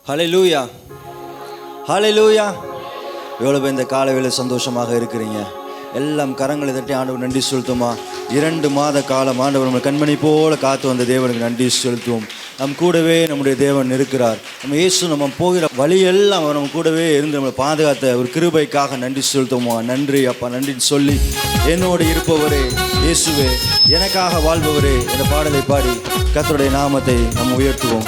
ஹல்லேலூயா, ஹல்லேலூயா. எவ்வளோ பேர் இந்த காலைவேளை சந்தோஷமாக இருக்கிறீங்க? எல்லாம் கரங்களை தட்டி ஆண்டவர் நன்றி செலுத்துமா. 2 மாத காலம் ஆண்டவர் நம்ம கண்மணி போல காத்து வந்த தேவனுக்கு நன்றி செலுத்துவோம். நம் கூடவே நம்முடைய தேவன் இருக்கிறார். நம்ம இயேசு நம்ம போகிற வழியெல்லாம் அவர் நம்ம கூடவே இருந்து நம்மளை பாதுகாத்த ஒரு கிருபைக்காக நன்றி செலுத்துவோமா. நன்றி அப்பா, நன்றின்னு சொல்லி என்னோடு இருப்பவரே இயேசுவே, எனக்காக வாழ்பவரே இந்த பாடலை பாடி கர்த்தருடைய நாமத்தை நம்ம உயர்த்துவோம்.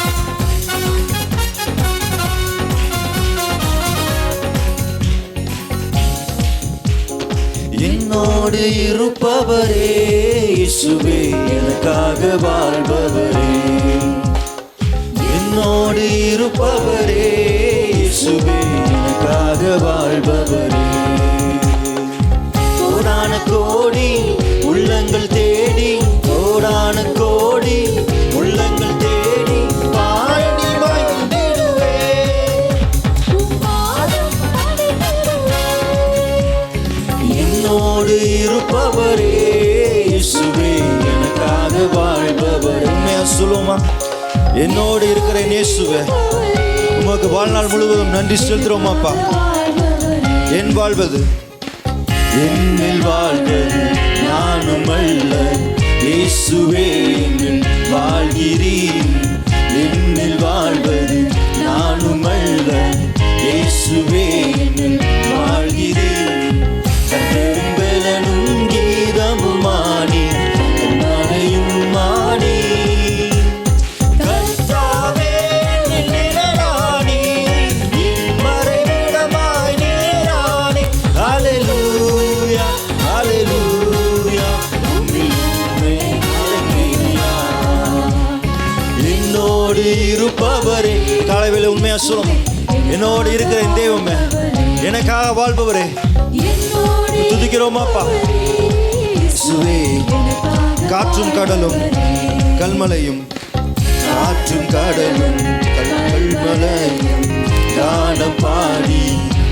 என்னோடு இருப்பவரே இயேசுவே, எனக்காக வாழ்பவரே. என்னோடு இருப்பவரே இயேசுவே, எனக்காக வாழ்பவரே. கோடான கோடி உள்ளங்கள் தேடி, கோடான கோடி உள்ளங்கள் தேடி பாடி வாழ்ந்திடுவே. என்னோடு இருப்பவரே இயேசுவே, எனக்காக வாழ்பவரே. உண்மையா சொல்லுவோமா? என்னோடு இருக்கிற இயேசுவே, உமக்கு வாழ்நாள் முழுவதும் நன்றி செலுத்துறோமாப்பா. என் வாழ்வது என்னில் வாழ்வது நானும் அல்ல, இயேசுவே என்னில் வாழ்கிறீர். என்னில் வாழ்வது நானும் அல்ல, இயேசுவே என்னில் வாழ்கிறீர். கட்டெரும்பெலனும் கீதமும் மாணி, மழையும் மாணி, கர்த்தாவே என் நிழலானி, என் மறைவிடமாய் நீரானி. ஹல்லேலூயா, ஹல்லேலூயா, உம்மில் உம்மை அழைக்கிறேயா. என்னோடு இருப்பவரே, காலைவேளை உண்மையா சொல்லும். என்னோடு இருக்கிற என் தெய்வமே, எனக்காக வாழ்பவரே, துதிக்கிறோமாப்பா. காற்றும் கடலும் கல்மலையும், காற்றும் கடலும் கல்மலையும் கானம் பாடி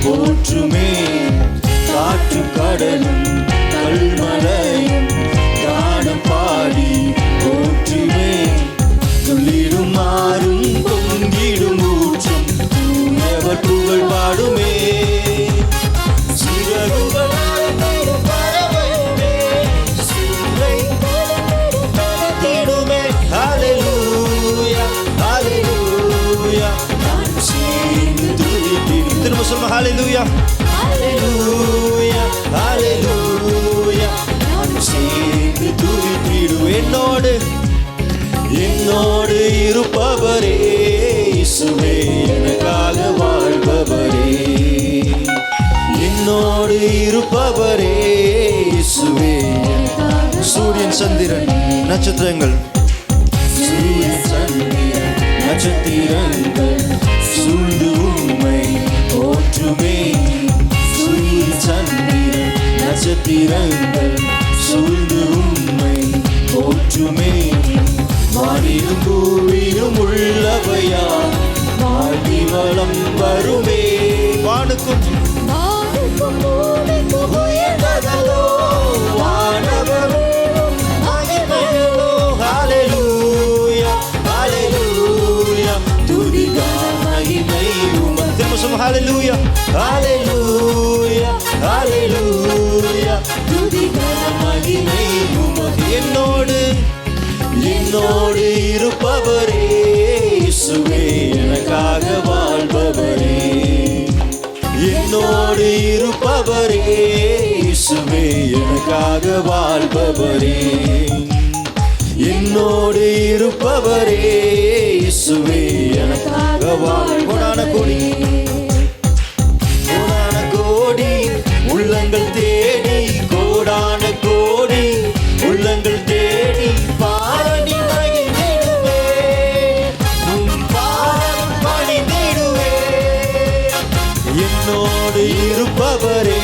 போற்றுமே. காற்றும் கடலும் கல்மலையும் கானம் பாடி போற்றுமே. துள்ளிடும் மாறும் பொங்கிடும் ஊற்றும் தூயவர் புகழ் பாடுமே. Hallelujah, hallelujah, hallelujah. என்னோடு என்னோடு இருப்பவரே இயேசுவே, எனக்காக வாழ்பவரே. என்னோடு இருப்பவரே இயேசுவே. சூரியன் சந்திரன் நட்சத்திரங்கள், சூரியன் சந்திரன் நட்சத்திரங்கள் சூழ்ந்து உம்மை போற்றுமே. சூரியன் சந்திரன் நட்சத்திரங்கள் சூழ்ந்து உம்மை போற்றுமே. வானிலும் பூவிலும் உள்ளவையா வாழ்த்தி வளம் வருமே. வானுக்கும் உயர்ந்ததலோ வானவரும் மகிமையோ. ஹல்லேலூயா, ஹல்லேலூயா, துதிகான மகிமை உமக்கு. திரும்ப சொல்லுங்க, ஹல்லேலூயா, ஹல்லேலூயா, ஹல்லேலூயா, துதிகான மகிமை உமக்கு. என்னோடு என்னோடு இருப்பவரே இயேசுவே, எனக்காக வாழ்பவரே. என்னோடு இருப்பவரே இயேசுவே, எனக்காக வாழ்பவரே. என்னோடு இருப்பவரே இயேசுவே, எனக்காக கோடான கோடி கோடான கோடி உள்ளங்கள் தேடி, கோடான கோடி உள்ளங்கள் தேடி பாடி மகிழ்ந்திடுவே. உம் பாதம் பணிந்திடுவே. என்னோடு இருப்பவரே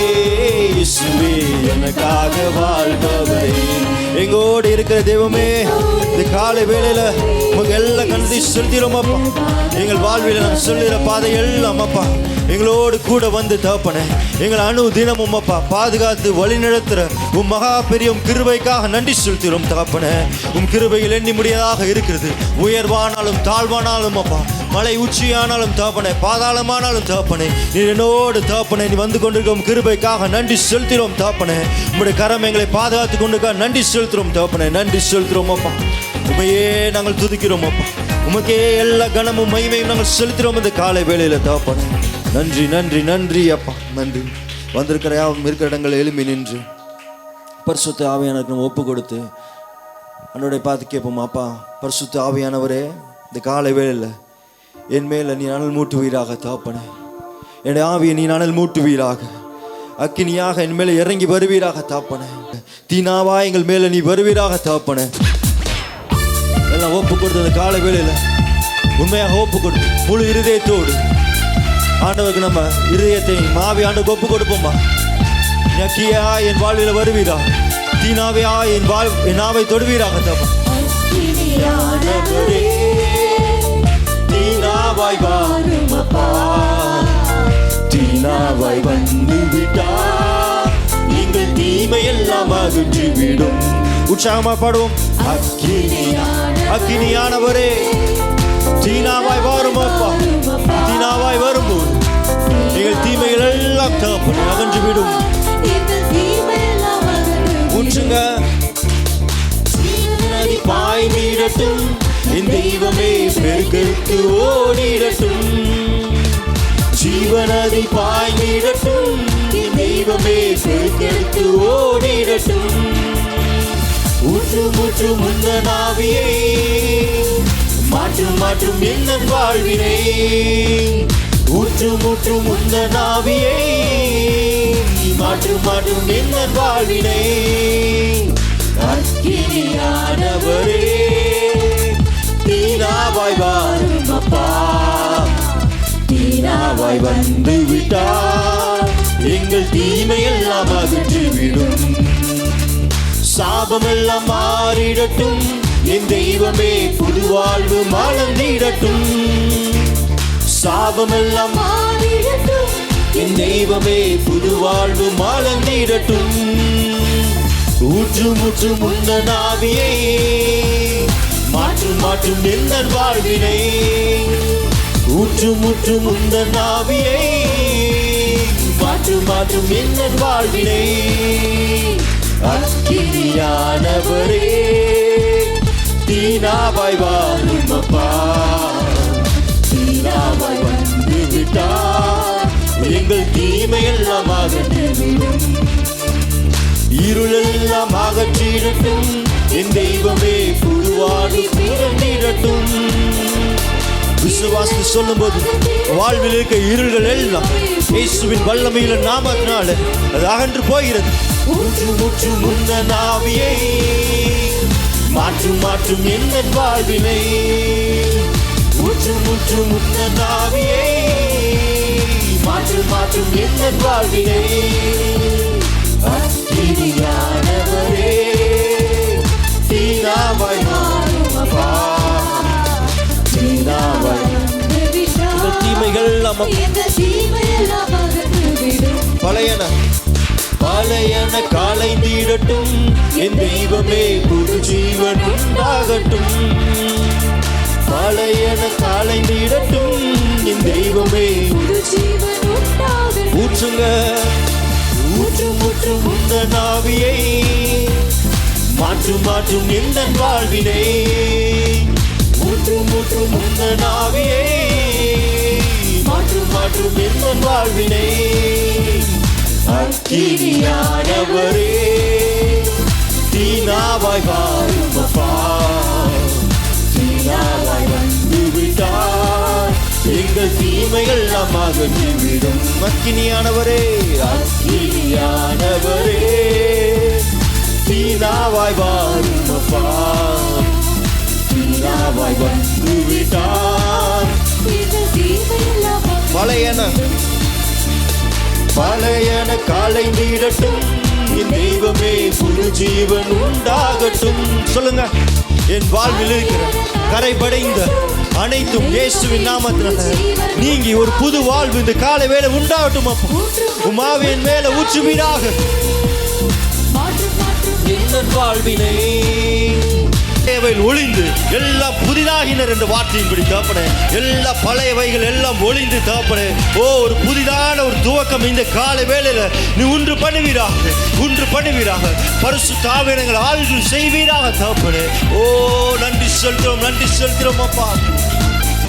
இயேசுவே, எனக்காக வாழ்பவரே. எங்கோடு இருக்கிற தெய்வமே, இந்த காலை வேளையில உமக்கு எல்லா கண்ணை செலுத்திடும் அப்பா. எங்கள் வாழ்வில் நான் சொல்லுகிற பாதை எல்லாம் அப்பா எங்களோடு கூட வந்து தகப்பனே எங்கள் அணு தினமும் அப்பா பாதுகாத்து வழி நடத்துகிற உம் மகா பெரிய கிருபைக்காக நன்றி செலுத்துகிறோம் தகப்பனே. உம் கிருபையில் எண்ணி முடியாதாக இருக்கிறது. உயர்வானாலும் தாழ்வானாலும் அப்பா, மலை உச்சியானாலும் தகப்பனே, பாதாளமானாலும் தகப்பனே, நீ என்னோடு தகப்பனே நீ வந்து கொண்டிருக்கும் கிருபைக்காக நன்றி செலுத்துகிறோம் தகப்பனே. உம்முடைய கரம் எங்களை பாதுகாத்து கொண்டிருக்க நன்றி செலுத்துகிறோம் தகப்பனே. நன்றி செலுத்துகிறோம் அப்பா. உமையே நாங்கள் துதிக்கிறோம் அப்பா. உமக்கே எல்லா கனமும் மகிமையும் நாங்கள் செலுத்துகிறோம் இந்த காலை வேளையில் தகப்பனே. நன்றி நன்றி நன்றி அப்பா, நன்றி. வந்திருக்கிற யாவும் இருக்கிற இடங்கள் எழும்பி நின்று பரிசுத்த ஆவியானவருக்கு நம்ம ஒப்பு கொடுத்து அன்னோடைய பார்த்து கேட்போம். அப்பா பரிசுத்த ஆவியானவரே, இந்த காலை வேளையில் என் மேலே நீ அனல் மூட்டுவீராக தகப்பனே. என்னுடைய ஆவியை நீ அனல் மூட்டுவீராக, அக்கினியாக என் மேலே இறங்கி வருவீராக தகப்பனே. தீனாவா எங்கள் மேலே நீ வருவீராக தகப்பனே. எல்லாம் ஒப்பு கொடுத்து அந்த காலை வேளையில் உண்மையாக ஒப்பு கொடுத்து முழு இருதயத்தோடு ஆண்டவருக்கு நம்ம இருதயத்தை மாவி ஆண்டுக்கு ஒப்பு கொடுப்போம்மா. நக்கியா என் வாழ்வில் வருவீரா, தீனாவையா என் நாவை தொடுவீராக தப்பா. தீனாவாய் வாருமப்பா, தீனாவாய் வந்து விட்டா எங்கள் தீமையெல்லாம் அகற்றி விடும். உற்சாகமா பாடுவோம். அக்கினியானவரே, தீனாவாய் வாருமப்பா, தீனாவாய் வரும்போது எங்கள் தீமைகள் எல்லாம் தகப்பனே அகன்று விடும். ஊற்றுங்க பாய்ந்திடட்டும், என் தெய்வமே பெருக்கெடுத்து ஓடிடட்டும். ஜீவநதி பாய்ந்திடட்டும், என் தெய்வமே பெருக்கெடுத்து ஓடிடட்டும். ஊற்று ஊற்று முந்த நாவியை மாற்றும் மாற்றும் என்ன வாழ்வினை. ஊற்று ஊற்று முந்த நாவியை மாற்றும் மாற்றும் என்ன வாழ்வினை. அக்கினியானவரே, தீனாவாய் வாருமப்பா, தீனாவாய் வந்து விட்டார் எங்கள் தீமையெல்லாம் அகற்றி விடும். சாபமெல்லாம் மாறிடட்டும், என் தெய்வமே புது வாழ்வு மலர்ந்திடட்டும். சாபமெல்லாம் மாறிடட்டும், என் தெய்வமே புது வாழ்வு மலர்ந்திடட்டும். ஊற்று முற்று முந்த நாவியை மாற்றும் மாற்றும் என்ன வாழ்வினை. ஊற்று முற்று முந்த நாவியை மாற்றும் மாற்றும் என்ன வாழ்வினை. அக்கினியானவரே, தீனாவாய் வாருமப்பா, தீனாவாய் வந்து விட்டார் எங்கள் தீமையெல்லாம் அகற்றி விடும். இருளெல்லாம் அகற்றிடட்டும், என் தெய்வமே புதுவாடு பிறந்திடட்டும். விசுவாசத்தை சொல்லும் போது வாழ்வில் இருக்க இருள்கள் எல்லாம் இயேசுவின் வல்லமையில நாமத்தினால அது அகன்று போகிறது. ஊற்று ஊற்று முந்த நாவியை மாற்றும் மாற்றும் என்ன வாழ்வினை. ஊற்று ஊற்று முந்த நாவியை மாற்றும் மாற்றும் என்ன வாழ்வினை. அக்கினியானவரே, தீனாவாய் வாருமப்பா, தீனாவாய் தீமைகள் பழையன காலைந்திடட்டும், என் தெய்வமே புது ஜீவன் உண்டாகட்டும். பழையன காலைந்திடட்டும், என் தெய்வமே புது ஜீவன் உண்டாகட்டும். ஊற்றுங்க ஊற்று ஊற்று முந்த நாவியை மாற்றும் மாற்றும் எந்த வாழ்வினை. ஊற்று ஊற்று முந்த நாவியை மாற்றும் மாற்றும் எந்த வாழ்வினை. அக்கினியானவரே, தீனாவாய் வாருமப்பா, தீனாவாய் வந்து விட்டார் எங்கள் தீமைகள் எல்லாம் அகற்றி விடும். அக்கினியானவரே, அக்கினியானவரே, தீனாவாய் வாருமப்பா, தீனாவாய் வந்து விட்டார். பழையன காலைந்திடட்டும், என் தெய்வமே புது ஜீவன் உண்டாகட்டும். சொல்லுங்க. என் வாழ்வில் இருக்கிற கரைபடைந்த அனைத்தும் இயேசுவின் நாமத்தினால நீங்கி ஒரு புது வாழ்வு இந்த காலை வேளை உண்டாகட்டும் அப்பா. உம் ஆவியின் மேல ஊற்றுவீராக. வாழ்வினை ஒளிந்து எல்லாம் புதிதாகினர் என்ற வார்த்தையின்படி தகப்பனே, எல்லா பழையவைகள் எல்லாம் ஒளிந்து தகப்பனே, ஒரு புதிதான ஒரு துவக்கம் இந்த காலை வேளையில நீ ஒன்று பண்ணுவீராக பரிசுத்த ஆவியானவரை ஆளுகை செய்வீராக தகப்பனே. நன்றி செலுத்துறோம் அப்பா.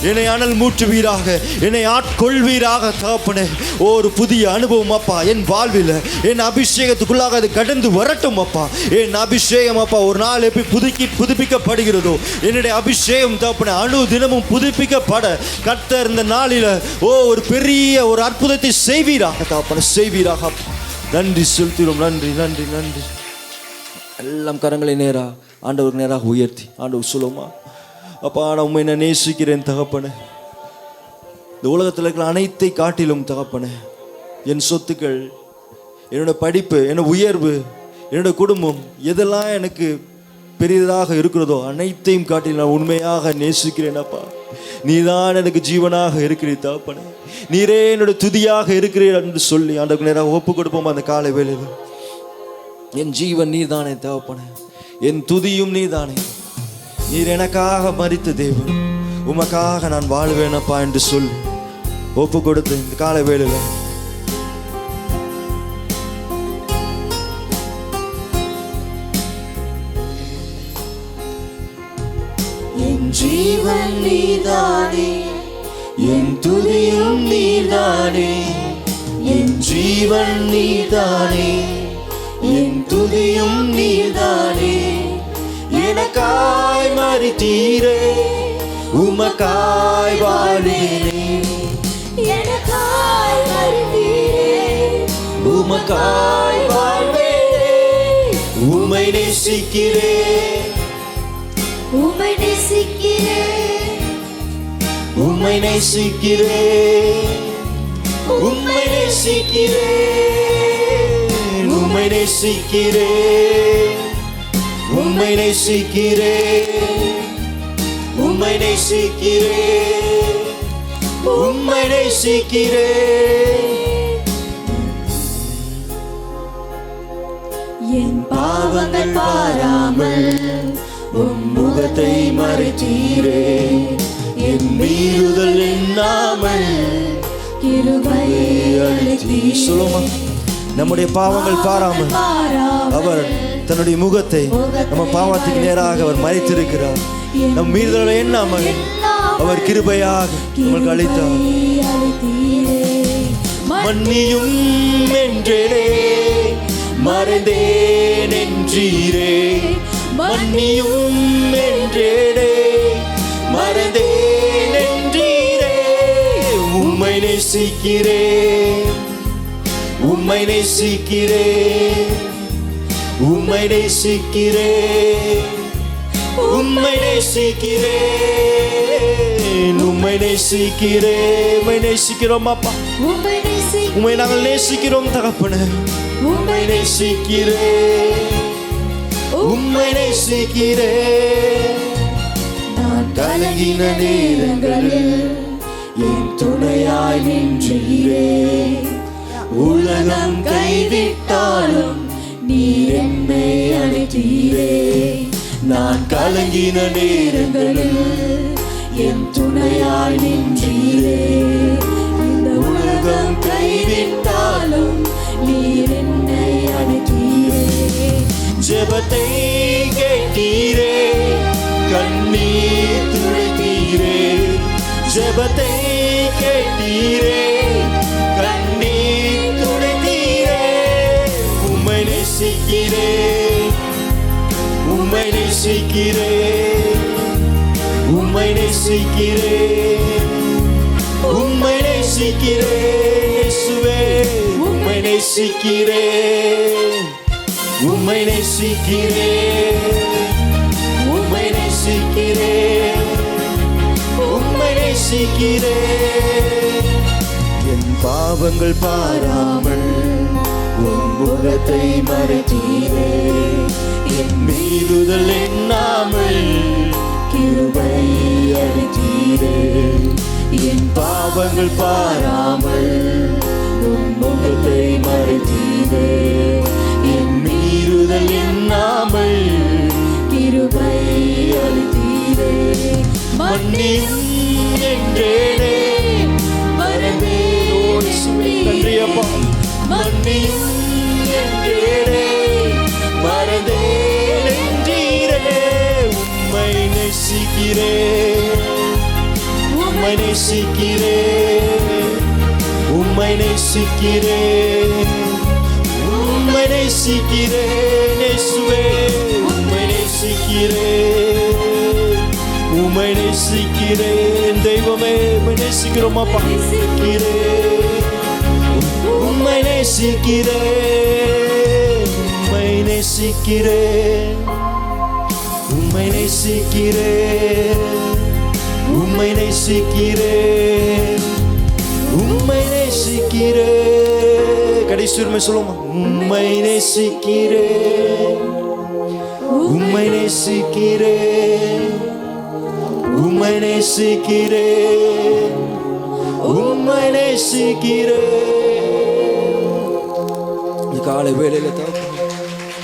என்னை அனல் மூட்டுவீராக, என்னை ஆட்கொள்வீராக தகப்பனே. ஒரு புதிய அனுபவம் அப்பா என் வாழ்வில், என் அபிஷேகத்துக்குள்ளாக அது கடந்து வரட்டும் அப்பா. என் அபிஷேகம் அப்பா ஒரு நாள் எப்படி புதுப்பிக்கப்படுகிறதோ என்னுடைய அபிஷேகம் தகப்பனே அணு தினமும் புதுப்பிக்கப்பட கர்த்தர் இந்த நாளில் ஒரு பெரிய ஒரு அற்புதத்தை செய்வீராக தகப்பனே, செய்வீராக. நன்றி செலுத்துகிறோம். நன்றி. எல்லாம் கரங்களை நேராக ஆண்டவருக்கு நேராக உயர்த்தி ஆண்டவர் சொல்லுமா, அப்பா நான் உண்மை நான் நேசிக்கிறேன் தகப்பனே. இந்த உலகத்தில் இருக்கிற அனைத்தை காட்டிலும் தகப்பனே, என் சொத்துக்கள், என்னோட படிப்பு, என்னோட உயர்வு, என்னோட குடும்பம் எதெல்லாம் எனக்கு பெரியதாக இருக்கிறதோ அனைத்தையும் காட்டிலும் நான் உண்மையாக நேசிக்கிறேன் அப்பா. நீதான் எனக்கு ஜீவனாக இருக்கிறீர் தகப்பனே, நீரே என்னோட துதியாக இருக்கிறீர் என்று சொல்லி ஆண்டவருக்கு நேராக ஒப்பு கொடுப்போம். அந்த காலை வேளையில் என் ஜீவன் நீர்தானே தகப்பனே, என் துதியும் நீதானே. நீர் எனக்காக மரித்த தேவன், உமக்காக நான் வாழ்வேனப்பா என்று சொல்லி ஒப்பு கொடுத்து இந்த கால வேளையில என் ஜீவன் நீதானே, என் துதியும் நீதானே. என் ஜீவன் நீதானே, என் துதியும் நீதானே. எனக்காய் மரித்தீரே, உமக்காய் வாழ்வேனே. எனக்காய் மரித்தீரே, உமக்காய் வாழ்வேனே. உம்மை நேசிக்கிறேன், உம்மை நேசிக்கிறேன், உம்மை நேசிக்கிறேன், உம்மை நேசிக்கிறேன், உம்மை நேசிக்கிறேன், உம்மை நேசிக்கிறேன், உம்மை நேசிக்கிறேன், உம்மை நேசிக்கிறேன். என் பாவங்கள் பாராமல் உம் முகத்தை மறைத்தீரே. என் மீறுதல் எண்ணாமல் கிருபையை அளித்தீரே. சொல்லுமா, நம்முடைய பாவங்கள் பாராமல் அவர் தன்னுடைய முகத்தை நம்ம பாவத்துக்கு நேராக அவர் மறைத்திருக்கிறார். நம் மீறுதலை எண்ணாமல் அவர் கிருபையாக நமக்கு அளித்தார். மன்னியும் என்றே மறந்தேன் என்றீரே. மன்னியும் என்றே மறந்தேன் என்றீரே. உம்மை நேசிக்கிறேன், உம்மை நேசிக்கிறேன், உம்மை நேசிக்கிறேன், உம்மை நேசிக்கிறேன், உம்மை நேசிக்கிறேன். உம்மை நேசிக்கிறோம் அப்பா, உம்மை நாங்கள் நேசிக்கிறோம் தகப்பனே. உம்மை நேசிக்கிறேன், உம்மை நேசிக்கிறேன். நான் கலங்கின நேரங்களில் என் துணையாய் நின்றீரே. உலகம் கைவிட்டாலும் நீர் என்னை அழைத்தீரே. நான் கலங்கின நேரங்களில் என் துணையாய் நின்றீரே. இந்த உலகம் கைவிட்டாலும் நீர் என்னை அழைத்தீரே. ஜெபத்தை கேட்டீரே, கண்ணீர் துடைத்தீரே. ஜெபத்தை கேட்டீரே, கண்ணீர் துடைத்தீரே. உம்மை நேசிக்கிறேன், உம்மை நேசிக்கிறேன், உம்மை நேசிக்கிறேன், உம்மை நேசிக்கிறேன். இயேசுவே உம்மை நேசிக்கிறேன், உம்மை நேசிக்கிறேன், உம்மை நேசிக்கிறேன், உம்மை நேசிக்கிறேன். என் பாவங்கள் பாராமல் உம் முகத்தை மறைத்தீரே. என் மீறுதல் எண்ணாமல் கிருபை அளித்தீரே. என் பாவங்கள் பாராமல் உம் முகத்தை மறைத்தீரே. என் மீறுதல் எண்ணாமல் கிருபை அளித்தீரே. மன்னியும் என்றேனே மறந்தே. நன்றி அப்பா. மன்னியும் என்றேனே மறந்தேன் என்றீரே. உம்மை நேசிக்கிறேன், உம்மை நேசிக்கிறேன், உம்மை நேசிக்கிறேன், உம்மை நேசிக்கிறேன் இயேசுவே. உம்மை நேசிக்கிறேன், உம்மை நேசிக்கிறேன் தெய்வமே. உம்மை நேசிக்கிறோம் அப்பா. உம்மை நேசிக்கிறேன், உம்மை நேசிக்கிறேன், உம்மை நேசிக்கிறேன், உம்மை நேசிக்கிறேன், உம்மை நேசிக்கிறேன். கடைசி உண்மை சொல்லுவோம். உம்மை நேசிக்கிறேன், உம்மை நேசிக்கிறேன், உம்மை நேசிக்கிறேன், உம்மை நேசிக்கிறேன். இந்த காலை வேளையில தான்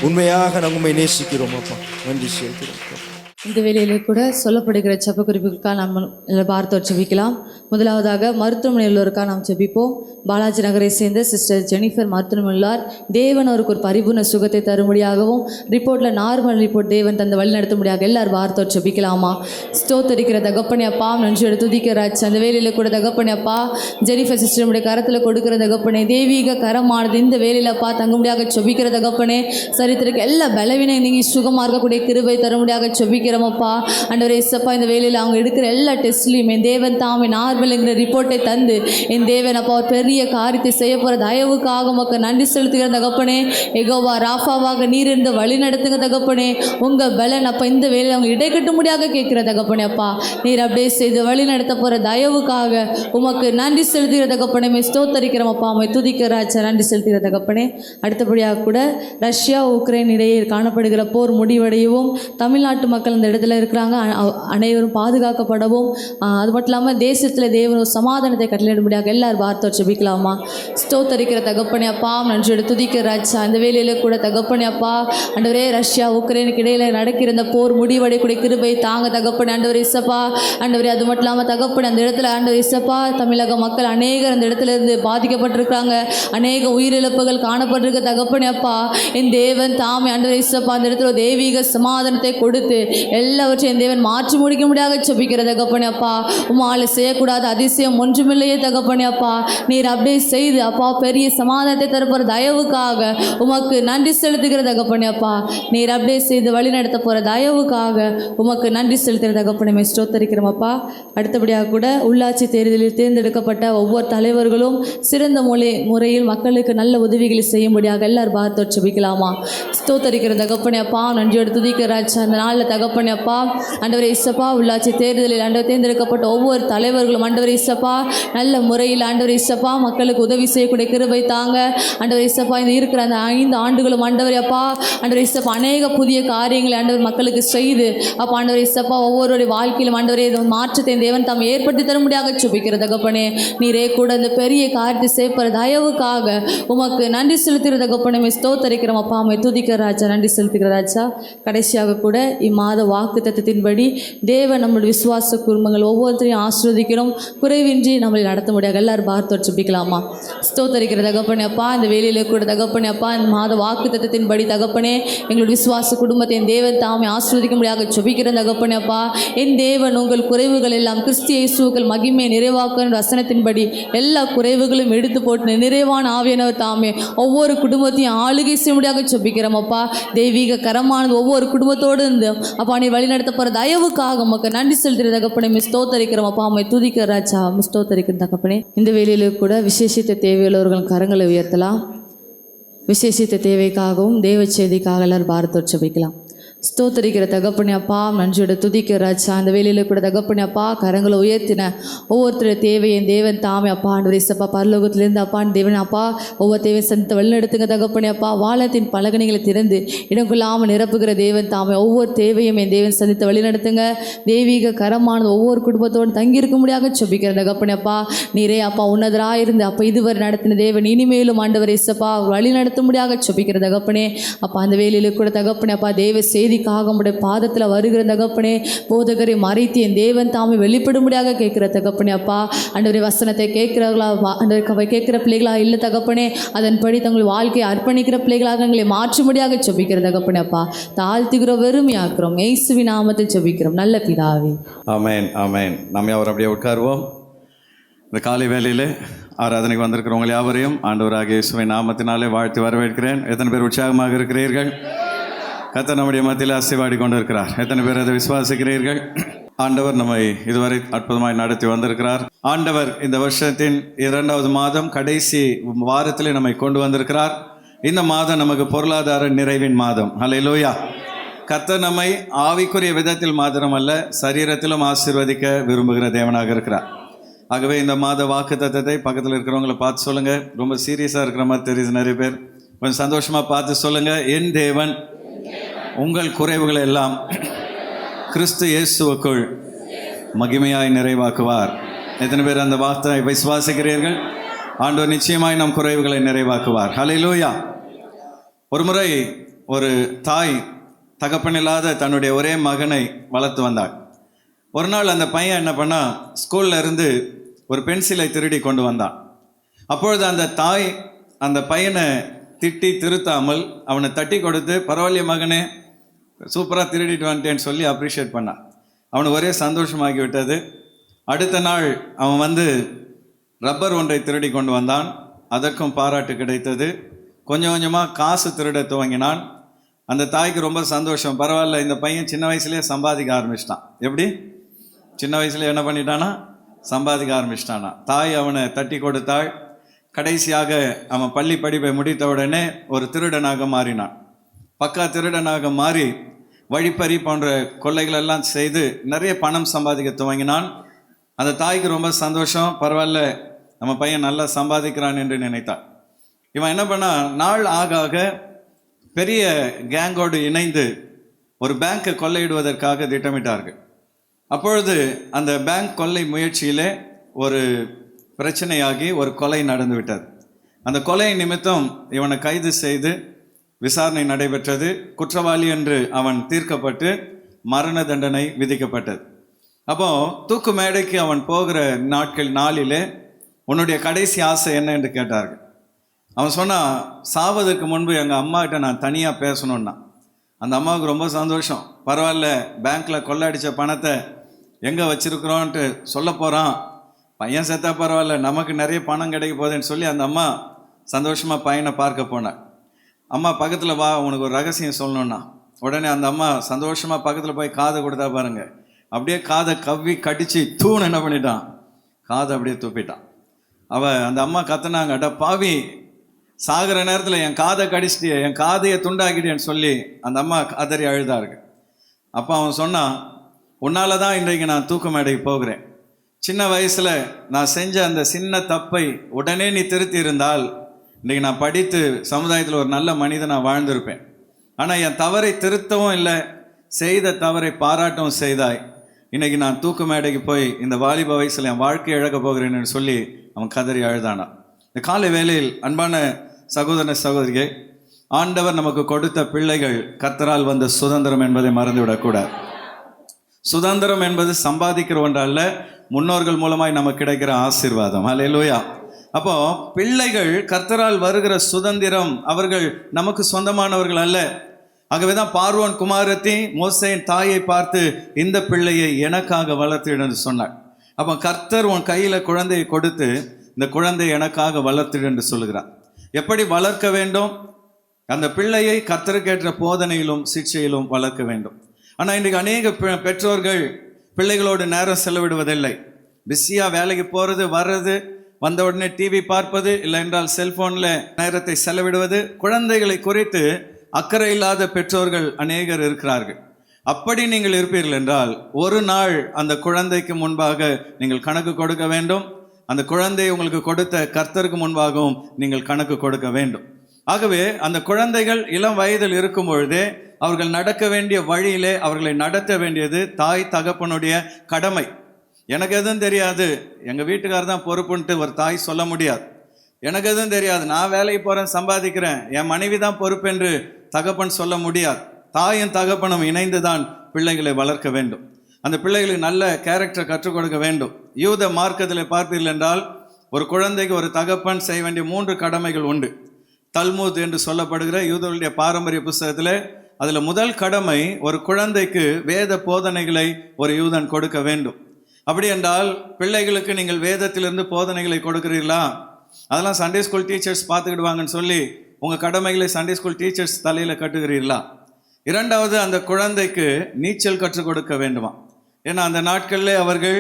உண்மையாக நாங்கள் உண்மை நேசிக்கிறோம் அப்பா. நன்றி செலுத்துகிறோம். இந்த வேளையிலே கூட சொல்லப்படுகிற ஜெப குறிப்புகளுக்காக நம்ம பார்த்தோர் ஜெபிக்கலாம். முதலாவதாக மருத்துவமனையில் உள்ளவருக்காக நாம் ஜெபிப்போம். பாலாஜி நகரை சேர்ந்த சிஸ்டர் ஜெனிஃபர் மருத்துவமனையில் உள்ளார். தேவன் அவருக்கு ஒரு பரிபூர்ண சுகத்தை தரும்படியாகவும் ரிப்போர்ட்டில் நார்மல் ரிப்போர்ட் தேவன் தந்த வழி நடத்தும்படியாக எல்லாரும் பார்த்தோர் ஜெபிக்கலாமா. ஸ்தோத்தரிக்கிற தகப்பனே அப்பா, நன்றியோட துதிக்கிறாச்சு. அந்த வேலையில் கூட தகப்பனே அப்பா, ஜெனிஃபர் சிஸ்டருடைய கரத்தில் கொடுக்கிற தகப்பனே, தெய்வீக கரமானது இந்த வேலையில் அப்பா தங்கும்படியாக ஜெபிக்கிற தகப்பனே, சரித்திற்கு எல்லா பலவினை நீங்கள் சுகமாக இருக்கக்கூடிய கிருபை தரும்படியாக ஜெபிக்கிறோமப்பா. ஆண்டவரே இயேசப்பா, இந்த வேலையில் அவங்க எடுக்கிற எல்லா டெஸ்ட்லையும் என் தேவன் தாமே நார்மல்ங்கிற ரிப்போர்ட்டை தந்து என் தேவன் அப்பா ஒரு பெரிய காரியத்தை செய்ய போகிற தயவுக்காக உமக்கு நன்றி செலுத்துகிற தகப்பனே. எகோவா ராஃபாவாக நீர் இருந்து வழி நடத்துங்க தகப்பனே. உங்கள் பலன் அப்போ இந்த வேலையில் அவங்க இடைக்கட்டும்படியாக கேட்குற தகப்பனே அப்பா, நீர் அப்படியே செய்து வழி நடத்த போகிற தயவுக்காக உமக்கு நன்றி செலுத்துகிற தகப்பனே. ஸ்தோத்தரிக்கிறோம் அப்பா, அம்மை துதிக்கிறாச்சா. நன்றி செலுத்துகிற தகப்பனே. அடுத்தபடியாக கூட ரஷ்யா உக்ரைன் இடையே காணப்படுகிற போர் முடிவடையவும் தமிழ்நாட்டு மக்கள் இந்த இடத்துல இருக்கிறாங்க அனைவரும் பாதுகாக்கப்படவும், அது மட்டும் இல்லாமல் தேசத்தில் தேவன் ஒரு சமாதானத்தை கட்டளையிடும்படியாக எல்லாரும் வார்த்தை ஜெபிக்கலாமா. ஸ்தோத்தரிக்கிற தகப்பனே அப்பா, நன்றியோட துதிக்கிற ராஜா. இந்த வேலையில் கூட தகப்பனே அப்பா, ஆண்டவரே ரஷ்யா உக்ரைனுக்கு இடையில நடக்கிற இந்த போர் முடிவடையக்கூடிய கிருபை தாங்க தகப்பனே. ஆண்டவர் இசப்பா, ஆண்டவரே அது மட்டும் இல்லாமல் தகப்பனே அந்த இடத்துல ஆண்டவர் இசப்பா, தமிழக மக்கள் அநேகர் அந்த இடத்துல இருந்து பாதிக்கப்பட்டிருக்கிறாங்க. அநேக உயிரிழப்புகள் காணப்பட்டிருக்க தகப்பனே அப்பா. என் தேவன் தாமே ஆண்டவர் இசப்பா அந்த இடத்துல தெய்வீக சமாதானத்தை கொடுத்து எல்லாவற்றையும் என் தேவன் மாற்றி முடிக்க முடியாத ஜெபிக்கிற தகப்பனே அப்பா. உம்மால செய்யக்கூடாத அதிசயம் ஒன்றுமில்லையே தகப்பனே அப்பா. நீர் அப்படியே செய்து அப்பா பெரிய சமாதானத்தை தரப்போகிற தயவுக்காக உமக்கு நன்றி செலுத்துகிற தகப்பனே அப்பா. நீர் அப்படியே செய்து வழி நடத்த போகிற தயவுக்காக உமக்கு நன்றி செலுத்துகிற தகப்பனே ஸ்தோத்தரிக்கிறோம் அப்பா. அடுத்தபடியாக கூட உள்ளாட்சி தேர்தலில் தேர்ந்தெடுக்கப்பட்ட ஒவ்வொரு தலைவர்களும் சிறந்த முறையில் மக்களுக்கு நல்ல உதவிகளை செய்யும்படியாக எல்லாரும் பார்த்து ஜெபிக்கலாமா. ஸ்தோத்தரிக்கிற தகப்பனே அப்பா, நன்றியோடு துதிக்கிறாச்சு. அந்த நாளில் தகப்பனே அப்பா, ஆண்டவரே இசப்பா உள்ளாட்சி தேர்தலில் ஆண்டவர் தேர்ந்தெடுக்கப்பட்ட ஒவ்வொரு தலைவர்களும் ஆண்டவர் இசப்பா நல்ல முறையில் ஆண்டவர் இசப்பா மக்களுக்கு உதவி செய்யக்கூடிய கிருபை தாங்க. ஆண்டவர் இசப்பா இந்த இருக்கிற அந்த 5 ஆண்டுகளும் ஆண்டவர் அப்பா, ஆண்டவர் இசப்பா அநேக புதிய காரியங்களை ஆண்டவர் மக்களுக்கு செய்து அப்பா ஆண்டவர் இசப்பா ஒவ்வொருடைய வாழ்க்கையிலும் ஆண்டவரே மாற்றத்தை தேவன் தாம் ஏற்படுத்தி தர முடியாத ஜெபிக்கிற தகப்பனே. நீரே கூட இந்த பெரிய காரியத்தை செய்யப்படுற தயவுக்காக உமக்கு நன்றி செலுத்துகிற தகப்பனே ஸ்தோத்தரிக்கிறோம் அப்பா. அம்மை துதிக்கிற ராஜா, நன்றி செலுத்துகிற ராஜா. கடைசியாக கூட இம்மாத வாக்கு தத்தத்தின்படி தேவன் நம்முடைய விசுவாச குடும்பங்கள் ஒவ்வொருத்தரையும் ஆசீர்வதிக்கிறோம். குறைவின்றி நம்மளை நடத்த முடியாது. எல்லாரும் பார்த்து ஜெபிக்கலாமா. ஸ்தோத்தரிக்கிற தகப்பனே அப்பா, இந்த வேலையிலே கூட தகப்பனே அப்பா இந்த மாத வாக்கு தத்தத்தின்படி தகப்பனே எங்களுடைய விசுவாச குடும்பத்தை என் தேவன் தாமே ஆசீர்வதிக்க முடியாத ஜெபிக்கிற தகப்பனே அப்பா. என் தேவன் உங்கள் குறைவுகள் எல்லாம் கிறிஸ்து இயேசுவுக்குள் மகிமை நிறைவாக்குகிற வசனத்தின்படி எல்லா குறைவுகளும் எடுத்து போட்டு நிறைவான ஆவியானவர் தாமே ஒவ்வொரு குடும்பத்தையும் ஆளுகை செய்ய முடியாத ஜெபிக்கிறோம் அப்பா. தெய்வீக கரமானது ஒவ்வொரு குடும்பத்தோடு இருந்து அப்பா நீ வழி நடத்த போகிற தயவுக்காக உமக்கு நன்றி செலுத்துகிற தகப்பனே ஸ்தோத்தரிக்கிறோம் அப்பா. அம்மை துதிக்கிற ராஜா, ஸ்தோத்தரிக்கிற தகப்பனே. இந்த வேலையில கூட விசேஷித்த தேவையுள்ளவர்கள் கரங்களை உயர்த்தலாம். விசேஷித்த தேவைக்காகவும் தேவ செய்திக்காக எல்லாரும் பாரத்தோடு ஜெபிக்கலாம். ஸ்தோத்தரிக்கிற தகப்பனே அப்பா, நன்றியோட துதிக்கிற ராஜா. அந்த வேலையில் கூட தகப்பனே அப்பா, கரங்களை உயர்த்தின ஒவ்வொருத்தருடைய தேவையை தேவன் தாமே அப்பா ஆண்டவரே சப்பா பரலோகத்திலேருந்து அப்பா தேவன் அப்பா ஒவ்வொரு தேவையை சந்தித்து வழிநடத்துங்க தகப்பனே அப்பா. வானத்தின் பலகணிகளை திறந்து இடங்கொள்ளாமல் நிரப்புகிற தேவன் தாமே ஒவ்வொரு தேவையும் என் தேவன் சந்தித்து வழிநடத்துங்க. தெய்வீக கரமானது ஒவ்வொரு குடும்பத்தோடு தங்கியிருக்க முடியாத ஜெபிக்கிற தகப்பனே அப்பா. நீரே அப்பா உன்னதராக இருந்து அப்பா இதுவரை நடத்தின தேவன் இனிமேலும் ஆண்டவரே சப்பா வழி நடத்த முடியாத ஜெபிக்கிற தகப்பனே அப்பா. அந்த வேலையில் கூட தகப்பனே அப்பா தேவ செய்திக்காக உடைய பாதத்தில் வருகிற தகப்பனே, போதகரை மறைத்து என் தேவன் தாமே வெளிப்படும்படியாக கேட்கிற தகப்பனே அப்பா. ஆண்டவரே வசனத்தை கேட்கிறவர்களா ஆண்டவரை கேட்கிற பிள்ளைகளா இல்லை தகப்பனே, அதன்படி தங்கள் வாழ்க்கையை அர்ப்பணிக்கிற பிள்ளைகளாக எங்களை மாற்றும்படியாக ஜெபிக்கிற தகப்பனே அப்பா. தாழ்த்துகிறோம், வெறுமையாக்குறோம், இயேசுவின் நாமத்தில் ஜெபிக்கிறோம் நல்ல பிதாவே. ஆமென் ஆமென். நம்ம அவர் அப்படியே உட்காருவோம். இந்த காலை வேளையில் ஆராதனைக்கு வந்திருக்கிறவங்க யாவரையும் ஆண்டவராகிய இயேசுவின் நாமத்தினாலே வாழ்த்து வரவேற்கிறேன். எத்தனை பேர் உற்சாகமாக இருக்கிறீர்கள்? கர்த்தர் நம்முடைய மத்தியில் அசைவாடி கொண்டு இருக்கிறார். எத்தனை பேர் அதை விசுவாசிக்கிறீர்கள்? ஆண்டவர் நம்மை இதுவரை அற்புதமாய் நடத்தி வந்திருக்கிறார். ஆண்டவர் இந்த வருஷத்தின் 2வது மாதம் கடைசி வாரத்தில் நம்மை கொண்டு வந்திருக்கிறார். இந்த மாதம் நமக்கு பொருளாதார நிறைவின் மாதம். ஹல்லேலூயா. கர்த்தர் நம்மை ஆவிக்குரிய விதத்தில் மாத்திரமல்ல சரீரத்திலும் ஆசீர்வதிக்க விரும்புகிற தேவனாக இருக்கிறார். ஆகவே இந்த மாத வாக்குத்தத்தத்தை பக்கத்தில் இருக்கிறவங்கள பார்த்து சொல்லுங்கள். ரொம்ப சீரியஸாக இருக்கிற மாதிரி தெரியுது நிறைய பேர். கொஞ்சம் சந்தோஷமாக பார்த்து சொல்லுங்கள். என் தேவன் உங்கள் குறைவுகளை எல்லாம் கிறிஸ்து இயேசுவுக்குள் மகிமையாய் நிறைவாக்குவார். எத்தனை பேர் அந்த வார்த்தை விசுவாசிக்கிறீர்கள்? ஆண்டவர் நிச்சயமாய் நம் குறைவுகளை நிறைவாக்குவார். ஹல்லேலூயா. ஒரு முறை ஒரு தாய் தகப்பனில்லாத தன்னுடைய ஒரே மகனை வளர்த்து வந்தாள். ஒரு நாள் அந்த பையன் என்ன பண்ணா, ஸ்கூல்ல இருந்து ஒரு பென்சிலை திருடி கொண்டு வந்தான். அப்பொழுது அந்த தாய் அந்த பையனை திட்டி திருத்தாமல் அவனை தட்டி கொடுத்து, பரவாயில்லைய மகனே, சூப்பராக திருடிட்டு வந்துட்டேன்னு சொல்லி அப்ரிஷியேட் பண்ணான். அவனுக்கு ஒரே சந்தோஷமாகி விட்டது. அடுத்த நாள் அவன் வந்து ரப்பர் ஒன்றை திருடி கொண்டு வந்தான். அதற்கும் பாராட்டு கிடைத்தது. கொஞ்சம் கொஞ்சமாக காசு திருட துவங்கினான். அந்த தாய்க்கு ரொம்ப சந்தோஷம். பரவாயில்ல, இந்த பையன் சின்ன வயசுலேயே சம்பாதிக்க ஆரம்பிச்சிட்டான். எப்படி? சின்ன வயசுல என்ன பண்ணிட்டானா? சம்பாதிக்க ஆரம்பிச்சிட்டானா. தாய் அவனை தட்டி கொடுத்தாள். கடைசியாக அவன் பள்ளி படிப்பை முடித்த உடனே ஒரு திருடனாக மாறினான். பக்கா திருடனாக மாறி வழிப்பறி போன்ற கொள்ளைகளெல்லாம் செய்து நிறைய பணம் சம்பாதிக்க துவங்கினான். அந்த தாய்க்கு ரொம்ப சந்தோஷம். பரவாயில்ல, நம்ம பையன் நல்லா சம்பாதிக்கிறான் என்று நினைத்தான். இவன் என்ன பண்ணா, நாள் ஆக ஆக பெரிய கேங்கோடு இணைந்து ஒரு பேங்கை கொள்ளையிடுவதற்காக திட்டமிட்டார்கள். அப்பொழுது அந்த பேங்க் கொள்ளை முயற்சியிலே ஒரு பிரச்சனையாகி ஒரு கொலை நடந்து விட்டது. அந்த கொலை நிமித்தம் இவனை கைது செய்து விசாரணை நடைபெற்றது. குற்றவாளி என்று அவன் தீர்க்கப்பட்டு மரண தண்டனை விதிக்கப்பட்டது. அப்போ தூக்கு மேடைக்கு அவன் போகிற நாளிலே உன்னுடைய கடைசி ஆசை என்ன என்று கேட்டார்கள். அவன் சொன்னான், சாவதற்கு முன்பு எங்கள் அம்மா கிட்ட நான் தனியாக பேசணுன்னா. அந்த அம்மாவுக்கு ரொம்ப சந்தோஷம். பரவாயில்ல, பேங்க்கில் கொள்ளடித்த பணத்தை எங்கே வச்சிருக்கிறோன்ட்டு சொல்ல போகிறான். பையன் செத்தா பரவாயில்ல, நமக்கு நிறைய பணம் கிடைக்க போகுதுன்னு சொல்லி அந்த அம்மா சந்தோஷமாக பையனை பார்க்க போனான். அம்மா பக்கத்தில் வா, உனக்கு ஒரு ரகசியம் சொல்லணுன்னா. உடனே அந்த அம்மா சந்தோஷமாக பக்கத்தில் போய் காதை கொடுத்தா பாருங்க, அப்படியே காதை கவ்வி கடிச்சு தூண் என்ன பண்ணிட்டான், காதை அப்படியே துப்பிட்டான். அந்த அம்மா கத்துனாங்க, அட பாவி, சாகிற நேரத்தில் என் காதை கடிச்சிட்டிய, என் காதையை துண்டாக்கிட்டேன்னு சொல்லி அந்த அம்மா கதறி அழுதாருங்க. அப்போ அவன் சொன்னான், உன்னால தான் இன்றைக்கு நான் தூக்கு மேடைக்கு போகிறேன். சின்ன வயசில் நான் செஞ்ச அந்த சின்ன தப்பை உடனே நீ திருத்தி இருந்தால் இன்றைக்கி நான் படித்து சமுதாயத்தில் ஒரு நல்ல மனிதனாக வாழ்ந்திருப்பேன். ஆனால் என் தவறை திருத்தவும் இல்லை, செய்த தவறை பாராட்டவும் செய்தாய். இன்றைக்கி நான் தூக்கு மேடைக்கு போய் இந்த வாலிப வயசில் என் வாழ்க்கையை இழக்க போகிறேன்னு சொல்லி அவன் கதறி அழுதானான். இந்த காலை வேளையில் அன்பான சகோதர சகோதரியை, ஆண்டவர் நமக்கு கொடுத்த பிள்ளைகள் கர்த்தரால் வந்த சுதந்திரம் என்பதை மறந்துவிடக்கூடாது. சுதந்திரம் என்பது சம்பாதிக்கிற ஒன்றல்ல, முன்னோர்கள் மூலமாய் நமக்கு கிடைக்கிற ஆசீர்வாதம். ஹல்லேலூயா. அப்போ பிள்ளைகள் கர்த்தரால் வருகிற சுதந்திரம், அவர்கள் நமக்கு சொந்தமானவர்கள் அல்ல. ஆகவேதான் பார்வோன் குமாரத்தி மோசேயின் தாயை பார்த்து, இந்த பிள்ளையை எனக்காக வளர்த்திடு என்று சொன்னார். அப்போ கர்த்தர் உன் கையில் குழந்தையை கொடுத்து, இந்த குழந்தையை எனக்காக வளர்த்திடு என்று சொல்லுகிறார். எப்படி வளர்க்க வேண்டும்? அந்த பிள்ளையை கர்த்தருக்கேற்ற போதனையிலும் சிக்ஷையிலும் வளர்க்க வேண்டும். ஆனால் இன்றைக்கு அநேக பெற்றோர்கள் பிள்ளைகளோடு நேரம் செலவிடுவதில்லை. பிஸியாக வேலைக்கு போகிறது, வர்றது, வந்த உடனே டிவி பார்ப்பது, இல்லை என்றால் செல்போனில் நேரத்தை செலவிடுவது. குழந்தைகளை குறித்து அக்கறை இல்லாத பெற்றோர்கள் அநேகர் இருக்கிறார்கள். அப்படி நீங்கள் இருப்பீர்கள் என்றால் ஒரு நாள் அந்த குழந்தைக்கு முன்பாக நீங்கள் கணக்கு கொடுக்க வேண்டும். அந்த குழந்தையை உங்களுக்கு கொடுத்த கர்த்தருக்கு முன்பாகவும் நீங்கள் கணக்கு கொடுக்க வேண்டும். ஆகவே அந்த குழந்தைகள் இளம் வயதில் இருக்கும் பொழுதே அவர்கள் நடக்க வேண்டிய வழியிலே அவர்களை நடத்த வேண்டியது தாய் தகப்பனுடைய கடமை. எனக்கு எதுவும் தெரியாது, எங்கள் வீட்டுக்காரர் தான் பொறுப்புன்ட்டு ஒரு தாய் சொல்ல முடியாது. எனக்கு எதுவும் தெரியாது, நான் வேலைக்கு போகிறேன், சம்பாதிக்கிறேன், என் மனைவி தான் பொறுப்பு என்று தகப்பன் சொல்ல முடியாது. தாயும் தகப்பனும் இணைந்து தான் பிள்ளைகளை வளர்க்க வேண்டும். அந்த பிள்ளைகளுக்கு நல்ல கேரக்டரை கற்றுக் கொடுக்க வேண்டும். யூத மார்க்கத்தில் பார்ப்பீர்கள் என்றால் ஒரு குழந்தைக்கு ஒரு தகப்பன் செய்ய வேண்டிய 3 கடமைகள் உண்டு. தல்மூத் என்று சொல்லப்படுகிற யூதர்களுடைய பாரம்பரிய புஸ்தகத்தில் அதில் முதல் கடமை, ஒரு குழந்தைக்கு வேத போதனைகளை ஒரு யூதன் கொடுக்க வேண்டும். அப்படி என்றால் பிள்ளைகளுக்கு நீங்கள் வேதத்திலிருந்து போதனைகளை கொடுக்கிறீர்களா? அதெல்லாம் சண்டே ஸ்கூல் டீச்சர்ஸ் பார்த்துக்கிடுவாங்கன்னு சொல்லி உங்கள் கடமைகளை சண்டே ஸ்கூல் டீச்சர்ஸ் தலையில் கட்டுகிறீர்களா? இரண்டாவது, அந்த குழந்தைக்கு நீச்சல் கற்றுக் கொடுக்க வேண்டுமா? ஏன்னா அந்த நாட்களில் அவர்கள்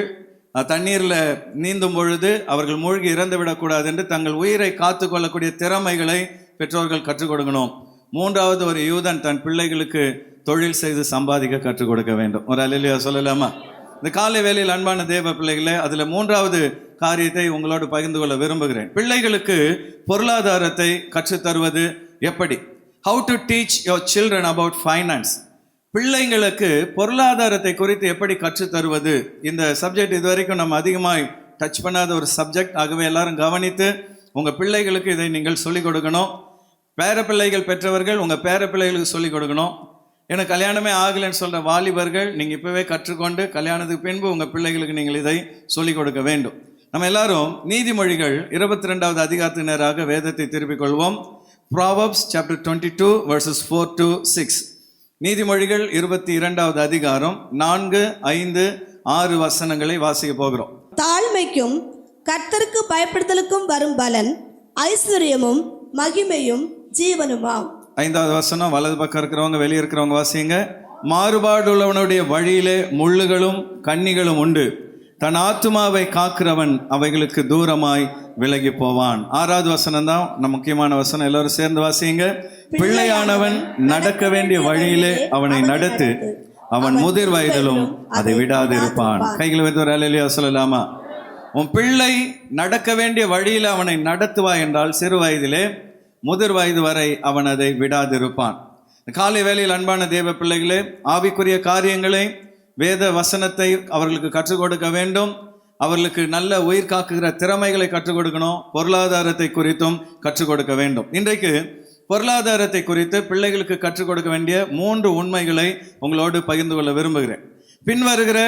தண்ணீரில் நீந்தும் பொழுது அவர்கள் மூழ்கி இறந்து விடக்கூடாது என்று தங்கள் உயிரை காத்து கொள்ளக்கூடிய திறமைகளை பெற்றோர்கள் கற்றுக் கொடுக்கணும். மூன்றாவது, ஒரு யூதன் தன் பிள்ளைகளுக்கு தொழில் செய்து சம்பாதிக்க கற்றுக் கொடுக்க வேண்டும். ஒரு அல்லேலூயா சொல்லலாமா? இந்த காலை வேளையில் அன்பான தேவ பிள்ளைகளே, அதில் 3வது காரியத்தை உங்களோடு பகிர்ந்து கொள்ள விரும்புகிறேன். பிள்ளைகளுக்கு பொருளாதாரத்தை கற்றுத்தருவது எப்படி? How to teach your children about finance. பிள்ளைங்களுக்கு பொருளாதாரத்தை குறித்து எப்படி கற்றுத்தருவது? இந்த சப்ஜெக்ட் இதுவரைக்கும் நம்ம அதிகமாக டச் பண்ணாத ஒரு சப்ஜெக்ட். ஆகவே எல்லாரும் கவனித்து உங்கள் பிள்ளைகளுக்கு இதை நீங்கள் சொல்லிக் கொடுக்கணும். பேர பிள்ளைகள் பெற்றவர்கள் உங்கள் பேர பிள்ளைகளுக்கு சொல்லிக் கொடுக்கணும். எனக்கு கல்யாணமே ஆகலைன்னு சொல்கிற வாலிபர்கள் நீங்கள் இப்போவே கற்றுக்கொண்டு கல்யாணத்துக்கு பின்பு உங்கள் பிள்ளைகளுக்கு நீங்கள் இதை சொல்லிக் கொடுக்க வேண்டும். நம்ம எல்லாரும் நீதிமொழிகள் 22வது அதிகாரத்தினராக வேதத்தை திருப்பிக் கொள்வோம். Proverbs chapter 22 verses 4 to 6. நீதிமொழிகள் 22வது அதிகாரம் 4, 5, 6 வசனங்களை வாசிக்க போகிறோம். தாழ்மைக்கும் கர்த்தருக்கு பயப்படுதலுக்கும் வரும் பலன் ஐஸ்வர்யமும் மகிமையும் ஜீவனுமாம். 5வது வசனம், வலது பக்கம் இருக்கிறவங்க வெளியே இருக்கிறவங்க வாசிங்க. மாறுபாடு உள்ளவனுடைய வழியிலே முள்ளுகளும் கண்ணிகளும் உண்டு, தன் ஆத்துமாவை காக்கிறவன் அவைகளுக்கு தூரமாய் விலகி போவான். 6வது வசனம் தான் நம்ம முக்கியமான வசனம், எல்லாரும் சேர்ந்து வாசிங்க. பிள்ளையானவன் நடக்க வேண்டிய வழியிலே அவனை நடத்து, அவன் முதிர் வயதிலும் அதை விடாது இருப்பான். கைகளை வைத்து ஒரு அல்லேலூயா சொல்லலாமா? உன் பிள்ளை நடக்க வேண்டிய வழியில் அவனை நடத்துவா என்றால் சிறு வயதிலே முதிர் வயது வரை அவன் அதை விடாதிருப்பான். காலை வேளையில் அன்பான தேவ பிள்ளைகளே, ஆவிக்குரிய காரியங்களை வேத வசனத்தை அவர்களுக்கு கற்றுக் கொடுக்க வேண்டும். அவர்களுக்கு நல்ல உயிர் காக்குகிற திறமைகளை கற்றுக் கொடுக்கணும். பொருளாதாரத்தை குறித்தும் கற்றுக் கொடுக்க வேண்டும். இன்றைக்கு பொருளாதாரத்தை குறித்து பிள்ளைகளுக்கு கற்றுக் கொடுக்க வேண்டிய 3 உண்மைகளை உங்களோடு பகிர்ந்து கொள்ள விரும்புகிறேன். பின்வருகிற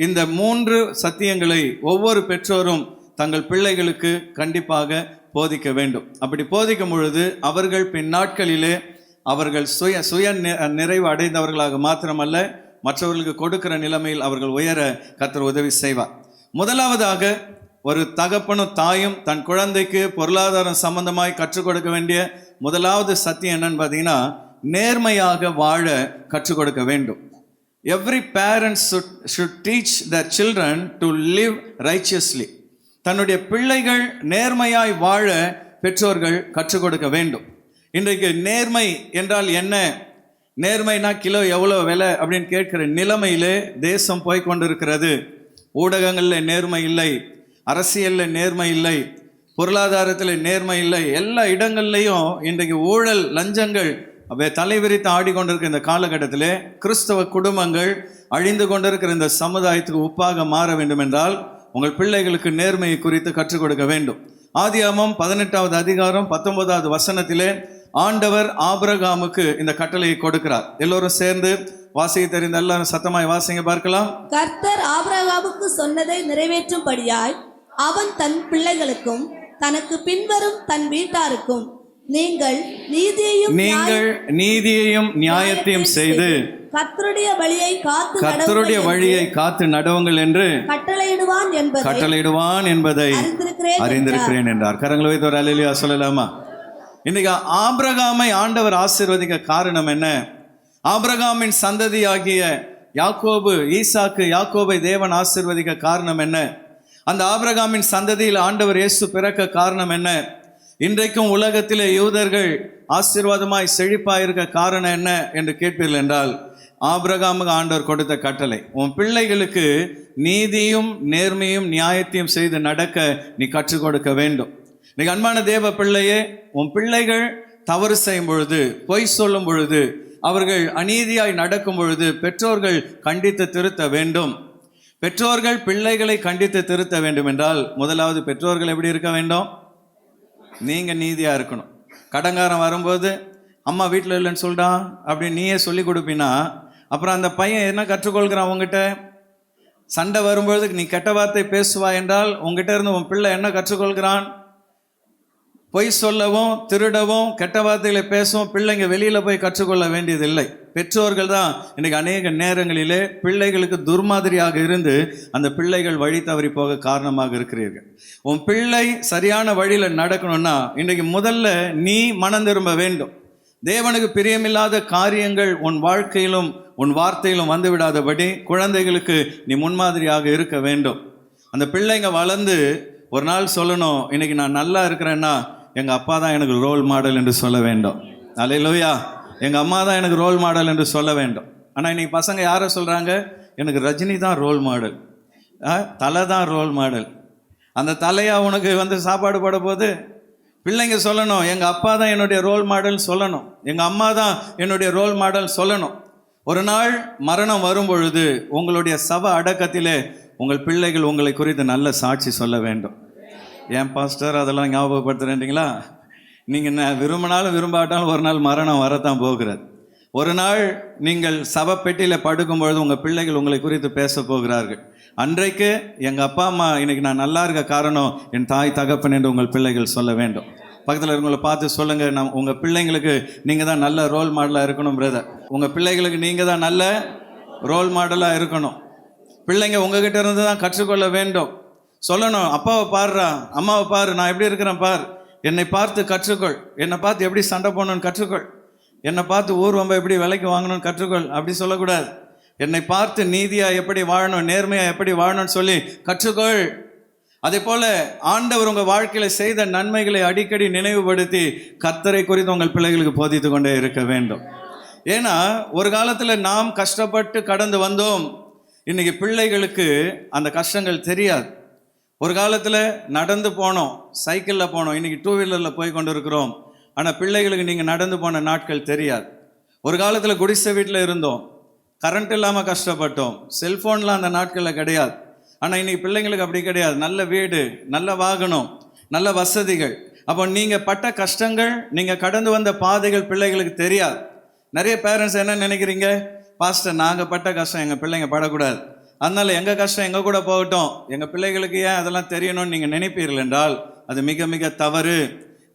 இந்த 3 சத்தியங்களை ஒவ்வொரு பெற்றோரும் தங்கள் பிள்ளைகளுக்கு கண்டிப்பாக போதிக்க வேண்டும். அப்படி போதிக்கும் பொழுது அவர்கள் பின் நாட்களிலே அவர்கள் சுய நிறைவு அடைந்தவர்களாக மாத்திரமல்ல, மற்றவர்களுக்கு கொடுக்கிற நிலைமையில் அவர்கள் உயர கர்த்தர் உதவி செய்வார். முதலாவதாக, ஒரு தகப்பனும் தாயும் தன் குழந்தைக்கு பொருளாதாரம் சம்பந்தமாய் கற்றுக் கொடுக்க வேண்டிய முதலாவது சத்தியம் என்னன்னு பார்த்தீங்கன்னா, நேர்மையாக வாழ கற்றுக் கொடுக்க வேண்டும். Every parent should teach their children to live righteously. தன்னுடைய பிள்ளைகள் நேர்மையாய் வாழ பெற்றோர்கள் கற்றுக் கொடுக்க வேண்டும். இன்றைக்கு நேர்மை என்றால் என்ன? நேர்மைனா கிலோ எவ்வளோ விலை அப்படின்னு கேட்கிற நிலைமையிலே தேசம் போய் கொண்டிருக்கிறது. ஊடகங்களில் நேர்மை இல்லை, அரசியலில் நேர்மை இல்லை, பொருளாதாரத்தில் நேர்மை இல்லை. எல்லா இடங்கள்லையும் இன்றைக்கு ஊழல், லஞ்சங்கள் தலைவிரித்து ஆடிக்கொண்டிருக்கிற இந்த காலகட்டத்திலே கிறிஸ்தவ குடும்பங்கள் அழிந்து கொண்டிருக்கிற இந்த சமுதாயத்துக்கு உப்பாக மாற வேண்டும் என்றால் உங்கள் பிள்ளைகளுக்கு நேர்மையை குறித்து கற்றுக் கொடுக்க வேண்டும். ஆதியாகமம் 18வது அதிகாரம் 19வது வசனத்திலே ஆண்டவர் ஆபிரகாமுக்கு இந்த கட்டளையை கொடுக்கிறார். எல்லோரும் சேர்ந்து வாசிக்க தெரிந்த எல்லாரும் சத்தமாய் வாசிங்க பார்க்கலாம். கர்த்தர் ஆபிரகாமுக்கு சொன்னதை நிறைவேற்றும்படியாய் அவன் தன் பிள்ளைகளுக்கும் தனக்கு பின்வரும் தன் வீட்டாருக்கும் நீங்கள் நீதியையும் நியாயத்தையும் செய்து கர்த்தருடைய வழியை காத்து நடவுங்கள் என்று கட்டளையிடுவான் என்பதை அறிந்திருக்கிறேன் என்றார். கரங்களை வைத்து ஒரு அல்லேலூயா சொல்லலாமா? இன்னைக்கு ஆபிரகாமை ஆண்டவர் ஆசீர்வதிக்க காரணம் என்ன? ஆபிரகாமின் சந்ததியாகிய யாக்கோபு, ஈசாக்கு, யாக்கோபை தேவன் ஆசீர்வதிக்க காரணம் என்ன? அந்த ஆபிரகாமின் சந்ததியில் ஆண்டவர் இயேசு பிறக்க காரணம் என்ன? இன்றைக்கும் உலகத்திலே யூதர்கள் ஆசீர்வாதமாய் செழிப்பாய் இருக்க காரணம் என்ன என்று கேட்பீர்கள் என்றால், ஆபிரகாமுக்கு ஆண்டவர் கொடுத்த கட்டளை, உன் பிள்ளைகளுக்கு நீதியும் நேர்மையும் நியாயத்தையும் செய்து நடக்க நீ கற்றுக் கொடுக்க வேண்டும். இன்னைக்கு அன்பான தேவ பிள்ளையே, உன் பிள்ளைகள் தவறு செய்யும் பொழுது, பொய் சொல்லும் பொழுது, அவர்கள் அநீதியாய் நடக்கும் பொழுது பெற்றோர்கள் கண்டித்து திருத்த வேண்டும். பெற்றோர்கள் பிள்ளைகளை கண்டித்து திருத்த வேண்டும் என்றால் முதலாவது பெற்றோர்கள் எப்படி இருக்க வேண்டும்? நீங்க நீதியா இருக்கணும். கடங்காரன் வரும்போது அம்மா வீட்டில் இல்லைன்னு சொல்றான் அப்படின்னு நீயே சொல்லி கொடுப்பினா அப்புறம் அந்த பையன் என்ன கற்றுக்கொள்கிறான்? உங்ககிட்ட சண்டை வரும்பொழுது நீ கெட்ட வார்த்தை பேசுவா என்றால் உங்ககிட்ட இருந்து உன் பிள்ளை என்ன கற்றுக்கொள்கிறான்? பொய் சொல்லவும், திருடவும், கெட்ட வார்த்தைகளை பேசவும் பிள்ளைங்க வெளியில போய் கற்றுக்கொள்ள வேண்டியதில்லை. பெற்றோர்கள் தான் இன்னைக்கு அநேக நேரங்களிலே பிள்ளைகளுக்கு துர்மாதிரியாக இருந்து அந்த பிள்ளைகள் வழி தவறி போக காரணமாக இருக்கிறீர்கள். உன் பிள்ளை சரியான வழியில நடக்கணும்னா இன்றைக்கு முதல்ல நீ மனம் திரும்ப வேண்டும். தேவனுக்கு பிரியமில்லாத காரியங்கள் உன் வாழ்க்கையிலும் உன் வார்த்தையிலும் வந்து விடாதபடி குழந்தைகளுக்கு நீ முன்மாதிரியாக இருக்க வேண்டும். அந்த பிள்ளைங்க வளர்ந்து ஒரு நாள் சொல்லணும், இன்னைக்கு நான் நல்லா இருக்கிறேன்னா எங்கள் அப்பா தான் எனக்கு ரோல் மாடல் என்று சொல்ல வேண்டும். அல்லேலூயா. எங்கள் அம்மா தான் எனக்கு ரோல் மாடல் என்று சொல்ல வேண்டும். ஆனால் இன்னைக்கு பசங்க யாரை சொல்கிறாங்க? எனக்கு ரஜினி தான் ரோல் மாடல், தலை தான் ரோல் மாடல். அந்த தலையா உனக்கு சாப்பாடு போட போது பிள்ளைங்க சொல்லணும், எங்கள் அப்பா தான் என்னுடைய ரோல் மாடல் சொல்லணும், எங்கள் அம்மா தான் என்னுடைய ரோல் மாடல் சொல்லணும். ஒரு நாள் மரணம் வரும் பொழுது உங்களுடைய சவ அடக்கத்திலே உங்கள் பிள்ளைகள் உங்களை குறித்து நல்ல சாட்சி சொல்ல வேண்டும். ஏன் பாஸ்டர் அதெல்லாம் ஞாபகப்படுத்துறீங்களா? நீங்கள் விரும்பினாலும் விரும்பாட்டாலும் ஒரு நாள் மரணம் வரத்தான் போகிறது. ஒரு நாள் நீங்கள் சவப்பெட்டியில் படுக்கும் பொழுது உங்கள் பிள்ளைகள் உங்களை குறித்து பேச போகிறார்கள். அன்றைக்கு எங்கள் அப்பா அம்மா இன்னைக்கு நான் நல்லா இருக்க காரணம் என் தாய் தகப்பன் என்று உங்கள் பிள்ளைகள் சொல்ல வேண்டும். பக்கத்தில் இருக்கவங்களை பார்த்து சொல்லுங்கள், உங்கள் பிள்ளைங்களுக்கு நீங்கள் தான் நல்ல ரோல் மாடலாக இருக்கணும் பிரதர். உங்கள் பிள்ளைகளுக்கு நீங்கள் தான் நல்ல ரோல் மாடலாக இருக்கணும். பிள்ளைங்க உங்ககிட்ட இருந்து தான் கற்றுக்கொள்ள வேண்டும். சொல்லணும், அப்பாவை பாருறா, அம்மாவை பாரு, நான் எப்படி இருக்கிறேன் பார், என்னை பார்த்து கற்றுக்கொள், என்னை பார்த்து எப்படி சண்டை போடணும்னு கற்றுக்கொள், என்னை பார்த்து ஊர்வம்பை எப்படி விலைக்கு வாங்கணும்னு கற்றுக்கொள். அப்படி சொல்லக்கூடாது. என்னை பார்த்து நீதியாக எப்படி வாழணும், நேர்மையாக எப்படி வாழணும்னு சொல்லி கற்றுக்கொள். அதே போல ஆண்டவர் உங்கள் வாழ்க்கையில் செய்த நன்மைகளை அடிக்கடி நினைவுபடுத்தி கர்த்தரை குறித்து உங்கள் பிள்ளைகளுக்கு போதித்து கொண்டே இருக்க வேண்டும். ஏன்னா ஒரு காலத்தில் நாம் கஷ்டப்பட்டு கடந்து வந்தோம். இன்னைக்கு பிள்ளைகளுக்கு அந்த கஷ்டங்கள் தெரியாது. ஒரு காலத்தில் நடந்து போனோம், சைக்கிளில் போனோம், இன்னைக்கு 2 வீலரில் போய் கொண்டு இருக்கிறோம். ஆனால் பிள்ளைகளுக்கு நீங்கள் நடந்து போன நாட்கள் தெரியாது. ஒரு காலத்தில் குடிசை வீட்டில் இருந்தோம், கரண்ட் இல்லாமல் கஷ்டப்பட்டோம், செல்ஃபோன்லாம் அந்த நாட்களில் கிடையாது. ஆனால் இன்னைக்கு பிள்ளைங்களுக்கு அப்படி கிடையாது. நல்ல வீடு, நல்ல வாகனம், நல்ல வசதிகள். அப்போ நீங்கள் பட்ட கஷ்டங்கள், நீங்கள் கடந்து வந்த பாதைகள் பிள்ளைகளுக்கு தெரியாது. நிறைய பேரண்ட்ஸ் என்ன நினைக்கிறீங்க? பாஸ்டர், நாங்கள் பட்ட கஷ்டம் எங்கள் பிள்ளைங்க படக்கூடாது, அதனால எங்கள் கஷ்டம் எங்கள் கூட போகட்டும், எங்கள் பிள்ளைகளுக்கு ஏன் அதெல்லாம் தெரியணும்னு நீங்கள் நினைப்பீர்கள் என்றால் அது மிக மிக தவறு.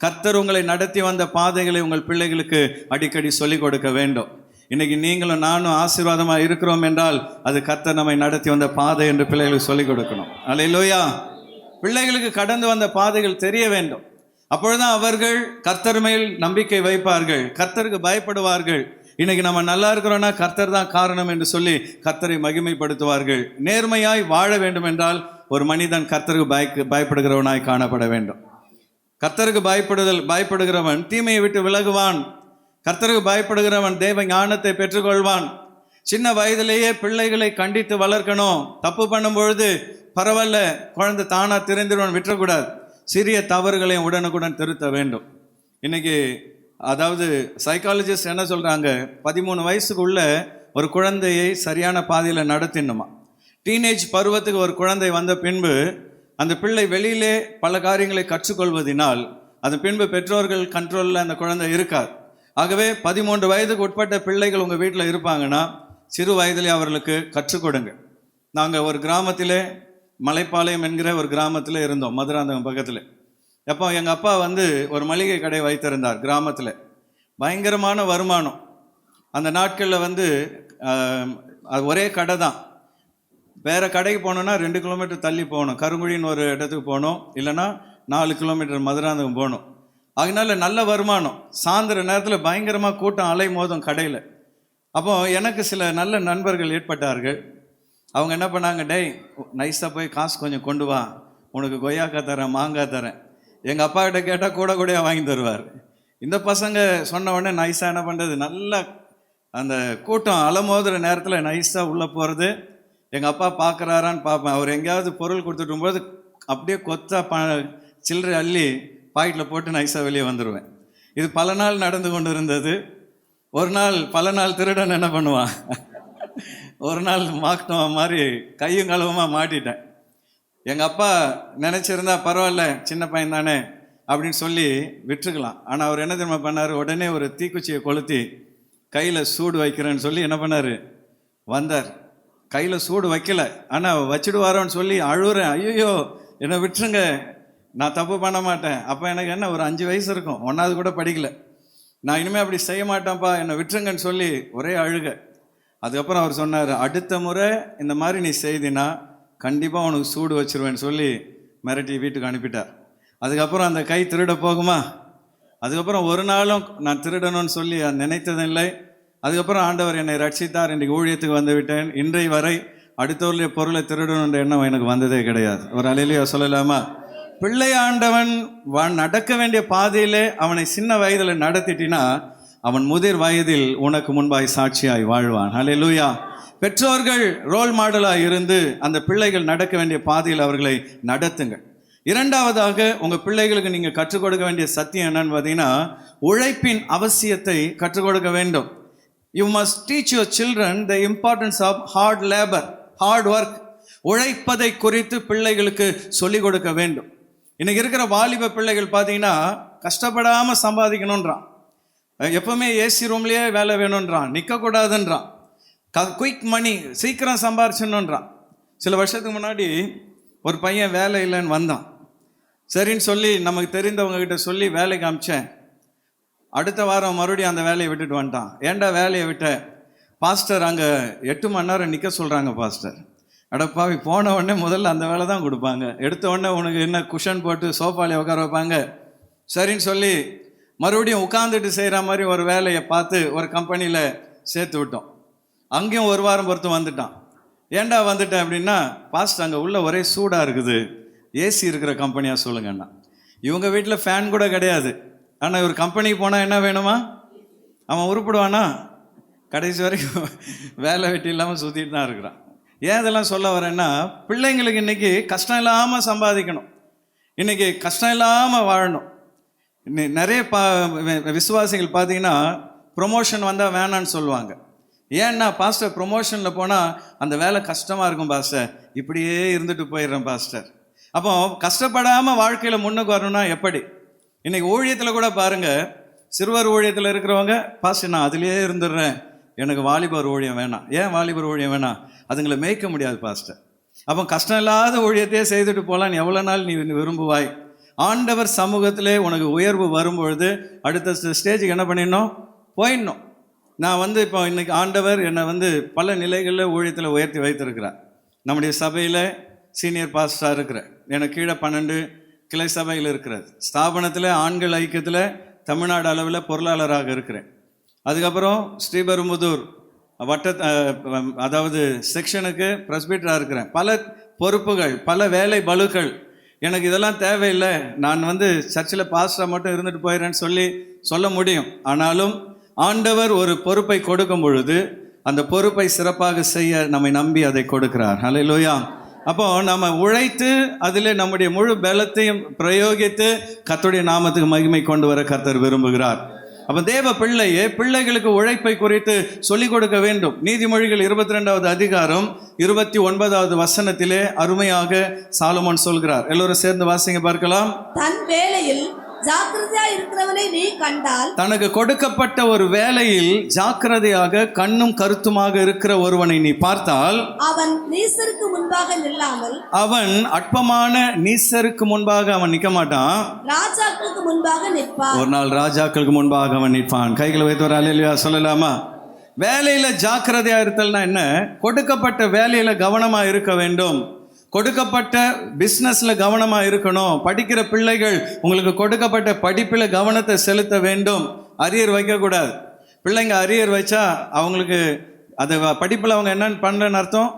கர்த்தர் உங்களை நடத்தி வந்த பாதைகளை உங்கள் பிள்ளைகளுக்கு அடிக்கடி சொல்லிக் கொடுக்க வேண்டும். இன்னைக்கு நீங்களும் நானும் ஆசீர்வாதமாக இருக்கிறோம் என்றால் அது கர்த்தர் நம்மை நடத்தி வந்த பாதை என்று பிள்ளைகளுக்கு சொல்லிக் கொடுக்கணும். அல்லேலூயா. பிள்ளைகளுக்கு கடந்து வந்த பாதைகள் தெரிய வேண்டும். அப்பொழுதுதான் அவர்கள் கர்த்தர் மேல் நம்பிக்கை வைப்பார்கள், கர்த்தருக்கு பயப்படுவார்கள். இன்னைக்கு நம்ம நல்லா இருக்கிறோன்னா கர்த்தர் தான் காரணம் என்று சொல்லி கர்த்தரை மகிமைப்படுத்துவார்கள். நேர்மையாய் வாழ வேண்டும் என்றால் ஒரு மனிதன் கர்த்தருக்கு பயப்படுகிறவனாய் காணப்பட வேண்டும். கர்த்தருக்கு பயப்படுகிறவன் தீமையை விட்டு விலகுவான். கர்த்தருக்கு பயப்படுகிறவன் தேவ ஞானத்தை பெற்றுக்கொள்வான். சின்ன வயதிலேயே பிள்ளைகளை கண்டித்து வளர்க்கணும். தப்பு பண்ணும் பொழுது பரவாயில்ல, குழந்தை தானா திருந்திடுவான், விட்டுறக்கூடாது. சிறிய தவறுகளையும் உடனுக்குடன் திருத்த வேண்டும். இன்னைக்கு அதாவது சைக்காலஜிஸ்ட் என்ன சொல்கிறாங்க, 13 வயசுக்குள்ள ஒரு குழந்தையை சரியான பாதையில் நடத்திடணுமா. டீனேஜ் பருவத்துக்கு ஒரு குழந்தை வந்த பின்பு அந்த பிள்ளை வெளியிலே பல காரியங்களை கற்றுக்கொள்வதனால் அது பின்பு பெற்றோர்கள் கண்ட்ரோலில் அந்த குழந்தை இருக்காது. ஆகவே 13 வயதுக்கு உட்பட்ட பிள்ளைகள் உங்கள் வீட்டில் இருப்பாங்கன்னா சிறு வயதிலே அவர்களுக்கு கற்றுக் கொடுங்க. நாங்கள் ஒரு கிராமத்திலே, மலைப்பாளையம் என்கிற ஒரு கிராமத்தில் இருந்தோம், மதுராந்தகம் பக்கத்தில். எப்போ எங்கள் அப்பா ஒரு மளிகை கடை வைத்திருந்தார் கிராமத்தில். பயங்கரமான வருமானம். அந்த நாட்களில் அது ஒரே கடை தான். வேறு கடைக்கு போகணுன்னா 2 கிலோமீட்டர் தள்ளி போகணும், கருங்குழின்னு ஒரு இடத்துக்கு போகணும், இல்லைன்னா 4 கிலோமீட்டர் மதுராந்தகம் போகணும். அதனால நல்ல வருமானம். சாயந்தர நேரத்தில் பயங்கரமாக கூட்டம் அலை மோதும் கடையில். அப்போ எனக்கு சில நல்ல நண்பர்கள் ஏற்பட்டார்கள். அவங்க என்ன பண்ணாங்க, டேய் நைஸாக போய் காசு கொஞ்சம் கொண்டு வா, உனக்கு கொய்யாக்காய் தரேன், மாங்காய் தரேன், எங்கள் அப்பா கிட்ட கேட்டால் கூட கூடயாக வாங்கி தருவார். இந்த பசங்க சொன்ன உடனே நைஸாக என்ன பண்ணுறது, நல்லா அந்த கூட்டம் அலமோதுற நேரத்தில் நைஸாக உள்ளே போகிறது. எங்கள் அப்பா பார்க்குறாரான்னு பார்ப்பேன். அவர் எங்கேயாவது பொருள் கொடுத்துட்டும்போது அப்படியே சில்லறை அள்ளி பாக்கெட்டில் போட்டு நைஸாக வெளியே வந்துடுவேன். இது பல நாள் நடந்து கொண்டு இருந்தது. பல நாள் திருடன் என்ன பண்ணுவான், ஒரு நாள் மாக்கிட்டவன் மாதிரி கையும் களவுமாக மாட்டிட்டேன். எங்கள் அப்பா நினச்சிருந்தா பரவாயில்ல, சின்ன பையன் தானே அப்படின்னு சொல்லி விட்டுருக்கலாம். ஆனால் அவர் என்ன தெரியுமா பண்ணார், உடனே ஒரு தீக்குச்சியை கொளுத்தி கையில் சூடு வைக்கிறேன்னு சொல்லி என்ன பண்ணார், வந்தார். கையில் சூடு வைக்கலை, ஆனால் வச்சுடுவாரோன்னு சொல்லி அழுகிறேன். ஐயோ என்னை விட்டுருங்க, நான் தப்பு பண்ண மாட்டேன். அப்போ எனக்கு என்ன ஒரு 5 வயசு இருக்கும், 1வது கூட படிக்கல. நான் இனிமேல் அப்படி செய்ய மாட்டேன்ப்பா, என்னை விட்டுருங்கன்னு சொல்லி ஒரே அழுக. அதுக்கப்புறம் அவர் சொன்னார், அடுத்த முறை இந்த மாதிரி நீ செய்தினா கண்டிப்பாக உனக்கு சூடு வச்சிருவேன்னு சொல்லி மிரட்டி வீட்டுக்கு அனுப்பிட்டார். அதுக்கப்புறம் அந்த கை திருட போகுமா? அதுக்கப்புறம் ஒரு நாளும் நான் திருடணும்னு சொல்லி நினைத்ததில்லை. அதுக்கப்புறம் ஆண்டவர் என்னை ரட்சித்தார். இன்றைக்கு ஊழியத்துக்கு வந்து விட்டேன். இன்றைய வரை அடுத்தவருடைய பொருளை திருடணுன்ற எண்ணம் எனக்கு வந்ததே கிடையாது. ஒரு அல்லேலூயா சொல்லலாமா? பிள்ளை ஆண்டவன் நடக்க வேண்டிய பாதையிலே அவனை சின்ன வயதில் நடத்திட்டினா அவன் முதிர் வயதில் உனக்கு முன்பாய் சாட்சியாய் வாழ்வான். அல்லேலூயா. பெற்றோர்கள் ரோல் மாடலாக இருந்து அந்த பிள்ளைகள் நடக்க வேண்டிய பாதையில் அவர்களை நடத்துங்கள். 2வதாக உங்கள் பிள்ளைகளுக்கு நீங்கள் கற்றுக் கொடுக்க வேண்டிய சத்தியம் என்னன்னு பார்த்தீங்கன்னா, உழைப்பின் அவசியத்தை கற்றுக் கொடுக்க வேண்டும். You must teach your children the importance of hard labour, hard work. உழைப்பதை குறித்து பிள்ளைகளுக்கு சொல்லிக் கொடுக்க வேண்டும். இன்னைக்கு இருக்கிற வாலிப பிள்ளைகள் பார்த்தீங்கன்னா கஷ்டப்படாமல் சம்பாதிக்கணுன்றான், எப்பவுமே ஏசி ரூம்லேயே வேலை வேணுன்றான், நிற்கக்கூடாதுன்றான், குயிக் மணி சீக்கிரம் சம்பாரிச்சணுன்றான். சில வருஷத்துக்கு முன்னாடி ஒரு பையன் வேலை இல்லைன்னு வந்தான். சரின்னு சொல்லி நமக்கு தெரிந்தவங்க கிட்ட சொல்லி வேலைக்கு அமிச்சேன். அடுத்த வாரம் மறுபடியும் அந்த வேலையை விட்டுட்டு வந்துட்டான். ஏன்டா வேலையை விட்ட? பாஸ்டர் அங்கே 8 மணி நேரம் நிற்க சொல்கிறாங்க பாஸ்டர். அடப்பாவி, போன உடனே முதல்ல அந்த வேலை தான் கொடுப்பாங்க, எடுத்த உடனே உனக்கு என்ன குஷன் போட்டு சோஃபாலே உட்கார வைப்பாங்க. சரின்னு சொல்லி மறுபடியும் உட்காந்துட்டு செய்கிற மாதிரி ஒரு வேலையை பார்த்து ஒரு கம்பெனியில் சேர்த்து விட்டோம். அங்கேயும் 1 வாரம் பொறுத்து வந்துட்டான். ஏன்டா வந்துட்டேன் அப்படின்னா, பாஸ்டர் அங்கே உள்ள ஒரே சூடாக இருக்குது, ஏசி இருக்கிற கம்பெனியாக சொல்லுங்கண்ணா. இவங்க வீட்டில் ஃபேன் கூட கிடையாது. ஆனால் இவர் கம்பெனிக்கு போனால் என்ன வேணுமா? அவன் உருப்பிடுவானா? கடைசி வரைக்கும் வேலை வெட்டி இல்லாமல் சுற்றிட்டு தான் இருக்கிறான். ஏன் இதெல்லாம் சொல்ல வரேன்னா, பிள்ளைங்களுக்கு இன்றைக்கி கஷ்டம் இல்லாமல் சம்பாதிக்கணும், இன்றைக்கி கஷ்டம் இல்லாமல் வாழணும். நிறைய விசுவாசிகள் பார்த்தீங்கன்னா ப்ரொமோஷன் வந்தால் வேணான்னு சொல்லுவாங்க. ஏன்னா பாஸ்டர் ப்ரொமோஷனில் போனால் அந்த வேலை கஷ்டமாக இருக்கும் பாஸ்டர், இப்படியே இருந்துட்டு போயிடுறேன் பாஸ்டர். அப்போ கஷ்டப்படாமல் வாழ்க்கையில் முன்னுக்கு வரணும்னா எப்படி? இன்றைக்கி ஊழியத்தில் கூட பாருங்கள், சிறுவர் ஊழியத்தில் இருக்கிறவங்க, பாஸ்டர் நான் அதிலே இருந்துடுறேன், எனக்கு வாலிபர் ஊழியம் வேணாம். ஏன் வாலிபர் ஊழியம் வேணாம்? அதுங்களை மேய்க்க முடியாது பாஸ்டர். அப்போ கஷ்டம் இல்லாத ஊழியத்தையே செய்துட்டு போகலான்னு எவ்வளோ நாள் நீ விரும்புவாய்? ஆண்டவர் சமூகத்திலே உனக்கு உயர்வு வரும்பொழுது அடுத்த ஸ்டேஜுக்கு என்ன பண்ணிடணும்? போயிடணும். நான் இப்போ இன்றைக்கி ஆண்டவர் என்னை பல நிலைகளில் ஊழியத்தில் உயர்த்தி வைத்திருக்கிறார். நம்முடைய சபையில் சீனியர் பாஸ்டராக இருக்கிறேன். எனக்கு கீழே 12 கிளை சபையில் இருக்கிறது. ஸ்தாபனத்தில் ஆண்கள் ஐக்கியத்தில் தமிழ்நாடு அளவில் பொருளாளராக இருக்கிறேன். அதுக்கப்புறம் ஸ்ரீபெரும்புதூர் அதாவது செக்ஷனுக்கு பிரஸ்பீட்டராக இருக்கிறேன். பல பொறுப்புகள், பல வேலை பளுக்கள். எனக்கு இதெல்லாம் தேவையில்லை, நான் சர்ச்சில் பாஸ்டராக மட்டும் இருந்துட்டு போயிடுறேன்னு சொல்ல முடியும். ஆனாலும் ஆண்டவர் ஒரு பொறுப்பை கொடுக்கும் பொழுது அந்த பொறுப்பை சிறப்பாக செய்ய நம்மை நம்பி அதை கொடுக்கிறார். ஹல்லேலூயா. அப்போ நம்ம உழைத்து அதில் நம்முடைய முழு பலத்தையும் பிரயோகித்து கர்த்தருடைய நாமத்துக்கு மகிமை கொண்டு வர கர்த்தர் விரும்புகிறார். அப்போ தேவ பிள்ளைகளுக்கு உழைப்பை குறித்து சொல்லிக் கொடுக்க வேண்டும். நீதிமொழிகள் 22வது அதிகாரம் 29வது வசனத்திலே அருமையாக சாலமோன் சொல்கிறார். எல்லோரும் சேர்ந்து வாசிங்க பார்க்கலாம். தன் வேலையில் ஜாக்கிரதையா இருக்கிறவனை நீ கண்டால், தனக்கு கொடுக்கப்பட்ட ஒரு வேலையில் ஜாக்கிரதையாக கண்ணும் கருத்துமாக இருக்கிற ஒருவனை நீ பார்த்தால், அவன் நீசருக்கு முன்பாக நில்லாமல், அவன் அற்பமான நீசருக்கு முன்பாக அவன் நிற்க மாட்டான், ராஜாக்களுக்கு முன்பாக நிற்பான். ஒரு நாள் ராஜாக்களுக்கு முன்பாக அவன் நிற்பான். கைகளை வைத்து ஒரு அல்லேலூயா சொல்லலாமா? வேலையில ஜாக்கிரதையா இருத்தல்னா என்ன? கொடுக்கப்பட்ட வேலையில கவனமா இருக்க வேண்டும். கொடுக்கப்பட்ட பிஸ்னஸில் கவனமாக இருக்கணும். படிக்கிற பிள்ளைகள் உங்களுக்கு கொடுக்கப்பட்ட படிப்பில் கவனத்தை செலுத்த வேண்டும். அரியர் வைக்கக்கூடாது. பிள்ளைங்க அரியர் வச்சா அவங்களுக்கு அது படிப்பில் அவங்க என்னென்னு பண்ணுறேன்னு அர்த்தம்,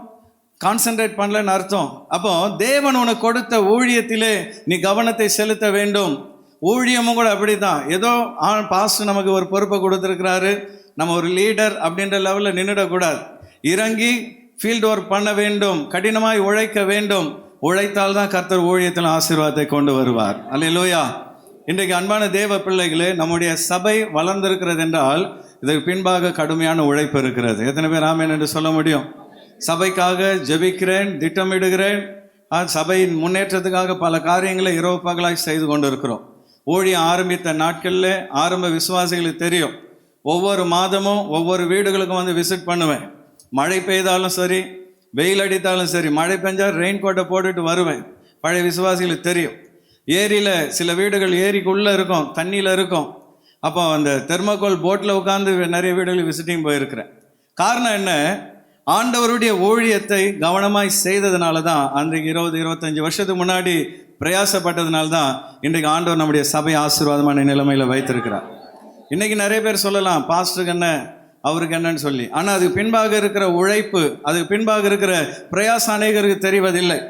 கான்சென்ட்ரேட் பண்ணலன்னு அர்த்தம். அப்போ தேவன் உனக்கு கொடுத்த ஊழியத்திலே நீ கவனத்தை செலுத்த வேண்டும். ஊழியமும் கூட அப்படிதான். ஏதோ பாஸ்டர் நமக்கு ஒரு பொறுப்பை கொடுத்துருக்கிறாரு, நம்ம ஒரு லீடர் அப்படின்ற லெவலில் நின்றுடக்கூடாது. இறங்கி ஃபீல்டு ஒர்க் பண்ண வேண்டும், கடினமாய் உழைக்க வேண்டும். உழைத்தால் தான் கர்த்தர் ஊழியத்தில் ஆசீர்வாதத்தை கொண்டு வருவார். அல்லேலூயா. இன்றைக்கு அன்பான தேவ பிள்ளைகளே, நம்முடைய சபை வளர்ந்திருக்கிறது என்றால் இதற்கு பின்பாக கடுமையான உழைப்பு இருக்கிறது. எத்தனை பேர் ஆமென் என்று சொல்ல முடியும்? சபைக்காக ஜெபிக்கிறேன், திட்டமிடுகிறேன், சபையின் முன்னேற்றத்துக்காக பல காரியங்களை இரவு பகலாய் செய்து கொண்டு இருக்கிறோம். ஊழியம் ஆரம்பித்த நாட்களில் ஆரம்ப விசுவாசிகளுக்கு தெரியும், ஒவ்வொரு மாதமும் ஒவ்வொரு வீடுகளுக்கும் வந்து விசிட் பண்ணுவேன். மழை பெய்தாலும் சரி, வெயில் அடித்தாலும் சரி, மழை பெஞ்சால் ரெயின் கோட்டை போட்டுட்டு வருவேன். பழைய விசுவாசிகளுக்கு தெரியும். ஏரியில் சில வீடுகள் ஏரிக்குள்ளே இருக்கும், தண்ணியில் இருக்கும். அப்போ அந்த தெர்மோகோல் போட்டில் உட்காந்து நிறைய வீடுகள் விசிட்டிங் போயிருக்கிறேன். காரணம் என்ன? ஆண்டவருடைய ஊழியத்தை கவனமாய் செய்ததுனால தான், அன்றைக்கு 20-25 வருஷத்துக்கு முன்னாடி பிரயாசப்பட்டதுனால தான் இன்றைக்கு ஆண்டவர் நம்முடைய சபை ஆசீர்வாதமான நிலைமையில் வைத்திருக்கிறார். இன்றைக்கி நிறைய பேர் சொல்லலாம், பாஸ்டருக்கு என்ன, அவருக்கு என்னன்னு சொல்லி. ஆனால் அதுக்கு பின்பாக இருக்கிற உழைப்பு, அதுக்கு பின்பாக இருக்கிற பிரயாசம் அநேகருக்கு தெரிவதில்லை.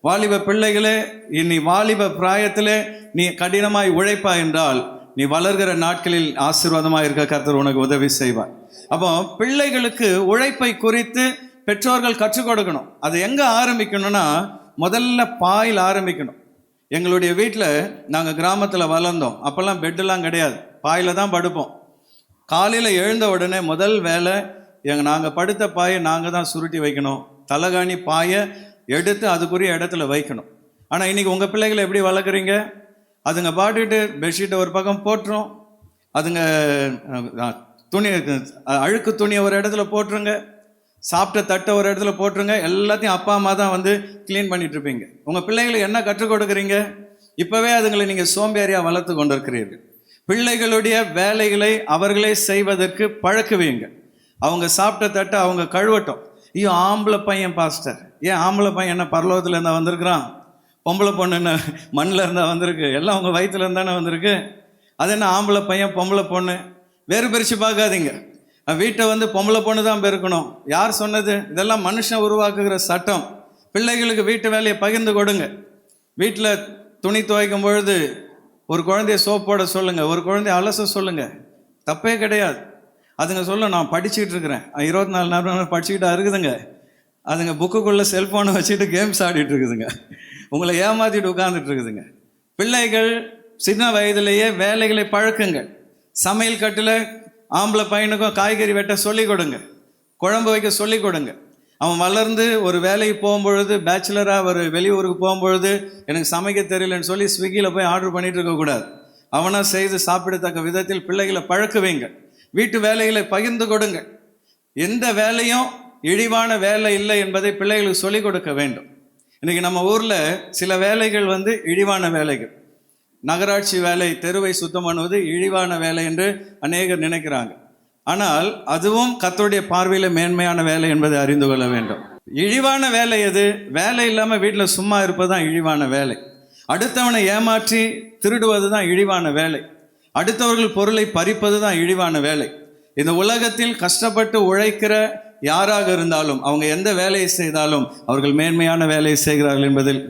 வாலிப பிள்ளைகளே, நீ வாலிப பிராயத்திலே நீ கடினமாய் உழைப்பா என்றால் நீ வளர்கிற நாட்களில் ஆசீர்வாதமாக இருக்க கர்த்தர் உனக்கு உதவி செய்வார். அப்போ பிள்ளைகளுக்கு உழைப்பை குறித்து பெற்றோர்கள் கற்றுக் கொடுக்கணும். அது எங்கே ஆரம்பிக்கணும்னா, முதல்ல பாயில் ஆரம்பிக்கணும். எங்களுடைய வீட்டில் நாங்கள் கிராமத்தில் வளர்ந்தோம். அப்போல்லாம் பெட்டெல்லாம் கிடையாது, பாயில் தான் படுப்போம். காலையில் எழுந்த உடனே முதல் வேலை நாங்கள் படுத்த பாயை நாங்கள் தான் சுருட்டி வைக்கணும். தலகாணி பாயை எடுத்து அதுக்குரிய இடத்துல வைக்கணும். ஆனால் இன்றைக்கி உங்கள் பிள்ளைகளை எப்படி வளர்க்குறீங்க? அதுங்க பாட்டுட்டு பெட்ஷீட்டை ஒரு பக்கம் போட்டுரும், அதுங்க துணி அழுக்கு துணியை ஒரு இடத்துல போட்டுருங்க, சாப்பிட்ட தட்டை ஒரு இடத்துல போட்டுருங்க. எல்லாத்தையும் அப்பா அம்மா தான் வந்து க்ளீன் பண்ணிகிட்ருப்பீங்க. உங்கள் பிள்ளைகளுக்கு என்ன கற்றுக் கொடுக்குறீங்க? இப்போவே அதுங்களை நீங்கள் சோம்பேறியாக வளர்த்து கொண்டு இருக்கிறீர்கள். பிள்ளைகளுடைய வேலைகளை அவர்களே செய்வதற்கு பழக்குவீங்க. அவங்க சாப்பிட்ட தட்டை அவங்க கழுவட்டும். ஐயோ, ஆம்பளை பையன் பாஸ்டர், ஏன் ஆம்பளை பையன் என்ன பரலோகத்தில் இருந்தால் வந்திருக்கிறான்? பொம்பளை பொண்ணு என்ன மண்ணில் இருந்தால் வந்திருக்கு? எல்லாம் அவங்க வயிற்றுல இருந்தானே வந்திருக்கு. அது என்ன ஆம்பளை பையன் பொம்பளை பொண்ணு வேறு பிரித்து பார்க்காதீங்க. வீட்டை வந்து பொம்பளை பொண்ணு தான் பெருக்கணும். யார் சொன்னது? இதெல்லாம் மனுஷன் உருவாக்குகிற சட்டம். பிள்ளைகளுக்கு வீட்டு வேலையை பகிர்ந்து கொடுங்க. வீட்டில் துணி துவைக்கும் பொழுது ஒரு குழந்தைய சோப் போட சொல்லுங்கள், ஒரு குழந்தைய அலச சொல்லுங்கள், தப்பே கிடையாது. அதுங்க சொல்ல, நான் படிச்சுக்கிட்டு இருக்கிறேன், 24 நேரம் படிச்சுக்கிட்டா இருக்குதுங்க. அதுங்க புக்குக்குள்ளே செல்ஃபோனை வச்சுட்டு கேம்ஸ் ஆடிட்டு இருக்குதுங்க, உங்களை ஏமாற்றிட்டு உட்காந்துட்டு இருக்குதுங்க. பிள்ளைகள் சின்ன வயதிலேயே வேலைகளை பழக்குங்கள். சமையல் கட்டில் ஆம்பளை பையனுக்கும் காய்கறி வெட்ட சொல்லிக் கொடுங்க, குழம்பு வைக்க சொல்லிக் கொடுங்க. அவன் வளர்ந்து ஒரு வேலைக்கு போகும்பொழுது, பேச்சுலராக ஒரு வெளியூருக்கு போகும்பொழுது எனக்கு சமைக்க தெரியலன்னு சொல்லி ஸ்விக்கியில் போய் ஆர்டர் பண்ணிட்டு இருக்கக்கூடாது. அவனாக செய்து சாப்பிடத்தக்க விதத்தில் பிள்ளைகளை பழக்குவீங்க. வீட்டு வேலைகளை பகிர்ந்து கொடுங்க. எந்த வேலையும் இழிவான வேலை இல்லை என்பதை பிள்ளைகளுக்கு சொல்லிக் கொடுக்க வேண்டும். இன்றைக்கி நம்ம ஊரில் சில வேலைகள் வந்து இழிவான வேலைகள். நகராட்சி வேலை, தெருவை சுத்தம் பண்ணுவது இழிவான வேலை என்று அநேகர் நினைக்கிறாங்க. ஆனால் அதுவும் கர்த்தருடைய பார்வையில் மேன்மையான வேலை என்பதை அறிந்து கொள்ள வேண்டும். இழிவான வேலை எது? வேலை இல்லாமல் வீட்டில் சும்மா இருப்பது தான் இழிவான வேலை. அடுத்தவனை ஏமாற்றி திருடுவது தான் இழிவான வேலை. அடுத்தவர்கள் பொருளை பறிப்பது தான் இழிவான வேலை. இந்த உலகத்தில் கஷ்டப்பட்டு உழைக்கிற யாராக இருந்தாலும், அவங்க எந்த வேலையை செய்தாலும் அவர்கள் மேன்மையான வேலையை செய்கிறார்கள் என்பதில்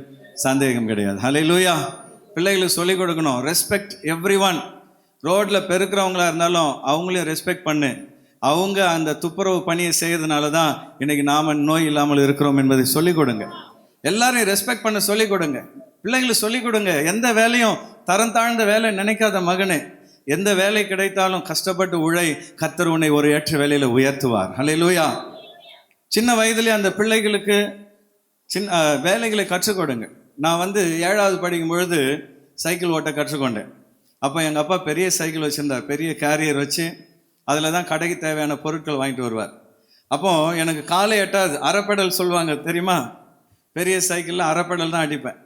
சந்தேகம் கிடையாது. ஹல்லேலூயா. பிள்ளைகளுக்கு சொல்லிக் கொடுக்கணும், ரெஸ்பெக்ட் எவ்ரி ஒன். ரோட்டில் பெருக்கிறவங்களா இருந்தாலும் அவங்களையும் ரெஸ்பெக்ட் பண்ணு. அவங்க அந்த துப்புரவு பணியை செய்யறதுனால தான் இன்னைக்கு நாம் நோய் இல்லாமல் இருக்கிறோம் என்பதை சொல்லிக் கொடுங்க. எல்லாரையும் ரெஸ்பெக்ட் பண்ண சொல்லிக் கொடுங்க. பிள்ளைங்களுக்கு சொல்லிக் கொடுங்க. எந்த வேலையும் தரம் தாழ்ந்த வேலை நினைக்காத மகனே, எந்த வேலை கிடைத்தாலும் கஷ்டப்பட்டு உழை, கர்த்தர் உன்னை ஒரு ஏற்ற வேலையில் உயர்த்துவார். ஹல்லேலூயா. சின்ன வயதிலே அந்த பிள்ளைகளுக்கு வேலைகளை கற்றுக் கொடுங்க. நான் வந்து 7வது படிக்கும் பொழுது சைக்கிள் ஓட்ட கற்றுக்கொண்டேன். அப்போ எங்கள் அப்பா பெரிய சைக்கிள் வச்சுருந்தார், பெரிய கேரியர் வச்சு அதில் தான் கடைக்கு தேவையான பொருட்கள் வாங்கிட்டு வருவார். அப்போது எனக்கு காலை எட்டாது, அரைப்பெடல் சொல்லுவாங்க தெரியுமா? பெரிய சைக்கிளில் அரைப்பெடல் தான் அடிப்பேன்.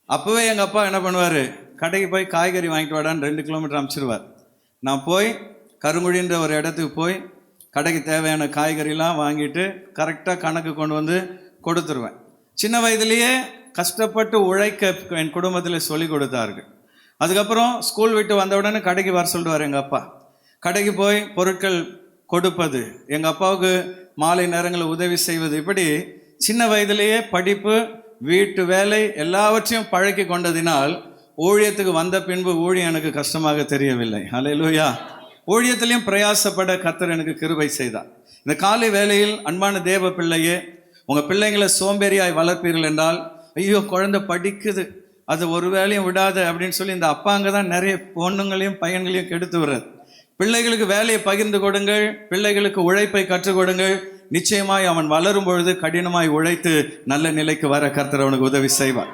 அப்போவே எங்கள் அப்பா என்ன பண்ணுவார், கடைக்கு போய் காய்கறி வாங்கிட்டு வாடான்னு 2 கிலோமீட்டர் அனுப்பிச்சிடுவார். நான் போய் கருங்குழின்ற ஒரு இடத்துக்கு போய் கடைக்கு தேவையான காய்கறிலாம் வாங்கிட்டு கரெக்டாக கணக்கு கொண்டு வந்து கொடுத்துருவேன். சின்ன வயதிலேயே கஷ்டப்பட்டு உழைக்க என் குடும்பத்தில் சொல்லி கொடுத்தார்கள். அதுக்கப்புறம் ஸ்கூல் விட்டு வந்த உடனே கடைக்கு வர சொல்லிடுவார் எங்கள் அப்பா. கடைக்கு போய் பொருட்கள் கொடுப்பது, எங்கள் அப்பாவுக்கு மாலை நேரங்களில் உதவி செய்வது, இப்படி சின்ன வயதிலேயே படிப்பு, வீட்டு வேலை எல்லாவற்றையும் பழக்கி கொண்டதினால் ஊழியத்துக்கு வந்த பின்பு ஊழியம் எனக்கு கஷ்டமாக தெரியவில்லை. அல்லேலூயா. ஊழியத்திலையும் பிரயாசப்பட கர்த்தர் எனக்கு கிருபை செய்தார். இந்த காலை வேளையில் அன்பான தேவ பிள்ளையே, உங்கள் பிள்ளைங்களை சோம்பேறியாய் வளர்ப்பீர்கள் என்றால், ஐயோ குழந்தை படிக்குது, அது ஒரு வேலையும் விடாத அப்படின்னு சொல்லி இந்த அப்பாங்க தான் நிறைய பொண்ணுங்களையும் பையன்களையும் கெடுத்து விடுறது. பிள்ளைகளுக்கு வேலையை பகிர்ந்து கொடுங்கள், பிள்ளைகளுக்கு உழைப்பை கற்றுக் கொடுங்கள். நிச்சயமாய் அவன் வளரும் பொழுது கடினமாய் உழைத்து நல்ல நிலைக்கு வர கர்த்தர் அவனுக்கு உதவி செய்வார்.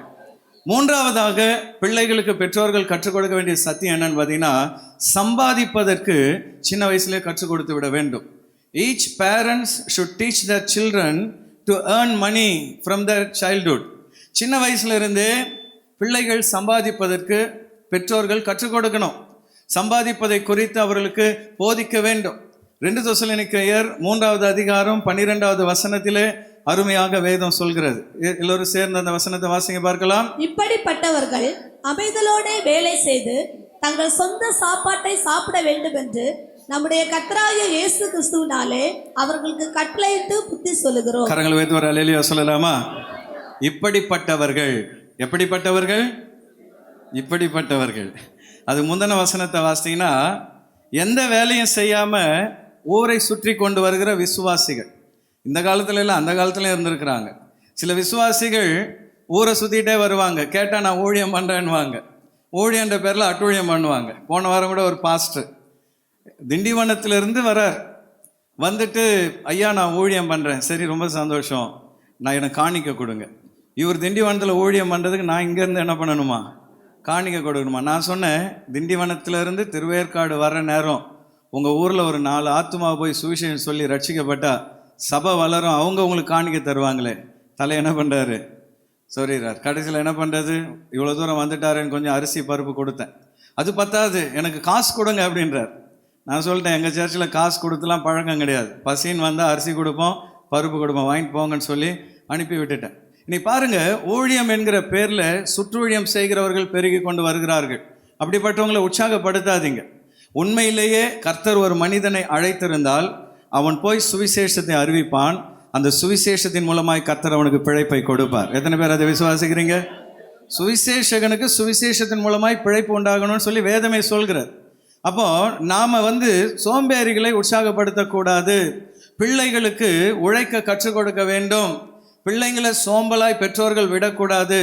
மூன்றாவதாக பிள்ளைகளுக்கு பெற்றோர்கள் கற்றுக் கொடுக்க வேண்டிய சத்தியம் என்னன்னு பார்த்தீங்கன்னா, சம்பாதிப்பதற்கு சின்ன வயசுலேயே கற்றுக் கொடுத்து விட வேண்டும். Each parents should teach their children to earn money from their childhood. சின்ன வயசுல இருந்தே பிள்ளைகள் சம்பாதிப்பதற்கு பெற்றோர்கள் கற்றுக் கொடுக்கணும். சம்பாதிப்பதை குறித்து அவர்களுக்கு போதிக்க வேண்டும். 2 தெசலோனிக்கேயர் 3வது அதிகாரம் 12வது வசனத்திலே அருமையாக வேதம் சொல்கிறது. எல்லோரும் சேர்ந்து அந்த வசனத்தை வாசிங்க பார்க்கலாம். இப்படிப்பட்டவர்கள் அமைதலோட வேலை செய்து தங்கள் சொந்த சாப்பாட்டை சாப்பிட வேண்டும் என்று நம்முடைய கர்த்தராகிய இயேசு கிறிஸ்துவினாலே அவர்களுக்கு கட்டளையிட்டு புத்தி சொல்லுகிறோம். கரங்களை வைத்து ஒரு அல்லேலூயா சொல்லலாமா? இப்படிப்பட்டவர்கள், எப்படிப்பட்டவர்கள்? இப்படிப்பட்டவர்கள். அது முந்தின வசனத்தை வாசித்தீங்கன்னா, எந்த வேலையும் செய்யாம ஊரை சுற்றி கொண்டு வருகிற விசுவாசிகள். இந்த காலத்துல எல்லாம் அந்த காலத்துல இருந்திருக்கிறாங்க. சில விசுவாசிகள் ஊரை சுத்திட்டே வருவாங்க, கேட்டா நான் ஊழியம் பண்றேன்னுவாங்க. ஊழியன்ற பேர்ல அட்டூழியம் பண்ணுவாங்க. போன வாரம் கூட ஒரு பாஸ்டர் திண்டிவனத்திலிருந்து வரார், வந்துட்டு ஐயா நான் ஊழியம் பண்றேன். சரி, ரொம்ப சந்தோஷம், நான் எனக்கு காணிக்க கொடுங்க. இவர் திண்டிவனத்தில் ஊழியம் பண்ணுறதுக்கு நான் இங்கேருந்து என்ன பண்ணணுமா? காணிக்க கொடுக்கணுமா? நான் சொன்னேன், திண்டிவனத்திலேருந்து திருவேற்காடு வர்ற நேரம் உங்கள் ஊரில் ஒரு 4 ஆத்துமாவை போய் சுவிசேஷம் சொல்லி ரட்சிக்கப்பட்டா சபை வளரும், அவங்க உங்களுக்கு காணிக்க தருவாங்களே. தலை என்ன பண்ணுறாரு? சொல்லிடுறார். கடைசியில் என்ன பண்ணுறது, இவ்வளோ தூரம் வந்துட்டாருன்னு கொஞ்சம் அரிசி பருப்பு கொடுத்தேன், அது பத்தாது, எனக்கு காசு கொடுங்க அப்படின்றார். நான் சொல்லிட்டேன், எங்கள் சர்ச்சில் காசு கொடுத்துலாம் பழக்கம் கிடையாது. பசின்னு வந்தால் அரிசி கொடுப்போம், பருப்பு கொடுப்போம், வாங்கிட்டு போங்கன்னு சொல்லி அனுப்பி விட்டுட்டேன். நீ பாருங்க, ஊழியம் என்கிற பேர்ல சுற்றூழியம் செய்கிறவர்கள் பெருகி கொண்டு வருகிறார்கள். அப்படிப்பட்டவங்களை உற்சாகப்படுத்தாதீங்க. உண்மையிலேயே கர்த்தர் ஒரு மனிதனை அழைத்திருந்தால் அவன் போய் சுவிசேஷத்தை அறிவிப்பான். அந்த சுவிசேஷத்தின் மூலமாய் கர்த்தர் அவனுக்கு பிழைப்பை கொடுப்பார். எத்தனை பேர் அதை விசுவாசிக்கிறீங்க? சுவிசேஷகனுக்கு சுவிசேஷத்தின் மூலமாய் பிழைப்பு உண்டாகணும்னு சொல்லி வேதமே சொல்கிறார். அப்போ நாம சோம்பேறிகளை உற்சாகப்படுத்தக்கூடாது. பிள்ளைகளுக்கு உழைக்க கற்றுக் கொடுக்க வேண்டும். பிள்ளைங்களை சோம்பலாய் பெற்றோர்கள் விடக்கூடாது.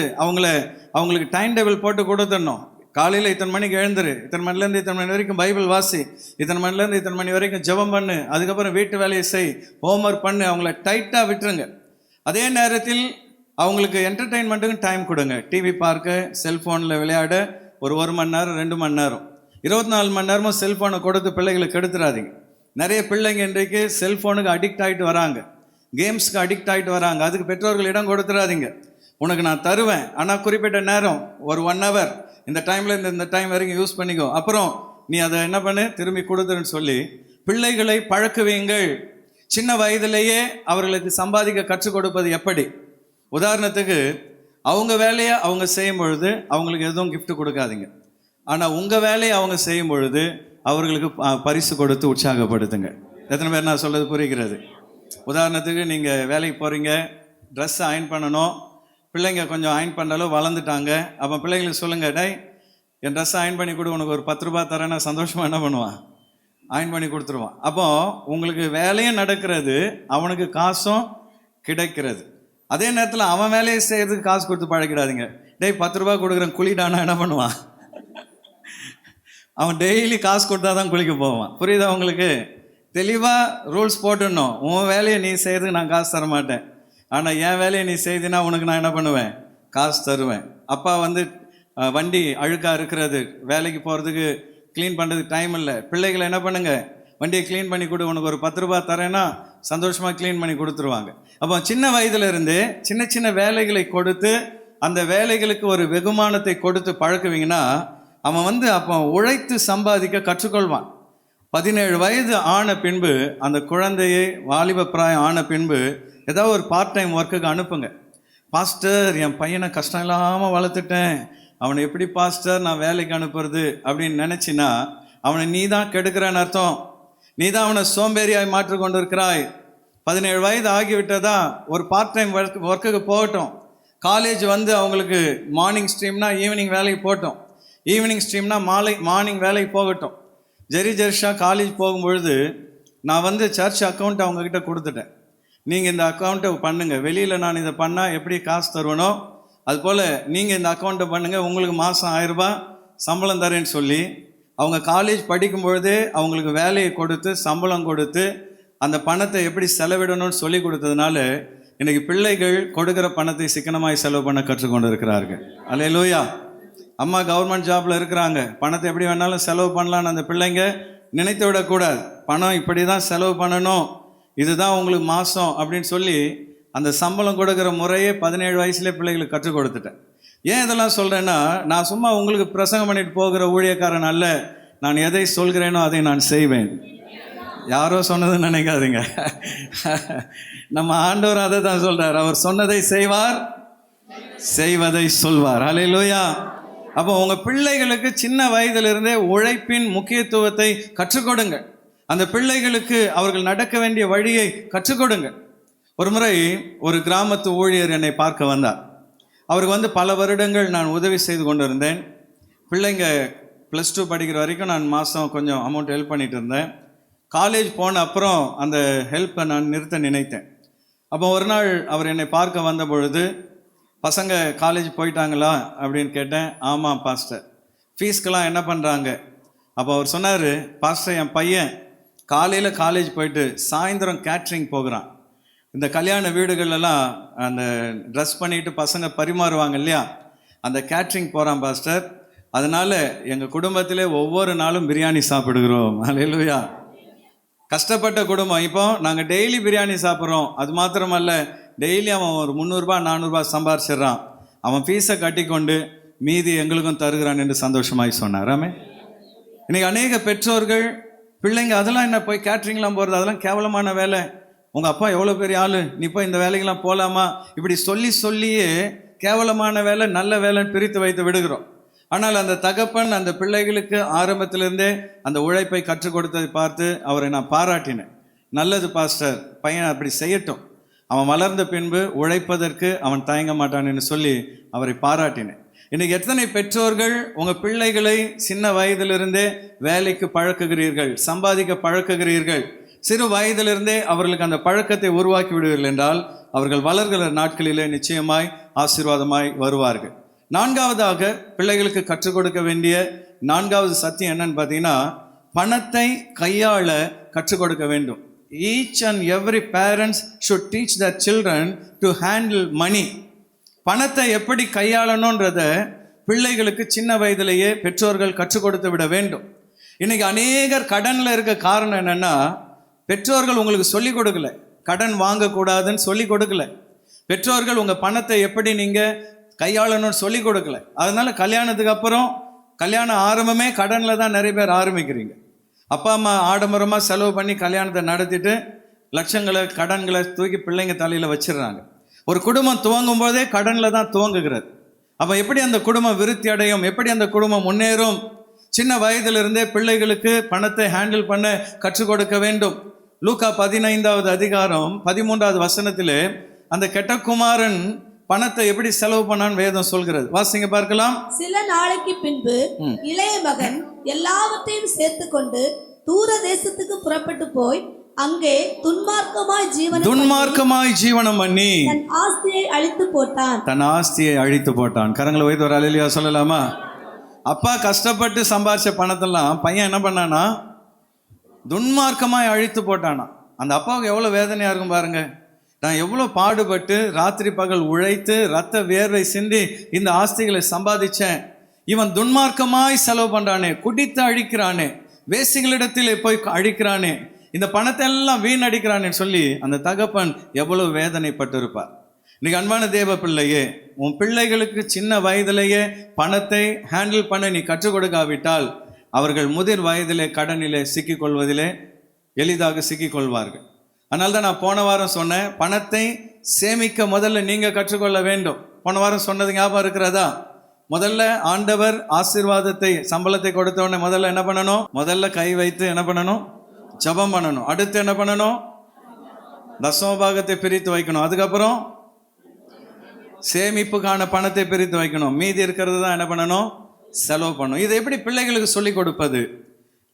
அவங்களுக்கு டைம் டேபிள் போட்டு கொடுத்துடணும். காலையில் இத்தனை மணிக்கு எழுந்துரு, இத்தனை மணிலேருந்து இத்தனை மணி வரைக்கும் பைபிள் வாசி, இத்தனை மணிலேருந்து இத்தனை மணி வரைக்கும் ஜெபம் பண்ணு, அதுக்கப்புறம் வீட்டு வேலையை செய், ஹோம்ஒர்க் பண்ணு. அவங்கள டைட்டாக விட்டுருங்க. அதே நேரத்தில் அவங்களுக்கு என்டர்டெயின்மெண்ட்டுக்கு டைம் கொடுங்க. டிவி பார்க்க, செல்ஃபோனில் விளையாட ஒரு மணி நேரம் 2 மணி நேரம், 24 மணி நேரமும் செல்ஃபோனை கொடுத்து பிள்ளைகளை கெடுத்துடாதீங்க. நிறைய பிள்ளைங்க இன்றைக்கு செல்ஃபோனுக்கு அடிக்ட் ஆகிட்டு வராங்க, கேம்ஸுக்கு அடிக்ட் ஆகிட்டு வராங்க. அதுக்கு பெற்றோர்கள் இடம் கொடுத்துடாதீங்க. உனக்கு நான் தருவேன், ஆனால் குறிப்பிட்ட நேரம், ஒரு 1 hour, இந்த டைமில் இந்த டைம் வரைக்கும் யூஸ் பண்ணிக்கோ, அப்புறம் நீ அதை என்ன பண்ணு, திரும்பி கொடுத்துருன்னு சொல்லி பிள்ளைகளை பழக்குவீங்கள். சின்ன வயதிலேயே அவர்களுக்கு சம்பாதிக்க கற்றுக் கொடுப்பது எப்படி? உதாரணத்துக்கு, அவங்க வேலையை அவங்க செய்யும் பொழுது அவங்களுக்கு எதுவும் கிஃப்ட் கொடுக்காதீங்க. ஆனால் உங்கள் வேலையை அவங்க செய்யும் பொழுது அவர்களுக்கு பரிசு கொடுத்து உற்சாகப்படுத்துங்க. எத்தனை பேர் நான் சொல்றது புரிகிறது? உதாரணத்துக்கு, நீங்கள் வேலைக்கு போகிறீங்க, ட்ரெஸ்ஸை அயன் பண்ணணும், பிள்ளைங்க கொஞ்சம் அயன் பண்ணாலும் வளர்ந்துட்டாங்க. அப்போ பிள்ளைங்களுக்கு சொல்லுங்கள், டை என் ட்ரெஸ்ஸை அயன் பண்ணி கொடு, உனக்கு ஒரு 10 ரூபா தரேன்னா சந்தோஷமாக என்ன பண்ணுவான்? அயன் பண்ணி கொடுத்துருவான். அப்போ உங்களுக்கு வேலையும் நடக்கிறது, அவனுக்கு காசும் கிடைக்கிறது. அதே நேரத்தில் அவன் வேலையை செய்கிறதுக்கு காசு கொடுத்து பழகிடாதீங்க. டேய் 10 ரூபா கொடுக்குறேன் குளிடானா என்ன பண்ணுவான்? அவன் டெய்லி காசு கொடுத்தா தான் குளிக்க போவான். புரியுதா உங்களுக்கு? தெளிவாக ரூல்ஸ் போட்டுடணும். உன் வேலையை நீ செய்கிறதுக்கு நான் காசு தர மாட்டேன், ஆனால் என் வேலையை நீ செய்தினா உனக்கு நான் என்ன பண்ணுவேன்? காசு தருவேன். அப்பா வண்டி அழுக்காக இருக்கிறது, வேலைக்கு போகிறதுக்கு க்ளீன் பண்ணுறதுக்கு டைம் இல்லை. பிள்ளைகளை என்ன பண்ணுங்க, வண்டியை க்ளீன் பண்ணி கொடு, உனக்கு ஒரு 10 ரூபா தரேன்னா சந்தோஷமாக க்ளீன் பண்ணி கொடுத்துருவாங்க. அப்போ சின்ன வயதுலேருந்து சின்ன சின்ன வேலைகளை கொடுத்து அந்த வேலைகளுக்கு ஒரு வெகுமானத்தை கொடுத்து பழக்குவீங்கன்னா அவன் அப்போ உழைத்து சம்பாதிக்க கற்றுக்கொள்வான். 17 வயது ஆன பின்பு அந்த குழந்தையை வாலிப பிராயம் ஆன பின்பு ஏதாவது ஒரு பார்ட் டைம் ஒர்க்குக்கு அனுப்புங்க. பாஸ்டர், என் பையனை கஷ்டம் இல்லாமல் வளர்த்துட்டேன், அவனை எப்படி பாஸ்டர் நான் வேலைக்கு அனுப்புறது அப்படின்னு நினச்சின்னா அவனை நீ தான் கெடுக்கிறன்னு அர்த்தம். நீ தான் அவனை சோம்பேறியாய் மாற்றி கொண்டு இருக்கிறாய். 17 வயது ஆகிவிட்டதா ஒரு பார்ட் டைம் ஒர்க்குக்கு போகட்டும். காலேஜ் வந்து அவங்களுக்கு மார்னிங் ஸ்ட்ரீம்னா ஈவினிங் வேலைக்கு போகட்டும், ஈவினிங் ஸ்ட்ரீம்னா மார்னிங் வேலைக்கு போகட்டும். ஜெரிஷா காலேஜ் போகும்பொழுது நான் வந்து சர்ச் அக்கௌண்ட் அவங்கக்கிட்ட கொடுத்துட்டேன். நீங்கள் இந்த அக்கௌண்ட்டை பண்ணுங்கள், வெளியில் நான் இதை பண்ணால் எப்படி காசு தருவனோ அதுபோல் நீங்கள் இந்த அக்கௌண்ட்டை பண்ணுங்கள், உங்களுக்கு மாதம் 1000 ரூபாய் சம்பளம் தரேன்னு சொல்லி அவங்க காலேஜ் படிக்கும் பொழுதே அவங்களுக்கு வேலையை கொடுத்து சம்பளம் கொடுத்து அந்த பணத்தை எப்படி செலவிடணும்னு சொல்லி கொடுத்ததுனால இன்றைக்கி பிள்ளைகள் கொடுக்குற பணத்தை சிக்கனமாய் செலவு பண்ண கற்றுக்கொண்டு இருக்கிறார்கள். அல்லேலூயா. அம்மா கவர்மெண்ட் ஜாபில் இருக்கிறாங்க, பணத்தை எப்படி வேணாலும் செலவு பண்ணலான்னு அந்த பிள்ளைங்க நினைத்து விடக்கூடாது. பணம் இப்படி தான் செலவு பண்ணணும், இதுதான் உங்களுக்கு மாதம் அப்படின்னு சொல்லி அந்த சம்பளம் கொடுக்குற முறையே 17 வயசுலேயே பிள்ளைகளுக்கு கற்றுக் கொடுத்துட்டேன். ஏன் இதெல்லாம் சொல்கிறேன்னா, நான் சும்மா உங்களுக்கு பிரசங்கம் பண்ணிட்டு போகிற ஊழியக்காரன் அல்ல. நான் எதை சொல்கிறேனோ அதை நான் செய்வேன். யாரோ சொன்னதுன்னு நினைக்காதீங்க, நம்ம ஆண்டவர் அதை தான் சொல்கிறார். அவர் சொன்னதை செய்வார், செய்வதை சொல்வார். அல்லேலூயா. அப்போ உங்கள் பிள்ளைகளுக்கு சின்ன வயதிலிருந்தே உழைப்பின் முக்கியத்துவத்தை கற்றுக் கொடுங்க. அந்த பிள்ளைகளுக்கு அவர்கள் நடக்க வேண்டிய வழியை கற்றுக் கொடுங்க. ஒரு முறை ஒரு கிராமத்து ஊழியர் என்னை பார்க்க வந்தார். அவருக்கு வந்து பல வருடங்கள் நான் உதவி செய்து கொண்டு இருந்தேன். பிள்ளைங்க +2 படிக்கிற வரைக்கும் நான் மாதம் கொஞ்சம் அமௌண்ட் ஹெல்ப் பண்ணிட்டு இருந்தேன். காலேஜ் போன அப்புறம் அந்த ஹெல்ப்பை நான் நிறுத்த நினைத்தேன். அப்போ ஒரு நாள் அவர் என்னை பார்க்க வந்த பொழுது, பசங்க காலேஜ் போயிட்டாங்களா அப்படின்னு கேட்டேன். ஆமாம் பாஸ்டர். ஃபீஸ்க்கெல்லாம் என்ன பண்ணுறாங்க? அப்போ அவர் சொன்னார், பாஸ்டர் என் பையன் காலையில் காலேஜ் போயிட்டு சாயந்தரம் கேட்ரிங் போகிறான். இந்த கல்யாண வீடுகளெல்லாம் அந்த ட்ரெஸ் பண்ணிட்டு பசங்க பரிமாறுவாங்க இல்லையா, அந்த கேட்ரிங் போகிறான் பாஸ்டர். அதனால் எங்கள் குடும்பத்திலே ஒவ்வொரு நாளும் பிரியாணி சாப்பிடுகிறோம். அல்லேலூயா. கஷ்டப்பட்ட குடும்பம். இப்போ நாங்கள் டெய்லி பிரியாணி சாப்பிட்றோம். அது மாத்திரமல்ல, டெய்லி அவன் ஒரு 300 ரூபாய் 400 ரூபாய் சம்பாரிச்சிட்றான். அவன் ஃபீஸை கட்டி கொண்டு மீதி எங்களுக்கும் தருகிறான் என்று சந்தோஷமாய் சொன்னார். ஆமே. இன்னைக்கு அநேக பெற்றோர்கள் பிள்ளைங்க அதெல்லாம் என்ன போய் கேட்ரிங்லாம் போகிறது, அதெல்லாம் கேவலமான வேலை, உங்கள் அப்பா எவ்வளோ பெரிய ஆள், நீ போய் இந்த வேலைக்கெல்லாம் போகலாமா, இப்படி சொல்லியே கேவலமான வேலை நல்ல வேலைன்னு பிரித்து வைத்து விடுகிறோம். ஆனால் அந்த தகப்பன் அந்த பிள்ளைகளுக்கு ஆரம்பத்திலிருந்தே அந்த உழைப்பை கற்றுக் கொடுத்ததை பார்த்து அவரை நான் பாராட்டினேன். நல்லது பாஸ்டர், பையன் அப்படி செய்யட்டும், அவன் வளர்ந்த பின்பு உழைப்பதற்கு அவன் தயங்க மாட்டான்னு சொல்லி அவரை பாராட்டினேன். இன்னைக்கு எத்தனை பெற்றோர்கள் உங்கள் பிள்ளைகளை சின்ன வயதிலிருந்தே வேலைக்கு பழக்குகிறீர்கள், சம்பாதிக்க பழக்குகிறீர்கள், சிறு வயதிலிருந்தே அவர்களுக்கு அந்த பழக்கத்தை உருவாக்கி விடுவீர்கள் என்றால் அவர்கள் வளர்கிற நாட்களிலே நிச்சயமாய் ஆசீர்வாதமாய் வருவார்கள். 4வதாக பிள்ளைகளுக்கு கற்றுக் கொடுக்க வேண்டிய 4வது சத்தியம் என்னன்னு பார்த்தீங்கன்னா, பணத்தை கையாள கற்றுக் கொடுக்க வேண்டும். Each and every parents should teach their children to handle money. பணத்தை எப்படி கையாளணுன்றத பிள்ளைகளுக்கு சின்ன வயதிலேயே பெற்றோர்கள் கற்றுக் கொடுத்து விட வேண்டும். இன்னைக்கு அநேகர் கடனில் இருக்க காரணம் என்னன்னா, பெற்றோர்கள் உங்களுக்கு சொல்லிக் கொடுக்கல, கடன் வாங்கக்கூடாதுன்னு சொல்லி கொடுக்கல. பெற்றோர்கள் உங்கள் பணத்தை எப்படி நீங்கள் கையாளணும்னு சொல்லி கொடுக்கல. அதனால கல்யாணத்துக்கு அப்புறம் கல்யாணம் ஆரம்பமே கடனில் தான் நிறைய பேர் ஆரம்பிக்கிறீங்க. அப்பா அம்மா ஆடம்பரமாக செலவு பண்ணி கல்யாணத்தை நடத்திட்டு லட்சங்களை கடன்களை தூக்கி பிள்ளைங்க தலையில் வச்சிடுறாங்க. ஒரு குடும்பம் துவங்கும் போதே கடனில் தான் துவங்குகிறது. அப்போ எப்படி அந்த குடும்பம் விருத்தி அடையும், எப்படி அந்த குடும்பம் முன்னேறும்? சின்ன வயதிலிருந்தே பிள்ளைகளுக்கு பணத்தை ஹேண்டில் பண்ண கற்றுக் கொடுக்க வேண்டும். லூக்கா 15வது அதிகாரம் 13வது வசனத்திலே அந்த கெட்ட குமாரன் பணத்தை எப்படி செலவு பண்ணான்னு வேதம் சொல்கிறது. வாசிங்க பார்க்கலாம். சில நாளைக்கு பின்பு இளைய மகன் எல்லாவற்றையும் சேர்த்து கொண்டு தூர தேசத்துக்கு புறப்பட்டு போய் அங்கே துன்மார்க்கமாய் ஜீவனம் பண்ணி தன் ஆஸ்தியை அழித்து போட்டான். கரங்களை வைத்து ஒரு அல்லேலூயா சொல்லலாமா? அப்பா கஷ்டப்பட்டு சம்பாரிச்ச பணத்தெல்லாம் பையன் என்ன பண்ணானா, துன்மார்க்கமாய் அழித்து போட்டானா. அந்த அப்பாவுக்கு எவ்வளோ வேதனையாக இருக்கும் பாருங்க. நான் எவ்வளோ பாடுபட்டு ராத்திரி பகல் உழைத்து ரத்த வேர்வை சிந்தி இந்த ஆஸ்திகளை சம்பாதிச்சேன், இவன் துன்மார்க்கமாய் செலவு பண்ணுறானே, குடித்து அழிக்கிறானே, வேசிகளிடத்தில் போய் அழிக்கிறானே, இந்த பணத்தை எல்லாம் வீணடிக்கிறானே சொல்லி அந்த தகப்பன் எவ்வளோ வேதனைப்பட்டு இருப்பார். இன்னைக்கு அன்பான தேவ பிள்ளையே, உன் பிள்ளைகளுக்கு சின்ன வயதிலேயே பணத்தை ஹேண்டில் பண்ண நீ கற்றுக் கொடுக்காவிட்டால் அவர்கள் முதிர் வயதிலே கடனிலே சிக்கிக்கொள்வதிலே எளிதாக சிக்கிக்கொள்வார்கள். அதனால தான் நான் போன வாரம் சொன்னேன், பணத்தை சேமிக்க முதல்ல நீங்கள் கற்றுக்கொள்ள வேண்டும். போன வாரம் சொன்னது ஞாபகம் இருக்கிறதா? முதல்ல ஆண்டவர் ஆசீர்வாதத்தை சம்பளத்தை கொடுத்த உடனே முதல்ல என்ன பண்ணணும்? முதல்ல கை வைத்து என்ன பண்ணணும்? ஜெபம் பண்ணணும். அடுத்து என்ன பண்ணணும்? தசமபாகத்தை பிரித்து வைக்கணும். அதுக்கப்புறம் சேமிப்புக்கான பணத்தை பிரித்து வைக்கணும். மீதி இருக்கிறது தான் என்ன பண்ணணும்? செலவு பண்ணணும். இதை எப்படி பிள்ளைகளுக்கு சொல்லிக் கொடுப்பது?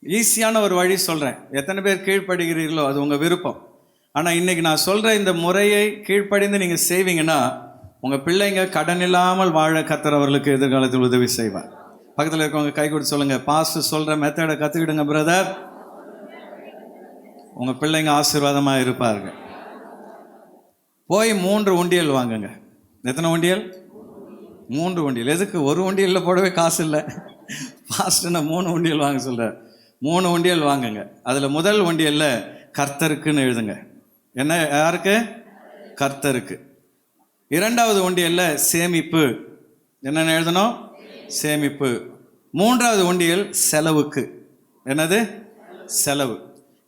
ஈஸியான ஒரு வழி சொல்கிறேன். எத்தனை பேர் கீழ்ப்படுகிறீர்களோ அது உங்கள் விருப்பம். ஆனால் இன்றைக்கி நான் சொல்கிற இந்த முறையை கீழ்ப்படிந்து நீங்கள் செய்வீங்கன்னா உங்கள் பிள்ளைங்க கடன் இல்லாமல் வாழ கர்த்தர் அவர்களுக்கு எதிர்காலத்தில் உதவி செய்வார். பக்கத்தில் இருக்கவங்க கை கொடுத்து சொல்லுங்கள், பாஸ்டர் சொல்கிற மெத்தடை கற்றுக்கிடுங்க பிரதர், உங்கள் பிள்ளைங்க ஆசீர்வாதமாக இருப்பார்கள். போய் 3 உண்டியல் வாங்குங்க. எத்தனை உண்டியல்? 3 உண்டியல். எதுக்கு? ஒரு உண்டியலில் போடவே காசு இல்லை. பாஸ்டர்னா 3 உண்டியல் வாங்க சொல்கிறார். 3 உண்டியல் வாங்குங்க. அதில் முதல் உண்டியலில் கர்த்தருக்குன்னு எழுதுங்க. என்ன? யாருக்கு? கர்த்தருக்கு. 2வது உண்டியலில் சேமிப்பு. என்னென்ன எழுதணும்? சேமிப்பு. 3வது உண்டியல் செலவுக்கு. என்னது? செலவு.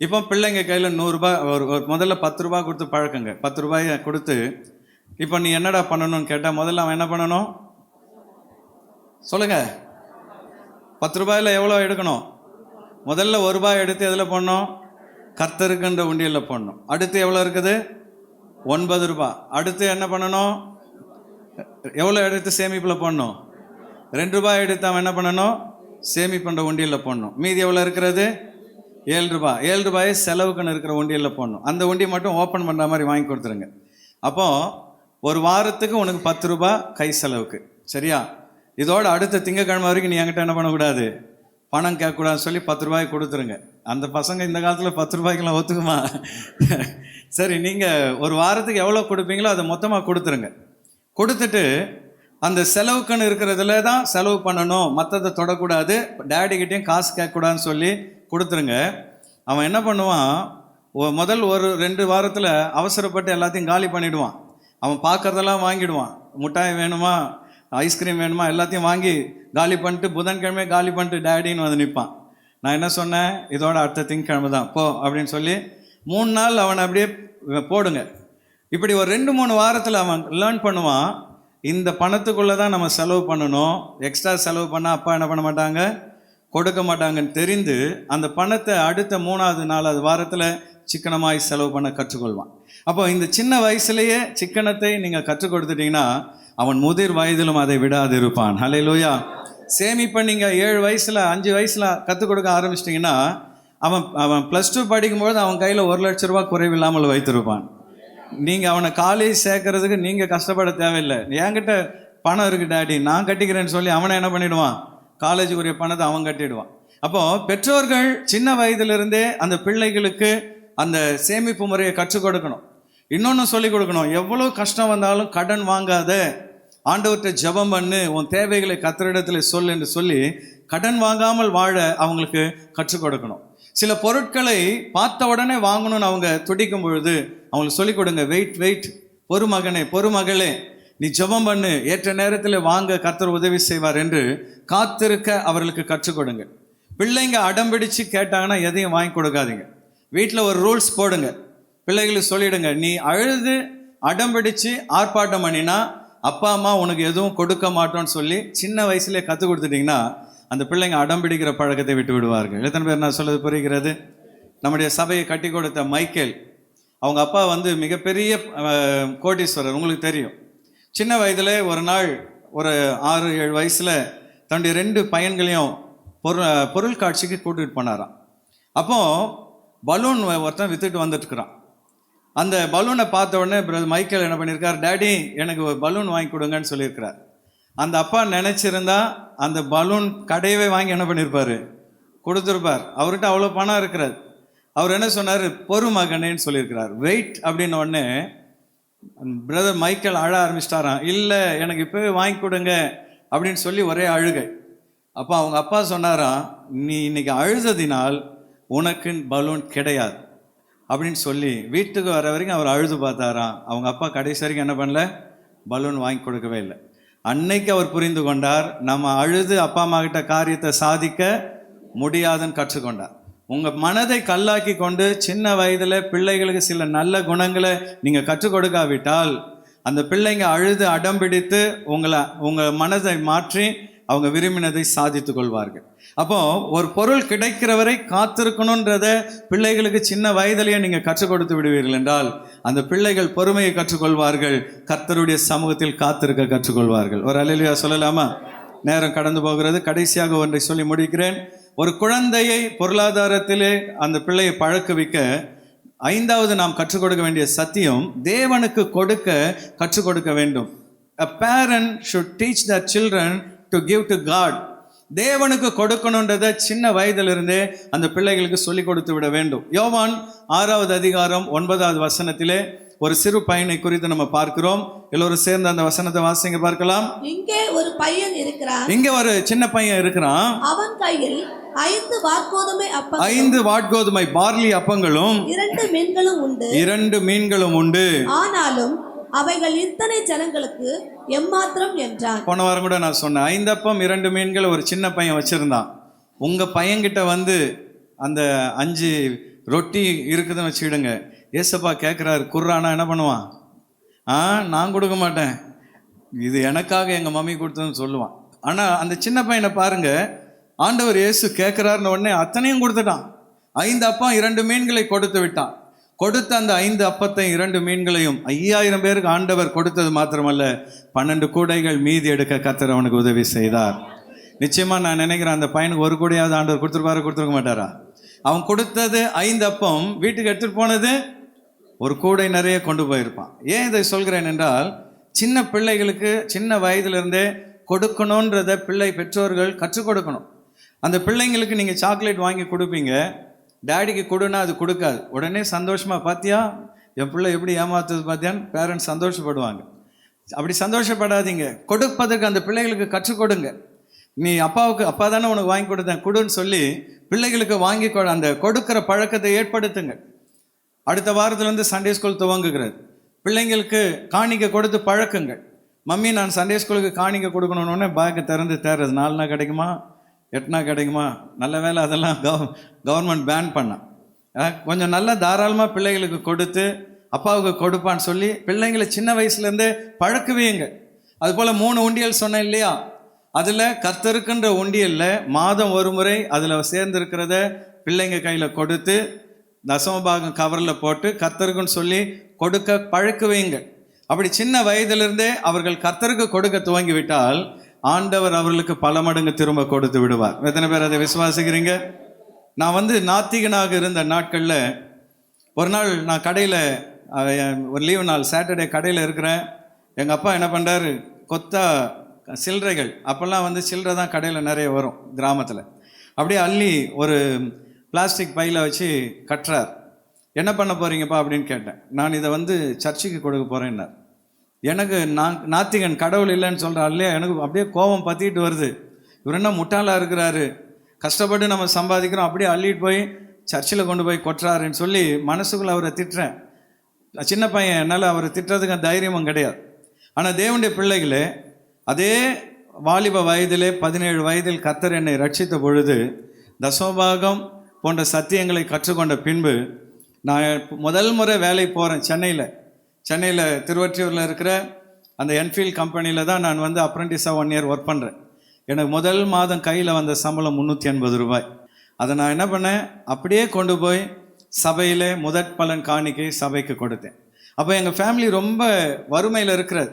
இப்போ பிள்ளைங்க கையில் 100 ரூபாய், ஒரு முதல்ல 10 ரூபாய் கொடுத்து பழக்கங்க. 10 ரூபாயை கொடுத்து இப்போ நீ என்னடா பண்ணணும்னு கேட்டால் முதல்ல அவன் என்ன பண்ணணும் சொல்லுங்க? 10 ரூபாயில் எவ்வளோ எடுக்கணும்? முதல்ல 1 ரூபாய் எடுத்து எதில் போடணும்? கர்த்தருக்குன்ற உண்டியலில் போடணும். அடுத்து எவ்வளோ இருக்குது? 9 ரூபாய். அடுத்து என்ன பண்ணணும்? எவ்வளோ எடுத்து சேமிப்பில் போடணும்? 2 ரூபாய் எடுத்து அவன் என்ன பண்ணணும்? சேமிப்புன்ற உண்டியலில் போடணும். மீதி எவ்வளோ இருக்கிறது? 7 ரூபாய். 7 ரூபாயை செலவுக்குன்னு இருக்கிற உண்டியலில் போடணும். அந்த உண்டியை மட்டும் ஓப்பன் பண்ணுற மாதிரி வாங்கி கொடுத்துருங்க. அப்போது ஒரு வாரத்துக்கு உனக்கு 10 ரூபாய் கை செலவுக்கு. சரியா? இதோட அடுத்த திங்கக்கிழமை வரைக்கும் நீ என்கிட்ட என்ன பண்ணக்கூடாது? பணம் கேட்கக்கூடாதுன்னு சொல்லி 10 ரூபாய் கொடுத்துருங்க. அந்த பசங்க இந்த காலத்தில் 10 ரூபாய்க்கெல்லாம் ஒத்துக்குமா? சரி, நீங்கள் ஒரு வாரத்துக்கு எவ்வளோ கொடுப்பீங்களோ அதை மொத்தமாக கொடுத்துருங்க. கொடுத்துட்டு அந்த செலவுக்குன்னு இருக்கிறதுல தான் செலவு பண்ணணும், மற்றதை தொடக்கூடாது, டேடிக்கிட்டையும் காசு கேட்கக்கூடாதுன்னு சொல்லி கொடுத்துருங்க. அவன் என்ன பண்ணுவான்? முதல் ஒரு 2 வாரத்தில் அவசரப்பட்டு எல்லாத்தையும் காலி பண்ணிவிடுவான். அவன் பார்க்குறதெல்லாம் வாங்கிடுவான். மிட்டாய் வேணுமா, ஐஸ்கிரீம் வேணுமா, எல்லாத்தையும் வாங்கி காலி பண்ணிட்டு புதன்கிழமை காலி பண்ணிட்டு டேடின்னு வந்து நிற்பான். நான் என்ன சொன்னேன்? இதோட அடுத்த திங்கக்கிழமை தான் போ அப்படின்னு சொல்லி 3 நாள் அவனை அப்படியே போடுங்க. இப்படி ஒரு 2-3 வாரத்தில் அவன் லேர்ன் பண்ணுவான். இந்த பணத்துக்குள்ளே தான் நம்ம செலவு பண்ணணும். எக்ஸ்ட்ரா செலவு பண்ணால் அப்பா என்ன பண்ண மாட்டாங்க? கொடுக்க மாட்டாங்கன்னு தெரிந்து அந்த பணத்தை அடுத்த 3வது 4வது வாரத்தில் சிக்கனமாய் செலவு பண்ண கற்றுக்கொள்வான். அப்போ இந்த சின்ன வயசுலேயே சிக்கனத்தை நீங்கள் கற்றுக் கொடுத்துட்டீங்கன்னா அவன் முதிர் வயதிலும் அதை விடாது இருப்பான். ஹல்லேலூயா. சேமிப்பை நீங்கள் 7 வயசில் 5 வயசில் கற்றுக் கொடுக்க ஆரம்பிச்சிட்டிங்கன்னா அவன் +2 படிக்கும்போது அவன் கையில் 1 லட்ச ரூபா குறைவில்லாமல் வைத்திருப்பான். நீங்கள் அவனை காலேஜ் சேர்க்கறதுக்கு நீங்கள் கஷ்டப்பட தேவையில்லை. என்கிட்ட பணம் இருக்குது டேடி, நான் கட்டிக்கிறேன்னு சொல்லி அவனை என்ன பண்ணிவிடுவான்? காலேஜுக்குரிய பணத்தை அவன் கட்டிடுவான். அப்போது பெற்றோர்கள் சின்ன வயதிலிருந்தே அந்த பிள்ளைகளுக்கு அந்த சேமிப்பு முறையை கற்றுக் கொடுக்கணும். இன்னொன்று சொல்லிக் கொடுக்கணும். எவ்வளோ கஷ்டம் வந்தாலும் கடன் வாங்காத, ஆண்டவர்கிட்ட ஜெபம் பண்ணு, உன் தேவைகளை கர்த்தரிடத்தில் சொல் என்று சொல்லி கடன் வாங்காமல் வாழ அவங்களுக்கு கற்றுக் கொடுக்கணும். சில பொருட்களை பார்த்த உடனே வாங்கணும்னு அவங்க துடிக்கும் பொழுது அவங்களுக்கு சொல்லிக் கொடுங்க. வெயிட், பொறுமகனே, பொறுமகளே, நீ ஜெபம் பண்ணு, ஏற்ற நேரத்தில் வாங்க கர்த்தர் உதவி செய்வார் என்று காத்திருக்க அவர்களுக்கு கற்றுக் கொடுங்க. பிள்ளைங்க அடம்பிடிச்சு கேட்டாங்கன்னா எதையும் வாங்கி கொடுக்காதீங்க. வீட்டில் ஒரு ரூல்ஸ் போடுங்க. பிள்ளைகளுக்கு சொல்லிடுங்க, நீ அழுது அடம்பிடிச்சு ஆர்ப்பாட்டம் பண்ணினா அப்பா அம்மா உனக்கு எதுவும் கொடுக்க மாட்டோன்னு சொல்லி சின்ன வயசுலேயே கற்றுக் கொடுத்துட்டிங்கன்னா அந்த பிள்ளைங்க அடம்பிடிக்கிற பழக்கத்தை விட்டு விடுவார்கள். எத்தனை பேர் நான் சொல்வது புரிகிறது? நம்முடைய சபையை கட்டி கொடுத்த மைக்கேல், அவங்க அப்பா மிகப்பெரிய கோடீஸ்வரர், உங்களுக்கு தெரியும். சின்ன வயதில் ஒரு நாள் ஒரு 6-7 வயசில் தன்னுடைய 2 பையன்களையும் பொருள் காட்சிக்கு கூட்டிகிட்டு போனாராம். அப்போது பலூன் ஒருத்தன் விற்றுட்டு வந்துட்டுருக்குறான். அந்த பலூனை பார்த்த உடனே பிரதர் மைக்கேல் என்ன பண்ணியிருக்கார்? டேடி எனக்கு ஒரு பலூன் வாங்கி கொடுங்கன்னு சொல்லியிருக்கிறார். அந்த அப்பா நினச்சிருந்தா அந்த பலூன் கடையவே வாங்கி என்ன பண்ணியிருப்பார்? கொடுத்துருப்பார். அவர்கிட்ட அவ்வளோ பணம் இருக்கிறார். அவர் என்ன சொன்னார்? பொறுமகனேன்னு சொல்லியிருக்கிறார். வெயிட் அப்படின்னு உடனே பிரதர் மைக்கேல் அழ ஆரம்பிச்சிட்டாராம். இல்லை, எனக்கு இப்போவே வாங்கி கொடுங்க அப்படின்னு சொல்லி ஒரே அழுகை. அப்போ அவங்க அப்பா சொன்னாராம், நீ இன்னைக்கு அழுததினால் உனக்கு பலூன் கிடையாது அப்படின்னு சொல்லி வீட்டுக்கு வர வரைக்கும் அவர் அழுது பார்த்தாராம். அவங்க அப்பா கடைசி வரைக்கும் என்ன பண்ணல? பலூன் வாங்கி கொடுக்கவே இல்லை. அன்னைக்கு அவர் புரிந்து கொண்டார், நம்ம அழுது அப்பா அம்மா கிட்ட காரியத்தை சாதிக்க முடியாதுன்னு கற்றுக்கொண்டார். உங்கள் மனதை கல்லாக்கி கொண்டு சின்ன வயதில் பிள்ளைகளுக்கு சில நல்ல குணங்களை நீங்கள் கற்றுக் கொடுக்காவிட்டால் அந்த பிள்ளைங்க அழுது அடம் பிடித்து உங்கள் மனதை மாற்றி அவங்க விரும்பினதை சாதித்து கொள்வார்கள். அப்போ ஒரு பொருள் கிடைக்கிற வரை காத்திருக்கணுன்றத பிள்ளைகளுக்கு சின்ன வயதிலேயே நீங்கள் கற்றுக் கொடுத்து விடுவீர்கள் என்றால் அந்த பிள்ளைகள் பொறுமையை கற்றுக்கொள்வார்கள், கர்த்தருடைய சமூகத்தில் காத்திருக்க கற்றுக்கொள்வார்கள். ஒரு அல்லேலூயா சொல்லலாமா? நேரம் கடந்து போகிறது. கடைசியாக ஒன்றை சொல்லி முடிக்கிறேன். ஒரு குழந்தையை பொருளாதாரத்திலே அந்த பிள்ளையை பழக்குவிக்க ஐந்தாவது நாம் கற்றுக் கொடுக்க வேண்டிய சத்தியம், தேவனுக்கு கொடுக்க கற்றுக் கொடுக்க வேண்டும். A parent should teach their children to give to God. தேவனுக்கு கொடுக்கணுன்றதை சின்ன வயதிலிருந்தே அந்த பிள்ளைகளுக்கு சொல்லிக் கொடுத்து விட வேண்டும். யோவான் 6வது அதிகாரம் 9வது வசனத்திலே ஒரு சிறு பையனை குறித்து நம்ம பார்க்கிறோம். எல்லோரும் சேர்ந்து அந்த வசனத்தை வாசிங்க பார்க்கலாம். இங்கே ஒரு பையன் இருக்கிறான். இங்க ஒரு சின்ன பையன் இருக்கிறான். அவன் கையில் 5 வாற்கோதுமை அப்பங்களும் 5 வாட்கோதுமை பார்லி அப்பங்களும் 2 மீன்களும் உண்டு. 2 மீன்களும் உண்டு. ஆனாலும் அவைகள் இத்தனை ஜனங்களுக்கு எம்மாத்திரம் என்றான். போன வாரம் கூட நான் சொன்னேன், 5 அப்பம் 2 மீன்கள் ஒரு சின்ன பையன் வச்சிருந்தான். உங்க பையன்கிட்ட வந்து அந்த 5 ரொட்டி இருக்குதுன்னு வச்சுக்கிடுங்க. ஏசப்பா கேட்குறாரு, குர்ரானா என்ன பண்ணுவான்? நான் கொடுக்க மாட்டேன், இது எனக்காக எங்கள் மம்மி கொடுத்ததுன்னு சொல்லுவான். ஆனால் அந்த சின்ன பையனை பாருங்க, ஆண்டவர் இயேசு கேட்குறாருன்னு உடனே அத்தனையும் கொடுத்துட்டான். 5 அப்பம் 2 மீன்களை கொடுத்து விட்டான். கொடுத்த அந்த 5 அப்பத்தை 2 மீன்களையும் 5000 பேருக்கு ஆண்டவர் கொடுத்தது மாத்திரமல்ல, 12 கூடைகள் மீதி எடுக்க கர்த்தர் அவனுக்கு உதவி செய்தார். நிச்சயமா நான் நினைக்கிறேன் அந்த பையனுக்கு ஒரு கூடையாவது ஆண்டவர் கொடுத்துருக்க மாட்டாரா? அவன் கொடுத்தது 5 அப்பம், வீட்டுக்கு எடுத்துட்டு போனது ஒரு கூடை நிறைய கொண்டு போயிருப்பான். ஏன் இதை சொல்கிறேன் என்றால், சின்ன பிள்ளைகளுக்கு சின்ன வயதிலிருந்தே கொடுக்கணுன்றத பெற்றோர்கள் கற்றுக் கொடுக்கணும். அந்த பிள்ளைங்களுக்கு நீங்கள் சாக்லேட் வாங்கி கொடுப்பீங்க, டேடிக்கு கொடுன்னா அது கொடுக்காது. உடனே சந்தோஷமாக, பார்த்தியா என் பிள்ளை எப்படி ஏமாத்துறது பார்த்தியான்னு பேரண்ட்ஸ் சந்தோஷப்படுவாங்க. அப்படி சந்தோஷப்படாதீங்க. கொடுப்பதற்கு அந்த பிள்ளைகளுக்கு கற்றுக் கொடுங்க. நீ அப்பா தானே உனக்கு வாங்கி கொடுத்தேன், கொடுன்னு சொல்லி பிள்ளைகளுக்கு வாங்கி அந்த கொடுக்கிற பழக்கத்தை ஏற்படுத்துங்க. அடுத்த வாரத்துலேருந்து சண்டே ஸ்கூல் துவங்குகிறது. பிள்ளைங்களுக்கு காணிக்கை கொடுத்து பழக்குங்கள். மம்மி நான் சண்டே ஸ்கூலுக்கு காணிக்கை கொடுக்கணுன்னே பேக்கை திறந்து தேர்றது 4 நாள் கிடைக்குமா 8 நாள் கிடைக்குமா? நல்ல வேலை அதெல்லாம் கவர்மெண்ட் பேன் பண்ணான். கொஞ்சம் நல்லா தாராளமாக பிள்ளைகளுக்கு கொடுத்து அப்பாவுக்கு கொடுப்பான்னு சொல்லி பிள்ளைங்களை சின்ன வயசுலேருந்தே பழக்குவீங்க. அதுபோல் 3 உண்டியல் சொன்னேன் இல்லையா? அதில் கர்த்தருக்குன்ற உண்டியலில் மாதம் ஒரு முறை அதில் சேர்ந்துருக்கிறத பிள்ளைங்க கையில் கொடுத்து தசமபாகம் கவரில் போட்டு கர்த்தருக்குன்னு சொல்லி கொடுக்க பழக்குவீங்க. அப்படி சின்ன வயதிலிருந்தே அவர்கள் கர்த்தருக்கு கொடுக்க துவங்கி விட்டால் ஆண்டவர் அவர்களுக்கு பல மடங்கு திரும்ப கொடுத்து விடுவார். எத்தனை பேர் அதை விசுவாசிக்கிறீங்க? நான் நாத்திகனாக இருந்த நாட்களில் ஒரு நாள் நான் கடையில், ஒரு லீவு நாள் சாட்டர்டே கடையில் இருக்கிறேன். எங்கள் அப்பா என்ன பண்ணுறாரு, கொத்தா சில்லறைகள், அப்போல்லாம் சில்லறை தான் கடையில் நிறைய வரும் கிராமத்தில், அப்படியே அள்ளி ஒரு பிளாஸ்டிக் பையில் வச்சு கட்டுறார். என்ன பண்ண போகிறீங்கப்பா அப்படின்னு கேட்டேன். நான் இதை சர்ச்சுக்கு கொடுக்க போகிறேன்னார். எனக்கு நாத்திகன், கடவுள் இல்லைன்னு சொல்கிறார் இல்லையா, எனக்கு அப்படியே கோபம் பற்றிட்டு வருது. இவர் என்ன முட்டாளாக இருக்கிறாரு, கஷ்டப்பட்டு நம்ம சம்பாதிக்கிறோம், அப்படியே அள்ளிட்டு போய் சர்ச்சில் கொண்டு போய் கொட்டுறாருன்னு சொல்லி மனசுக்குள்ளே அவரை திட்டுறேன். சின்ன பையன், என்னால் அவரை திட்டுறதுக்கு தைரியமும் கிடையாது. ஆனால் தேவனுடைய பிள்ளைகளே, அதே வாலிப வயதிலே 17 வயதில் கர்த்தர் என்னை ரட்சித்த பொழுது தசமபாகம் போன்ற சத்தியங்களை கற்றுக்கொண்ட பின்பு நான் முதல் முறை வேலை போகிறேன். சென்னையில் திருவொற்றியூரில் இருக்கிற அந்த என்ஃபீல்ட் கம்பெனியில் தான் நான் அப்ரெண்டிஸாக 1 இயர் ஒர்க் பண்ணுறேன். எனக்கு முதல் மாதம் கையில் வந்த சம்பளம் 380 ரூபாய். அதை நான் என்ன பண்ணேன், அப்படியே கொண்டு போய் சபையில் முதற் பலன் காணிக்கை சபைக்கு கொடுத்தேன். அப்போ எங்கள் ஃபேமிலி ரொம்ப வறுமையில் இருக்கிறது,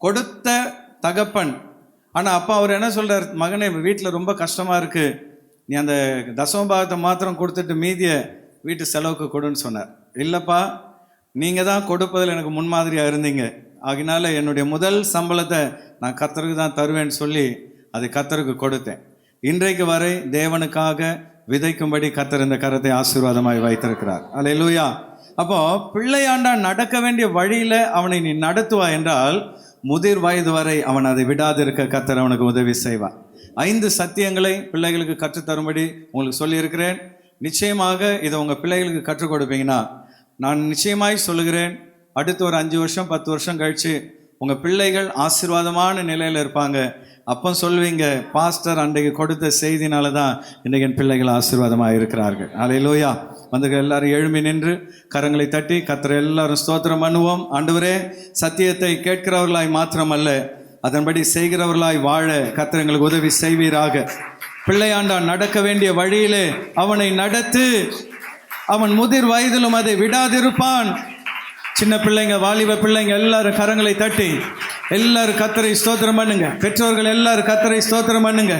கொடுத்த தகப்பன். ஆனால் அப்பா அவர் என்ன சொல்கிறார், மகனே வீட்டில் ரொம்ப கஷ்டமாக இருக்குது, நீ அந்த தசமபாகத்தை மாத்திரம் கொடுத்துட்டு மீதியை வீட்டு செலவுக்கு கொடுன்னு சொன்னார். இல்லைப்பா, நீங்கள் தான் கொடுப்பதில் எனக்கு முன்மாதிரியாக இருந்தீங்க, ஆகினால என்னுடைய முதல் சம்பளத்தை நான் கர்த்தருக்கு தான் தருவேன்னு சொல்லி அதை கர்த்தருக்கு கொடுத்தேன். இன்றைக்கு வரை தேவனுக்காக விதைக்கும்படி கர்த்தர் இந்த கரத்தை ஆசீர்வாதமாய் வைத்திருக்கிறார். அல்லேலூயா. அப்போ பிள்ளையாண்டா நடக்க வேண்டிய வழியில் அவனை நீ நடத்துவா என்றால் முதிர் வயது வரை அவன் அதை விடாதிருக்க கர்த்தர் அவனுக்கு உதவி செய்வார். 5 சத்தியங்களை பிள்ளைகளுக்கு கற்றுத்தரும்படி உங்களுக்கு சொல்லியிருக்கிறேன். நிச்சயமாக இதை உங்கள் பிள்ளைகளுக்கு கற்றுக் கொடுப்பீங்கன்னா நான் நிச்சயமாய் சொல்லுகிறேன், அடுத்து ஒரு 5 வருஷம் 10 வருஷம் கழித்து உங்கள் பிள்ளைகள் ஆசீர்வாதமான நிலையில் இருப்பாங்க. அப்போ சொல்வீங்க, பாஸ்டர் அன்றைக்கு கொடுத்த செய்தினால தான் இன்றைக்கு என் பிள்ளைகள் ஆசீர்வாதமாக இருக்கிறார்கள். அல்லேலூயா. எல்லாரும் எழும்பி நின்று கரங்களை தட்டி கர்த்தரை எல்லாரும் ஸ்தோத்திரம் பண்ணுவோம். ஆண்டவரே, சத்தியத்தை கேட்கிறவர்களாய் மாத்திரமல்ல அதன்படி செய்கிறவர்களாய் வாழ கர்த்தர் எங்களுக்கு உதவி செய்வீராக. பிள்ளையாண்டான் நடக்க வேண்டிய வழியிலே அவனை நடத்து, அவன் முதிர் வயதிலும் அதை விடாதிருப்பான். சின்ன பிள்ளைங்க, வாலிப பிள்ளைங்க எல்லாரும் கரங்களை தட்டி எல்லாரும் கர்த்தரை ஸ்தோத்திரம் பண்ணுங்க. பெற்றோர்கள் எல்லாரும் கர்த்தரை ஸ்தோத்திரம் பண்ணுங்க.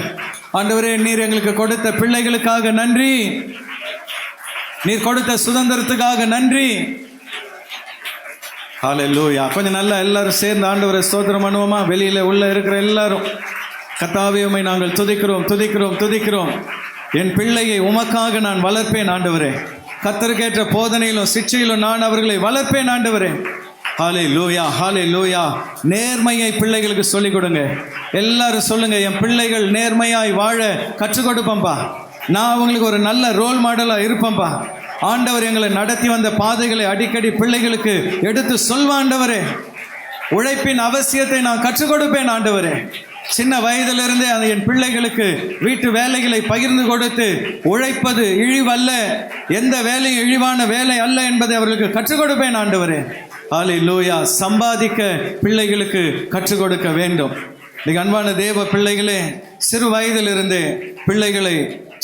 ஆண்டவரே, நீர் எங்களுக்கு கொடுத்த பிள்ளைகளுக்காக நன்றி, நீர் கொடுத்த சுதந்திரத்துக்காக நன்றி. ஹல்லேலூயா. கொஞ்சம் நல்லா எல்லாரும் சேர்ந்து ஆண்டவரை ஸ்தோத்திரம் பண்ணுவோமா? வெளியில உள்ள இருக்கிற எல்லாரும், கர்த்தாவே உம்மை நாங்கள் துதிக்கிறோம் துதிக்கிறோம் துதிக்கிறோம். என் பிள்ளையை உமக்காக நான் வளர்ப்பேன் ஆண்டவரே. கர்த்தருக்கேற்ற போதனையிலும் சிக்ஷையிலும் நான் அவர்களை வளர்ப்பேன் ஆண்டவரே. ஹல்லேலூயா ஹல்லேலூயா. நேர்மையை பிள்ளைகளுக்கு சொல்லிக் கொடுங்க. எல்லாரும் சொல்லுங்க, என் பிள்ளைகள் நேர்மையாய் வாழ கற்றுக் கொடுப்பேன்பா. நான் அவங்களுக்கு ஒரு நல்ல ரோல் மாடலா இருப்பேன்பா. ஆண்டவர் எங்களை நடத்தி வந்த பாதைகளை அடிக்கடி பிள்ளைகளுக்கு எடுத்து சொல்வாண்டவரே. உழைப்பின் அவசியத்தை நான் கற்றுக் கொடுப்பேன் ஆண்டவரே. சின்ன வயதிலிருந்தே அது என் பிள்ளைகளுக்கு வீட்டு வேலைகளை பகிர்ந்து கொடுத்து, உழைப்பது இழிவல்ல, எந்த வேலையும் இழிவான வேலை அல்ல என்பதை அவர்களுக்கு கற்றுக் கொடுப்பேன் ஆண்டவரே. ஹல்லேலூயா. சம்பாதிக்க பிள்ளைகளுக்கு கற்றுக் கொடுக்க வேண்டும். இன்னைக்கு அன்பான தேவ பிள்ளைகளே, சிறு வயதிலிருந்தே பிள்ளைகளை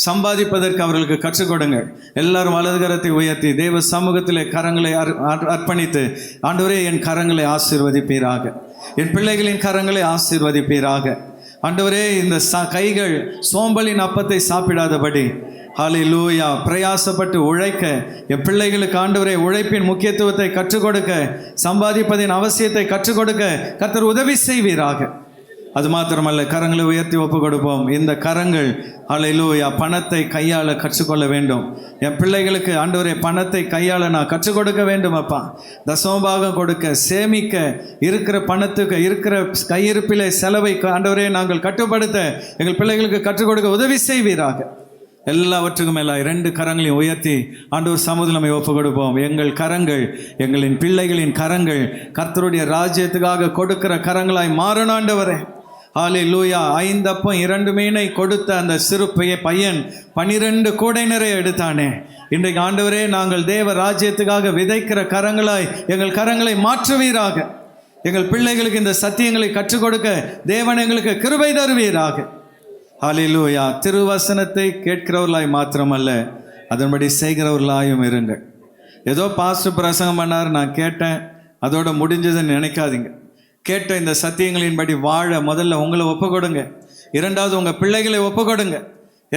சம்பாதிப்பதற்கு அவர்களுக்கு கற்றுக் கொடுங்கள். எல்லாரும் வலது கரத்தை உயர்த்தி தேவ சமூகத்திலே கரங்களை அர்ப்பணித்து, ஆண்டவரே என் கரங்களை ஆசீர்வதிப்பீராக, என் பிள்ளைகளின் கரங்களை ஆசீர்வதிப்பீராக. ஆண்டவரே, இந்த கைகள் சோம்பலின் அப்பத்தை சாப்பிடாதபடி, ஹல்லேலூயா, பிரயாசப்பட்டு உழைக்க என் பிள்ளைகளுக்கு ஆண்டவரே உழைப்பின் முக்கியத்துவத்தை கற்றுக் கொடுக்க, சம்பாதிப்பதின் அவசியத்தை கற்றுக் கொடுக்க கர்த்தர் உதவி செய்வீராக. அது மாத்திரமல்ல, கரங்களை உயர்த்தி ஒப்பு கொடுப்போம். இந்த கரங்கள் ஹல்லேலூயா பணத்தை கையாள கற்றுக்கொள்ள வேண்டும். என் பிள்ளைகளுக்கு ஆண்டவரே பணத்தை கையாள நான் கற்றுக் கொடுக்க வேண்டும் அப்பா. தசமபாகம் கொடுக்க, சேமிக்க, இருக்கிற பணத்துக்கு இருக்கிற கையிருப்பிலே செலவை ஆண்டவரே நாங்கள் கட்டுப்படுத்த எங்கள் பிள்ளைகளுக்கு கற்றுக் கொடுக்க உதவி செய்வீராக. எல்லாவற்றுக்கும் எல்லாம் 2 கரங்களையும் உயர்த்தி ஆண்டவர் சமூகத்தில் நம்மை ஒப்பு கொடுப்போம். எங்கள் கரங்கள், எங்களின் பிள்ளைகளின் கரங்கள் கர்த்தருடைய ராஜ்யத்துக்காக கொடுக்கிற கரங்களாய் மாறணும் ஆண்டவரே. ஹல்லேலூயா. 5 அப்பம் 2 மீனை கொடுத்த அந்த சிறு பையன் 12 கூடை நிறைய எடுத்தானே. இன்றைக்கு ஆண்டவரே, நாங்கள் தேவ ராஜ்யத்துக்காக விதைக்கிற கரங்களாய் எங்கள் கரங்களை மாற்றுவீராக. எங்கள் பிள்ளைகளுக்கு இந்த சத்தியங்களை கற்றுக் கொடுக்க தேவன் எங்களுக்கு கிருபை தருவீராக. ஹல்லேலூயா. திருவசனத்தை கேட்கிறவர்களாய் மாத்திரமல்ல, அதன்படி செய்கிறவர்களாயும் இருங்கள். ஏதோ பாஸ்டர் பிரசங்கம் பண்ணார், நான் கேட்டேன், அதோட முடிஞ்சதுன்னு நினைக்காதீங்க. கேட்ட இந்த சத்தியங்களின்படி வாழ முதல்ல உங்களை ஒப்பு கொடுங்க. 2வது உங்கள் பிள்ளைகளை ஒப்பு கொடுங்க.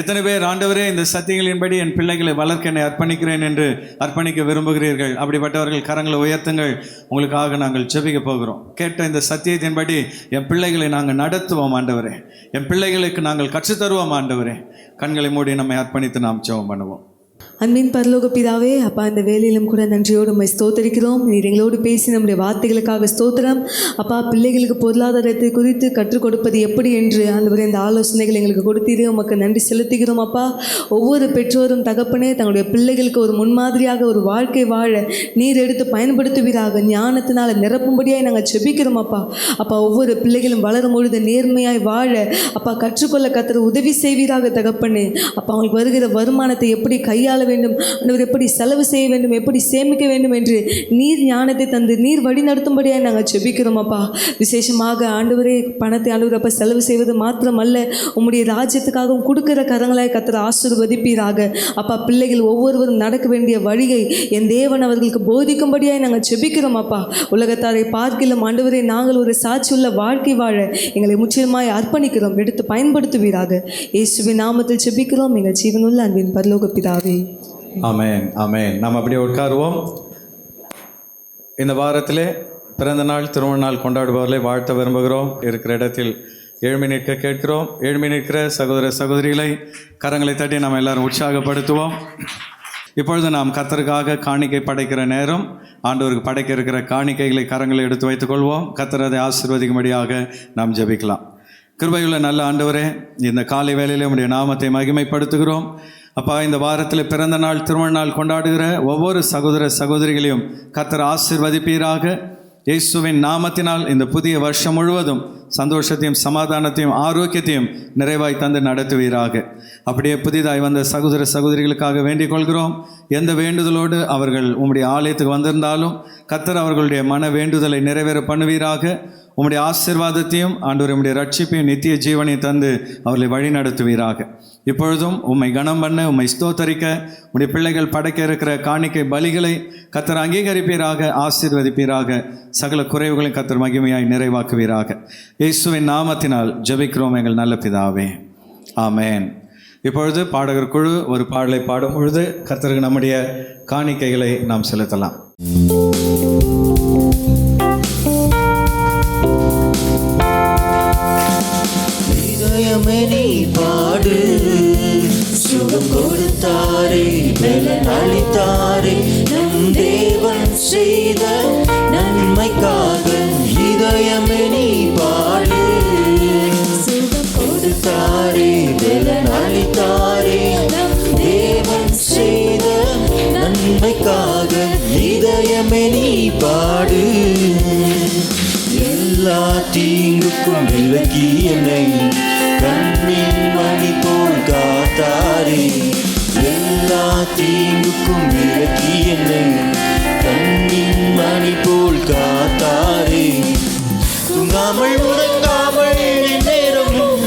எத்தனை பேர் ஆண்டவரே இந்த சத்தியங்களின்படி என் பிள்ளைகளை வளர்க்க என்னை அர்ப்பணிக்கிறேன் என்று அர்ப்பணிக்க விரும்புகிறீர்கள்? அப்படிப்பட்டவர்கள் கரங்களை உயர்த்துங்கள். உங்களுக்காக நாங்கள் ஜெபிக்க போகிறோம். கேட்ட இந்த சத்தியத்தின்படி என் பிள்ளைகளை நாங்கள் நடத்துவோம் ஆண்டவரே, என் பிள்ளைகளுக்கு நாங்கள் கற்றுத்தருவோம் ஆண்டவரே. கண்களை மூடி நம்மை அர்ப்பணித்து நாம் ஜெபம் பண்ணுவோம். அன்பின் பரலோக பிதாவே, அப்பா இந்த வேலையிலும் கூட நன்றியோடு உம்மை ஸ்தோத்தரிக்கிறோம். நீர் எங்களோடு பேசி நம்முடைய வார்த்தைகளுக்காக ஸ்தோத்திரம். அப்பா, பிள்ளைகளுக்கு பொருளாதாரத்தை குறித்து கற்றுக் கொடுப்பது எப்படி என்று ஆண்டவரே இந்த ஆலோசனைகள் எங்களுக்கு கொடுத்தீரே, உமக்கு நன்றி செலுத்துகிறோம். அப்பா, ஒவ்வொரு பெற்றோரும் தகப்பனே தங்களுடைய பிள்ளைகளுக்கு ஒரு முன்மாதிரியாக ஒரு வாழ்க்கை வாழ நீர் எடுத்து பயன்படுத்துவீராக. ஞானத்தினால் நிரப்பும்படியாய் நாங்கள் செபிக்கிறோம் அப்பா. அப்பா, ஒவ்வொரு பிள்ளைகளும் வளரும் பொழுது நேர்மையாய் வாழ அப்பா கற்றுக்கொள்ள கர்த்தர் உதவி செய்வீராக தகப்பனே. அப்பா, அவங்களுக்கு வருகிற வருமானத்தை எப்படி கையாள வேண்டும், எப்படி செலவு செய்ய வேண்டும், எப்படி சேமிக்க வேண்டும் என்று நீர் ஞானத்தை தந்து நீர் வழி நடத்தும்படியாக நாங்கள் செபிக்கிறோம் அப்பா. விசேஷமாக ஆண்டவரே, பணத்தை ஆண்டவர் அப்பா செலவு செய்வது மாத்திரமல்ல, உம்முடைய ராஜ்யத்துக்காகவும் கொடுக்கிற கரங்களாய் கர்த்தர் ஆசீர்வதிப்பீராக. அப்பா, பிள்ளைகள் ஒவ்வொருவரும் நடக்க வேண்டிய வழியை என் தேவன் அவர்களுக்கு போதிக்கும்படியாக நாங்கள் செபிக்கிறோம் அப்பா. உலகத்தாரை பார்க்கிலும் ஆண்டவரே, நாங்கள் ஒரு சாட்சியுள்ள வாழ்க்கை வாழ எங்களை முற்றிலுமாய் அர்ப்பணிக்கிறோம். எடுத்து பயன்படுத்துவீராக. இயேசுவின் நாமத்தில் செபிக்கிறோம் எங்கள் ஜீவனுள்ள அன்பின் பரலோக பிதாவே. ஆமென் ஆமென். நாம் அப்படியே உட்காருவோம். இந்த வாரத்திலே பிறந்த நாள் திருமண நாள் கொண்டாடுபவர்களை வாழ்த்த விரும்புகிறோம். இருக்கிற இடத்தில் எழும்பி நிற்க கேட்கிறோம். எழும்பி நிற்கிற சகோதர சகோதரிகளை கரங்களை தட்டி நாம் எல்லாரும் உற்சாகப்படுத்துவோம். இப்பொழுது நாம் கர்த்தருக்காக காணிக்கை படைக்கிற நேரம். ஆண்டவருக்கு படைக்க இருக்கிற காணிக்கைகளை கரங்களை எடுத்து வைத்துக்கொள்வோம். கர்த்தர் அதை ஆசீர்வதிக்கும்படியாக நாம் ஜெபிக்கலாம். கிருபையுள்ள நல்ல ஆண்டவரே, இந்த காலை வேளையிலே உம்முடைய நாமத்தை மகிமைப்படுத்துகிறோம். அப்பா, இந்த வாரத்தில் பிறந்த நாள் திருமண நாள் கொண்டாடுகிற ஒவ்வொரு சகோதர சகோதரிகளையும் கர்த்தர் ஆசீர்வதிப்பீராக. இயேசுவின் நாமத்தினால் இந்த புதிய வருஷம் முழுவதும் சந்தோஷத்தையும் சமாதானத்தையும் ஆரோக்கியத்தையும் நிறைவாய் தந்து நடத்துவீராக. அப்படியே புதிதாய் வந்த சகோதர சகோதரிகளுக்காக வேண்டிக் கொள்கிறோம். எந்த வேண்டுதலோடு அவர்கள் உம்முடைய ஆலயத்துக்கு வந்திருந்தாலும் கர்த்தர் அவர்களுடைய மன வேண்டுதலை நிறைவேற பண்ணுவீராக. உம்முடைய ஆசீர்வாதத்தையும் ஆண்டவரே உம்முடைய ரட்சிப்பையும் நித்திய ஜீவனையும் தந்து அவர்களை வழி நடத்துவீராக. இப்பொழுதும் உம்மை கனம் பண்ண, உம்மை ஸ்தோத்தரிக்க, உம்முடைய பிள்ளைகள் படைக்க இருக்கிற காணிக்கை பலிகளை கர்த்தர் அங்கீகரிப்பீராக, ஆசீர்வதிப்பீராக. சகல குறைவுகளையும் கர்த்தர் மகிமையாய் நிறைவாக்குவீராக. இயேசுவின் நாமத்தினால் ஜெபிக்கிறோம் எங்கள் நல்ல பிதாவே, ஆமென். இப்பொழுது பாடகர் குழு ஒரு பாடலை பாடும் பொழுது கர்த்தருக்கு நம்முடைய காணிக்கைகளை நாம் செலுத்தலாம். இதயமே நீ பாடு, சுகம் கொடுத்தாரே, பலன் அளித்தாரே, நம் தேவன் செய்த நன்மைக்காக. இதயமே நீ பாடு, சுகம் கொடுத்தாரே, பலன் அளித்தாரே, நம் தேவன் செய்த நன்மைக்காக. இதயமே நீ பாடு, எல்லா தீங்குக்கும் விலக்கி என்னை கண்ணின் மணி போல் காத்தாரே. எல்லா தீங்குக்கும் விலக்கி என்னை கண்ணின் மணி போல் காத்தாரே. தூங்காமல் உறங்காமல் நேரமும்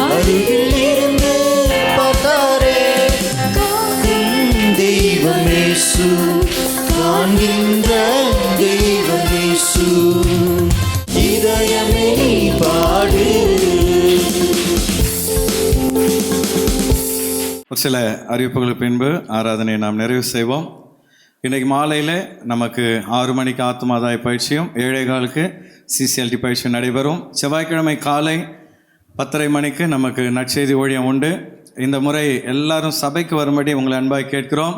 அருகில் இருந்து பார்த்தாரே. தெய்வமேசு, காண்கின்ற தெய்வமேசு. இதயமே நீ பாடு. ஒரு சில அறிவிப்புகளுக்கு பின்பு ஆராதனையை நாம் நிறைவு செய்வோம். இன்றைக்கு மாலையில் நமக்கு 6 மணிக்கு ஆத்துமாதாய பயிற்சியும் 7:15 சிசிஎல்டி பயிற்சியும் நடைபெறும். செவ்வாய்க்கிழமை காலை 10:30 மணிக்கு நமக்கு நற்செய்தி ஊழியம் உண்டு. இந்த முறை எல்லாரும் சபைக்கு வரும்படி உங்களை அன்பாய் கேட்கிறோம்.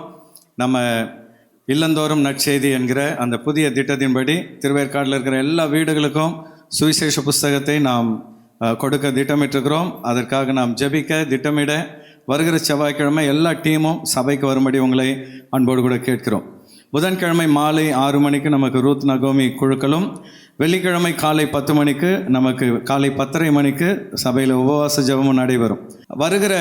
நம்ம இல்லந்தோறும் நற்செய்தி என்கிற அந்த புதிய திட்டத்தின்படி திருவேற்காட்டில் இருக்கிற எல்லா வீடுகளுக்கும் சுவிசேஷ புஸ்தகத்தை நாம் கொடுக்க திட்டமிட்டிருக்கிறோம். அதற்காக நாம் ஜெபிக்க திட்டமிட வருகிற செவ்வாய்க்கிழமை எல்லா டீமும் சபைக்கு வரும்படி உங்களை அன்போடு கூட கேட்கிறோம். புதன்கிழமை மாலை 6 மணிக்கு நமக்கு ரூத் நகோமி குழுக்களும், வெள்ளிக்கிழமை காலை 10 மணிக்கு நமக்கு காலை 10:30 மணிக்கு சபையில் உபவாச ஜெபமும் நடைபெறும். வருகிற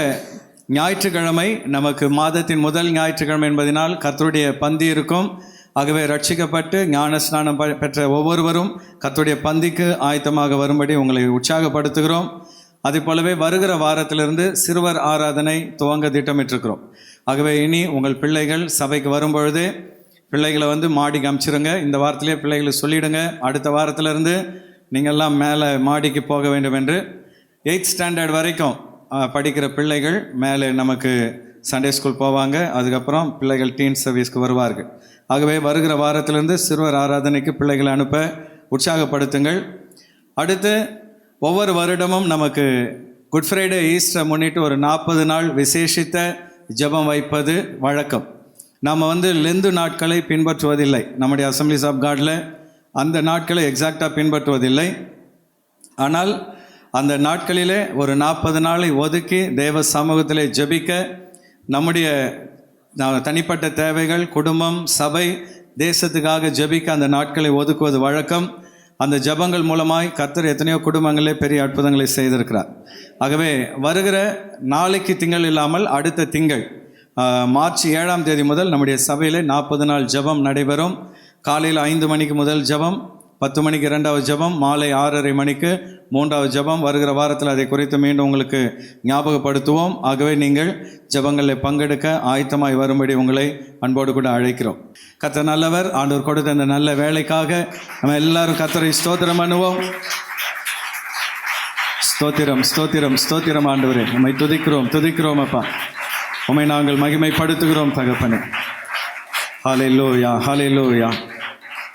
ஞாயிற்றுக்கிழமை நமக்கு மாதத்தின் முதல் ஞாயிற்றுக்கிழமை என்பதனால் கர்த்தருடைய பந்தி இருக்கும். ஆகவே ரட்சிக்கப்பட்டு ஞான ஸ்நானம் பெற்ற ஒவ்வொருவரும் கர்த்தருடைய பந்திக்கு ஆயத்தமாக வரும்படி உங்களை உற்சாகப்படுத்துகிறோம். அதே போலவே வருகிற வாரத்திலிருந்து சிறுவர் ஆராதனை துவங்க திட்டமிட்டிருக்கிறோம். ஆகவே இனி உங்கள் பிள்ளைகள் சபைக்கு வரும்பொழுது பிள்ளைகளை மாடிக்கு அனுப்பிச்சிருங்க. இந்த வாரத்திலே பிள்ளைகளை சொல்லிவிடுங்க, அடுத்த வாரத்திலிருந்து நீங்கள்லாம் மேலே மாடிக்கு போக வேண்டும் என்று. 8th ஸ்டாண்டர்ட் வரைக்கும் படிக்கிற பிள்ளைகள் மேலே நமக்கு சண்டே ஸ்கூல் போவாங்க. அதுக்கப்புறம் பிள்ளைகள் டீன் சர்வீஸ்க்கு வருவார்கள். ஆகவே வருகிற வாரத்திலிருந்து சிறுவர் ஆராதனைக்கு பிள்ளைகளை அனுப்ப உற்சாகப்படுத்துங்கள். அடுத்து ஒவ்வொரு வருடமும் நமக்கு குட் ஃப்ரைடே ஈஸ்டரை முன்னிட்டு ஒரு 40 நாள் விசேஷித்த ஜெபம் வைப்பது வழக்கம். நாம் லெந்து நாட்களை பின்பற்றுவதில்லை. நம்முடைய அசம்பிளிஸ் ஆஃப் காடில் அந்த நாட்களை எக்ஸாக்டாக பின்பற்றுவதில்லை. ஆனால் அந்த நாட்களிலே ஒரு 40 நாளை ஒதுக்கி தேவ சமூகத்திலே ஜெபிக்க, நம்முடைய தனிப்பட்ட தேவைகள், குடும்பம், சபை, தேசத்துக்காக ஜெபிக்க அந்த நாட்களை ஒதுக்குவது வழக்கம். அந்த ஜெபங்கள் மூலமாய் கர்த்தர் எத்தனையோ குடும்பங்களே பெரிய அற்புதங்களை செய்திருக்கிறார். ஆகவே வருகிற நாளைக்கு திங்கள் இல்லாமல் அடுத்த திங்கள் மார்ச் 7ஆம் தேதி முதல் நம்முடைய சபையில் 40 நாள் ஜெபம் நடைபெறும். காலையில் 5 மணிக்கு முதல் ஜெபம், 10 மணிக்கு 2வது ஜெபம், மாலை 6:30 மணிக்கு 3வது ஜெபம். வருகிற வாரத்தில் அதை குறித்து மீண்டும் உங்களுக்கு ஞாபகப்படுத்துவோம். ஆகவே நீங்கள் ஜெபங்களில் பங்கெடுக்க ஆயத்தமாய் வரும்படி உங்களை அன்போடு கூட அழைக்கிறோம். கர்த்தர் நல்லவர். ஆண்டவர் கொடுத்த இந்த நல்ல வேலைக்காக நம்ம எல்லாரும் கர்த்தரை ஸ்தோத்திரம் பண்ணுவோம். ஸ்தோத்திரம், ஸ்தோத்திரம், ஸ்தோத்திரம். ஆண்டவரே, நம்மை துதிக்கிறோம் அப்பா. உம்மை நாங்கள் மகிமைப்படுத்துகிறோம் தகப்பனே. ஹல்லேலூயா, ஹல்லேலூயா.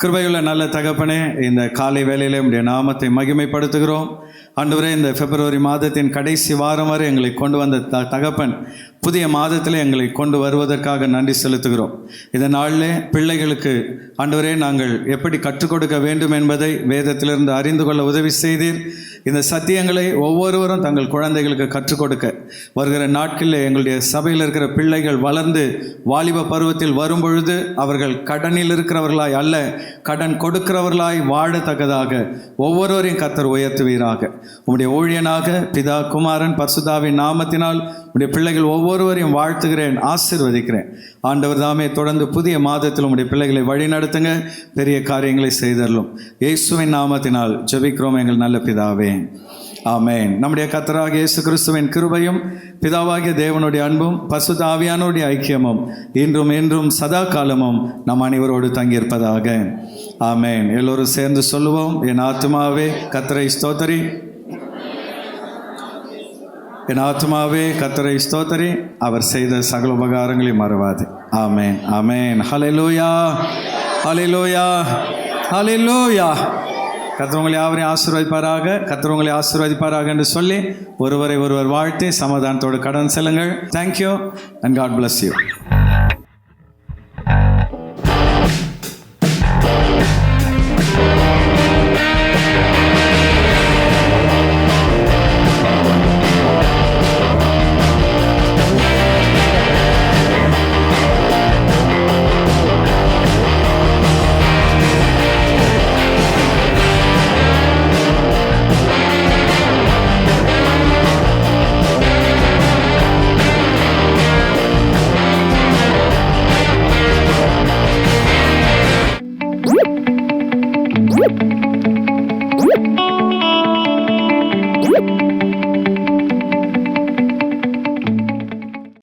கிருபையுள்ள நல்ல தகப்பனே, இந்த காலை வேளையிலே உம்முடைய நாமத்தை மகிமைப்படுத்துகிறோம். ஆண்டவரே, இந்த பிப்ரவரி மாதத்தின் கடைசி வாரம் வரை எங்களை கொண்டு வந்த தகப்பன் புதிய மாதத்தில் எங்களை கொண்டு வருவதற்காக நன்றி செலுத்துகிறோம். இந்த நாளிலே பிள்ளைகளுக்கு ஆண்டவரே நாங்கள் எப்படி கற்றுக் கொடுக்க வேண்டும் என்பதை வேதத்திலிருந்து அறிந்து கொள்ள உதவி செய்தீர். இந்த சத்தியங்களை ஒவ்வொருவரும் தங்கள் குழந்தைகளுக்கு கற்றுக் கொடுக்க வருகிற நாட்களில் எங்களுடைய சபையில் இருக்கிற பிள்ளைகள் வளர்ந்து வாலிப பருவத்தில் வரும் பொழுது அவர்கள் கடனில் இருக்கிறவர்களாய் அல்ல, கடன் கொடுக்கிறவர்களாய் வாழத்தக்கதாக ஒவ்வொருவரையும் கர்த்தர் உயர்த்துவீராக. உம்முடைய ஊழியனாக பிதா குமாரன் பரிசுத்தாவின் நாமத்தினால் உடைய பிள்ளைகள் ஒவ்வொருவரையும் வாழ்த்துகிறேன், ஆசீர்வதிக்கிறேன். ஆண்டவர் தாமே தொடர்ந்து புதிய மாதத்தில் உடைய பிள்ளைகளை வழி நடத்துங்க, பெரிய காரியங்களை செய்தரலும். இயேசுவின் நாமத்தினால் ஜெபிக்கிறோம் எங்கள் நல்ல பிதாவே, ஆமென். நம்முடைய கர்த்தராகிய இயேசு கிறிஸ்துவின் கிருபையும் பிதாவாகிய தேவனுடைய அன்பும் பரிசுத்த ஆவியானவருடைய ஐக்கியமும் இன்றும் என்றும் சதா காலமும் நம் அனைவரோடு தங்கியிருப்பதாக. ஆமென். எல்லோரும் சேர்ந்து சொல்லுவோம். என் ஆத்துமாவே கர்த்தரை ஸ்தோத்தரி, என் ஆத்துமாவே கர்த்தரை ஸ்தோத்தரி, அவர் செய்த சகல உபகாரங்களையும் மறவாது. ஆமென், ஆமென். ஹல்லேலூயா, ஹல்லேலூயா, ஹல்லேலூயா. கர்த்தர் உங்களை யாவரையும் ஆசீர்வதிப்பாராக, கர்த்தர் உங்களை ஆசீர்வதிப்பாராக என்று சொல்லி ஒருவரை ஒருவர் வாழ்த்தி சமாதானத்தோடு கடன் செல்லுங்கள். Thank you and God bless you.